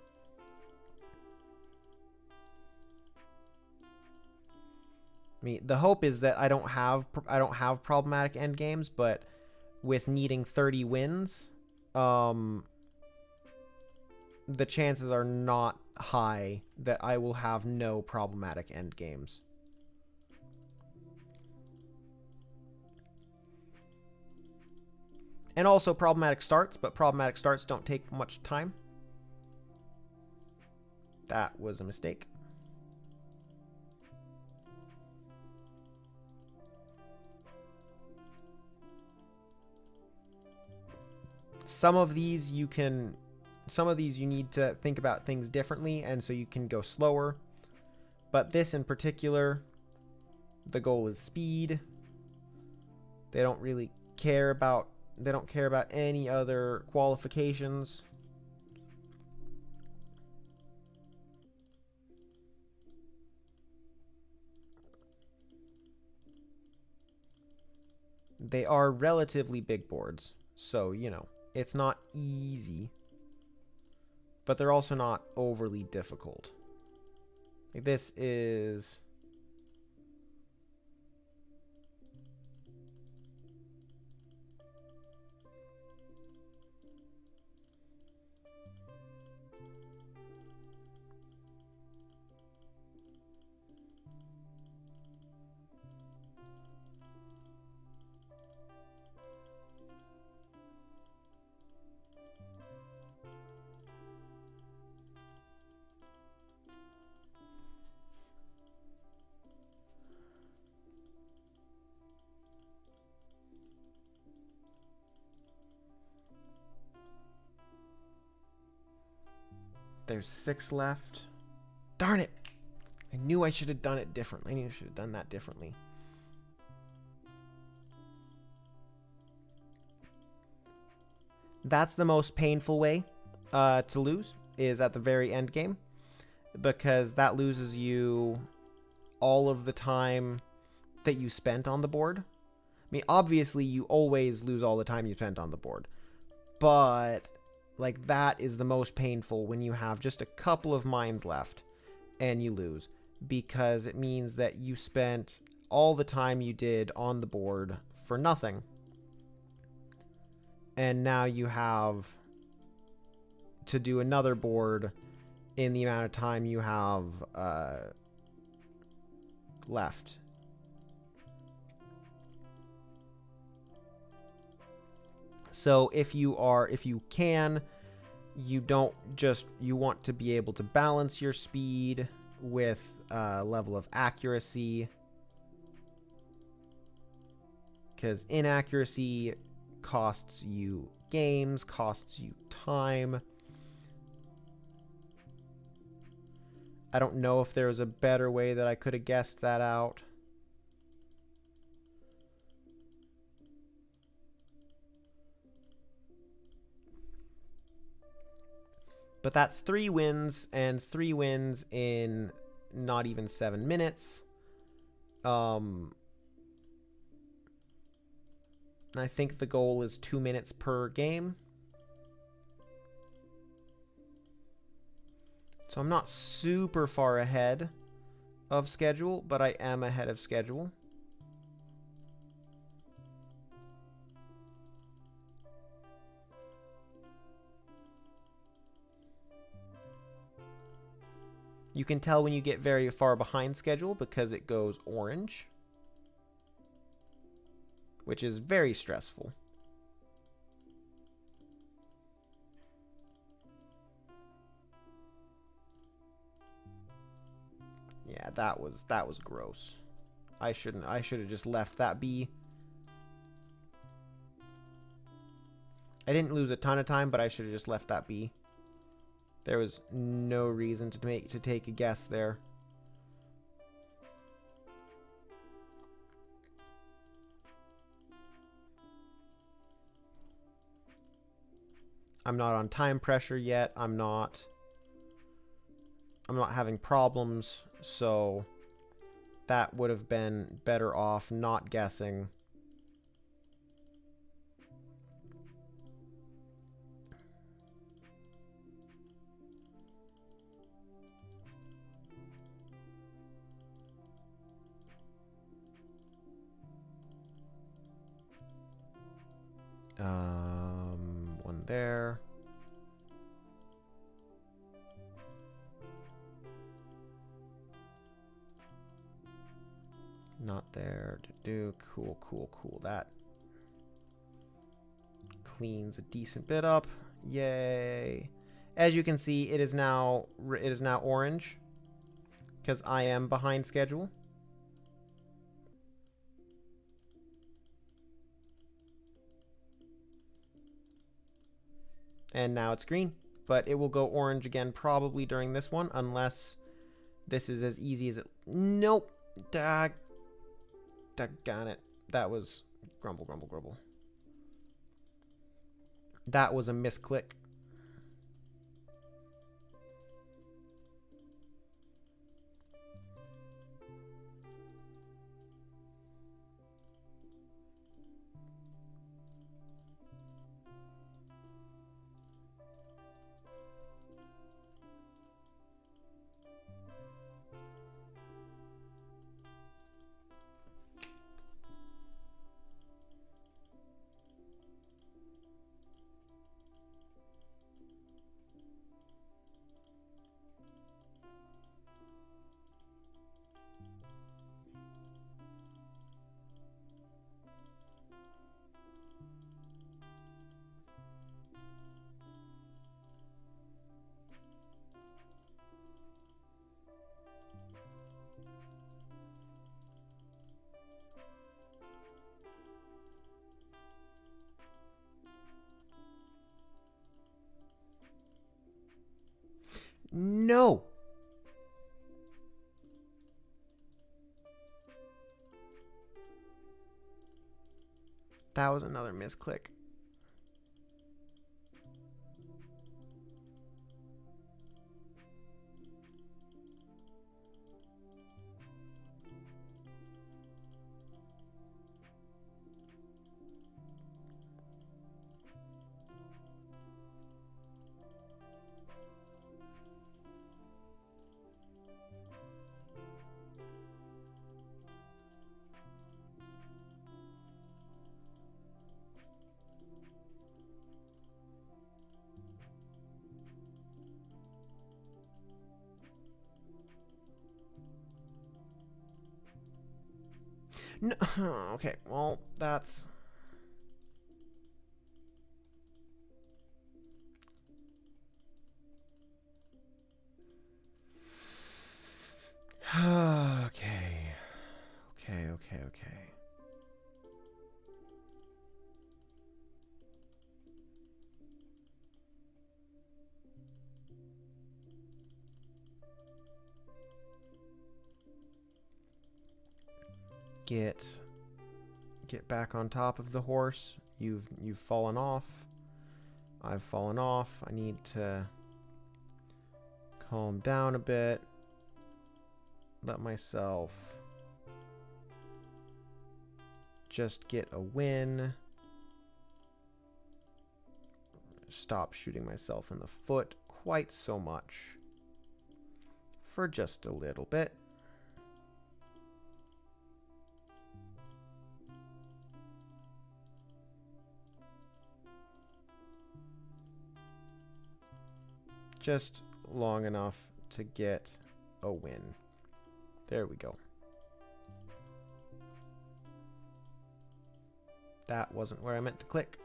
I mean, the hope is that I don't have problematic end games, but with needing 30 wins, the chances are not high that I will have no problematic end games. And also problematic starts, but problematic starts don't take much time. That was a mistake. Some of these you need to think about things differently, and so you can go slower. But this in particular, the goal is speed. They don't really care about any other qualifications. They are relatively big boards, so, you know, it's not easy, but they're also not overly difficult. Like this is... There's 6 left. Darn it! I knew I should have done it differently. I knew I should have done that differently. That's the most painful way to lose, is at the very end game, because that loses you all of the time that you spent on the board. I mean, obviously, you always lose all the time you spent on the board, but like that is the most painful when you have just a couple of mines left and you lose, because it means that you spent all the time you did on the board for nothing. And now you have to do another board in the amount of time you have left. So if you can, you want to be able to balance your speed with level of accuracy, because inaccuracy costs you games, costs you time. I don't know if there was a better way that I could have guessed that out. But that's 3 wins, and 3 wins in not even 7 minutes. I think the goal is 2 minutes per game. So I'm not super far ahead of schedule, but I am ahead of schedule. You can tell when you get very far behind schedule because it goes orange, which is very stressful. Yeah, that was gross. I should have just left that be. I didn't lose a ton of time, but I should have just left that be. There was no reason to take a guess there. I'm not on time pressure yet. I'm not having problems, so that would have been better off not guessing. One there. Not there to do. Cool, cool, cool. That cleans a decent bit up. Yay. As you can see, it is now orange because I am behind schedule. And now it's green, but it will go orange again probably during this one unless this is as easy as it. Nope. Daggone it. That was grumble, grumble, grumble. That was a misclick. No. That was another misclick. No. Okay, well, that's... Okay. Okay. Get back on top of the horse. You've fallen off. I've fallen off. I need to calm down a bit. Let myself just get a win. Stop shooting myself in the foot quite so much. For just a little bit. Just long enough to get a win. There we go. That wasn't where I meant to click.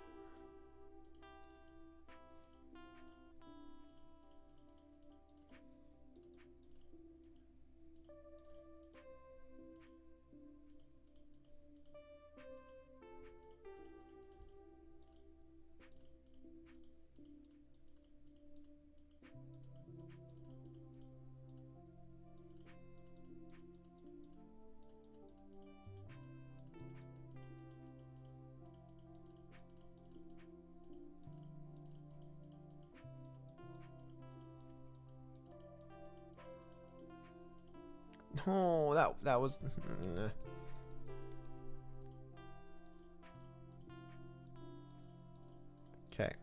Oh, that was... Okay.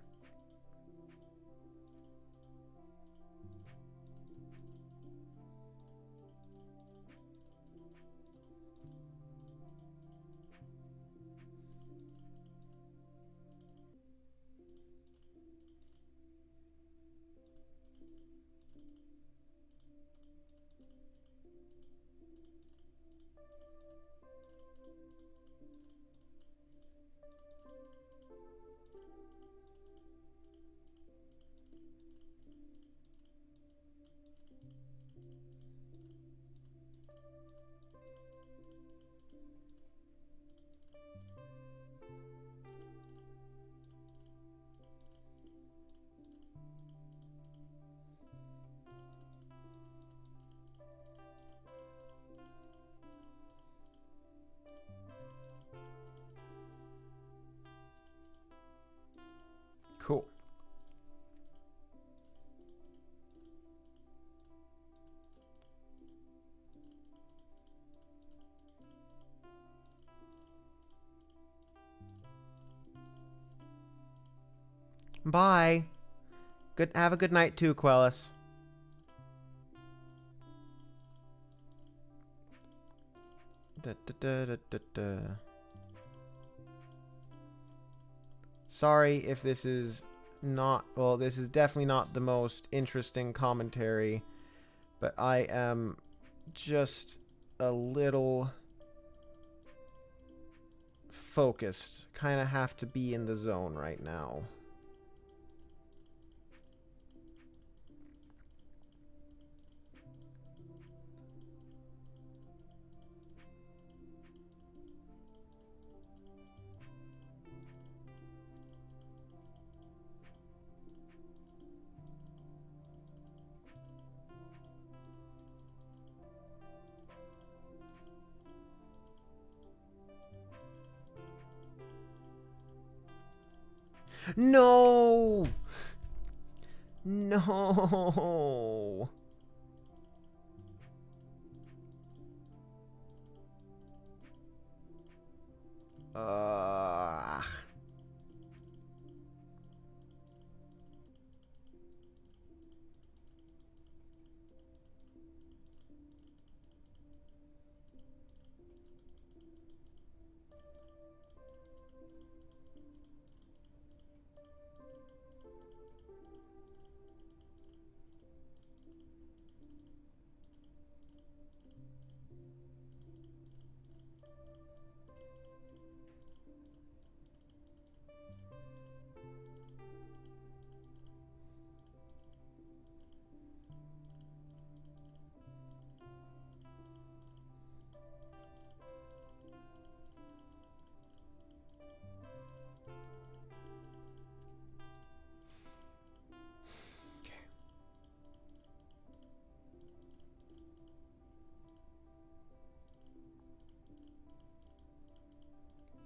Cool. Bye. Have a good night too, Quellis. Da, da, da, da, da, da. Sorry if this is not... Well, this is definitely not the most interesting commentary, but I am just a little focused. Kind of have to be in the zone right now. No! No! Ugh.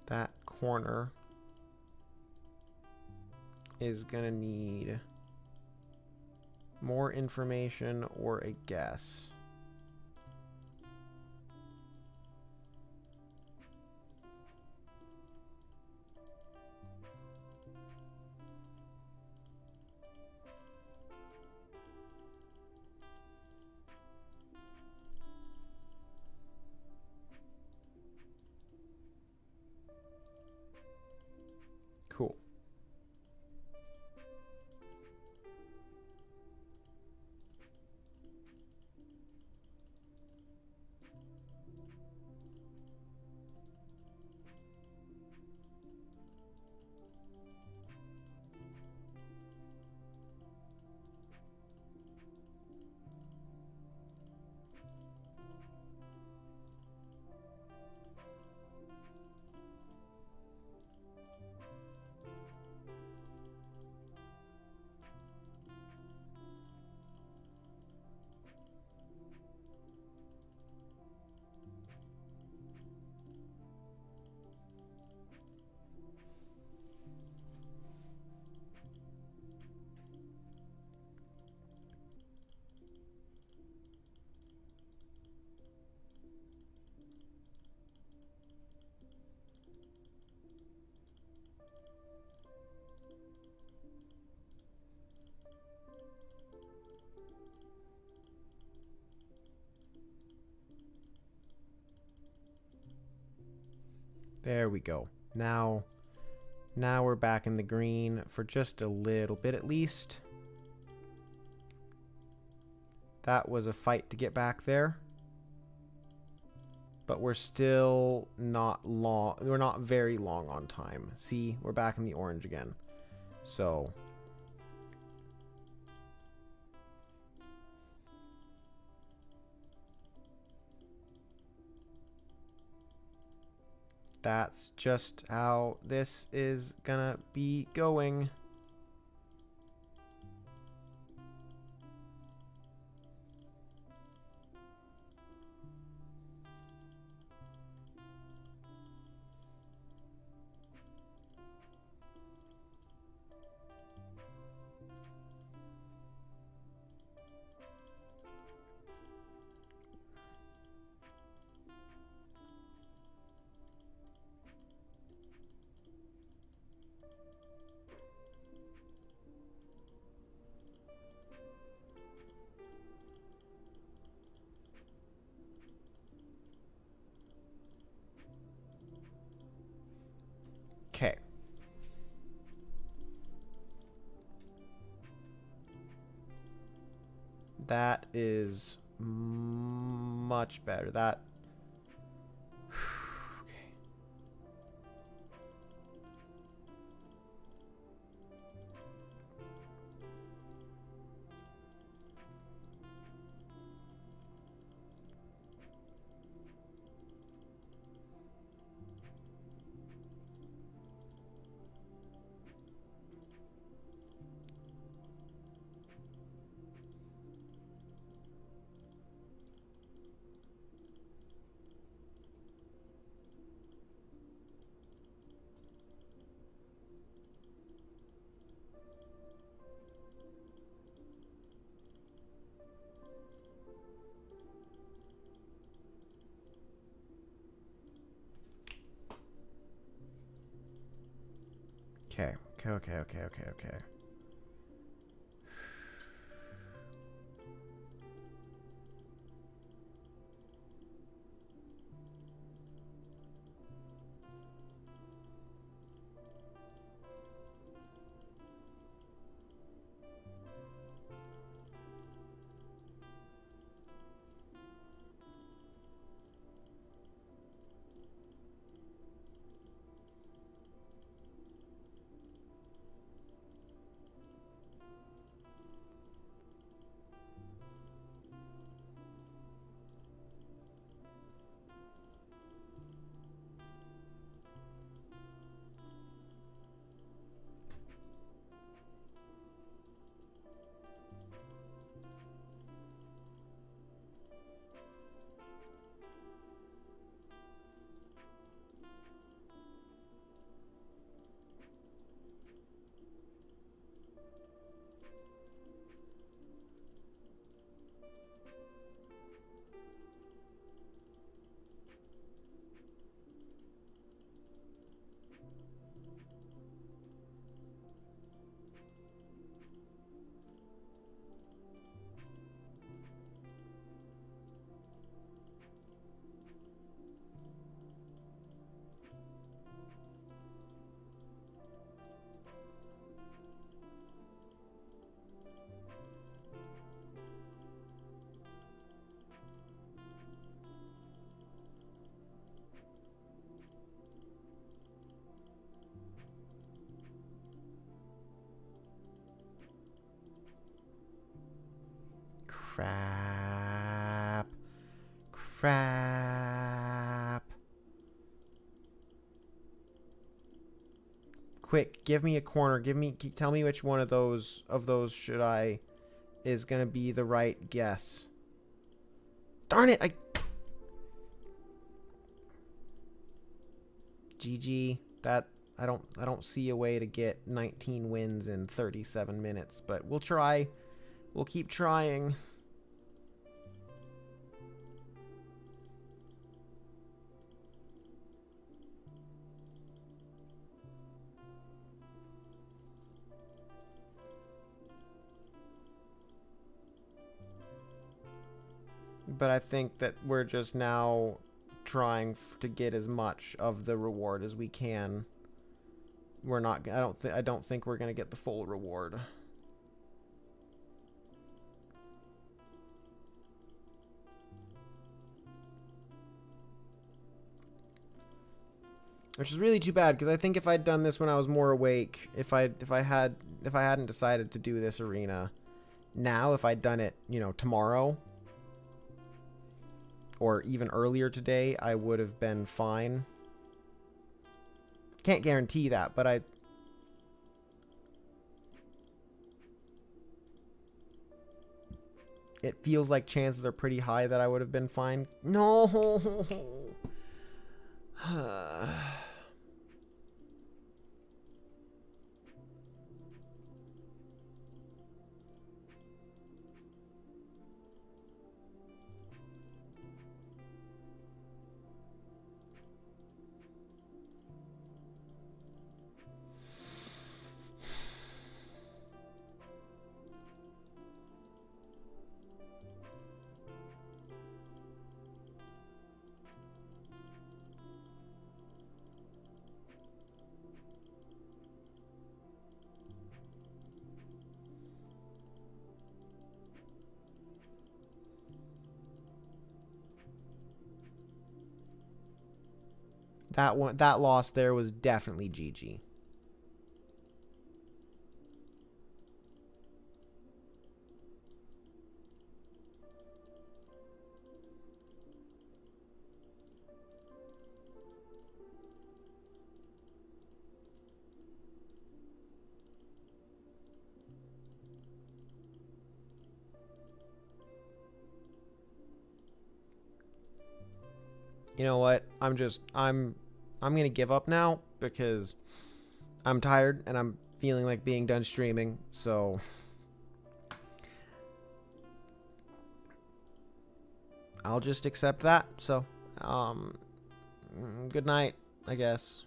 That corner is gonna need more information or a guess. Cool. There we go. Now we're back in the green for just a little bit at least. That was a fight to get back there. But we're still not long. We're not very long on time. See, we're back in the orange again. So that's just how this is gonna be going. Okay. That is much better. That okay. Okay. Crap. Quick, give me a corner. Tell me which one of those is gonna be the right guess. Darn it! GG. I don't see a way to get 19 wins in 37 minutes, but we'll try. We'll keep trying. But I think that we're just now trying to get as much of the reward as we can. We're not. I don't think we're gonna get the full reward. Which is really too bad, because I think if I'd done this when I was more awake, if I hadn't decided to do this arena now, if I'd done it, you know, tomorrow or even earlier today, I would have been fine. Can't guarantee that, but it feels like chances are pretty high that I would have been fine. No. That loss there was definitely GG. You know what? I'm going to give up now because I'm tired and I'm feeling like being done streaming. So I'll just accept that. So, good night, I guess.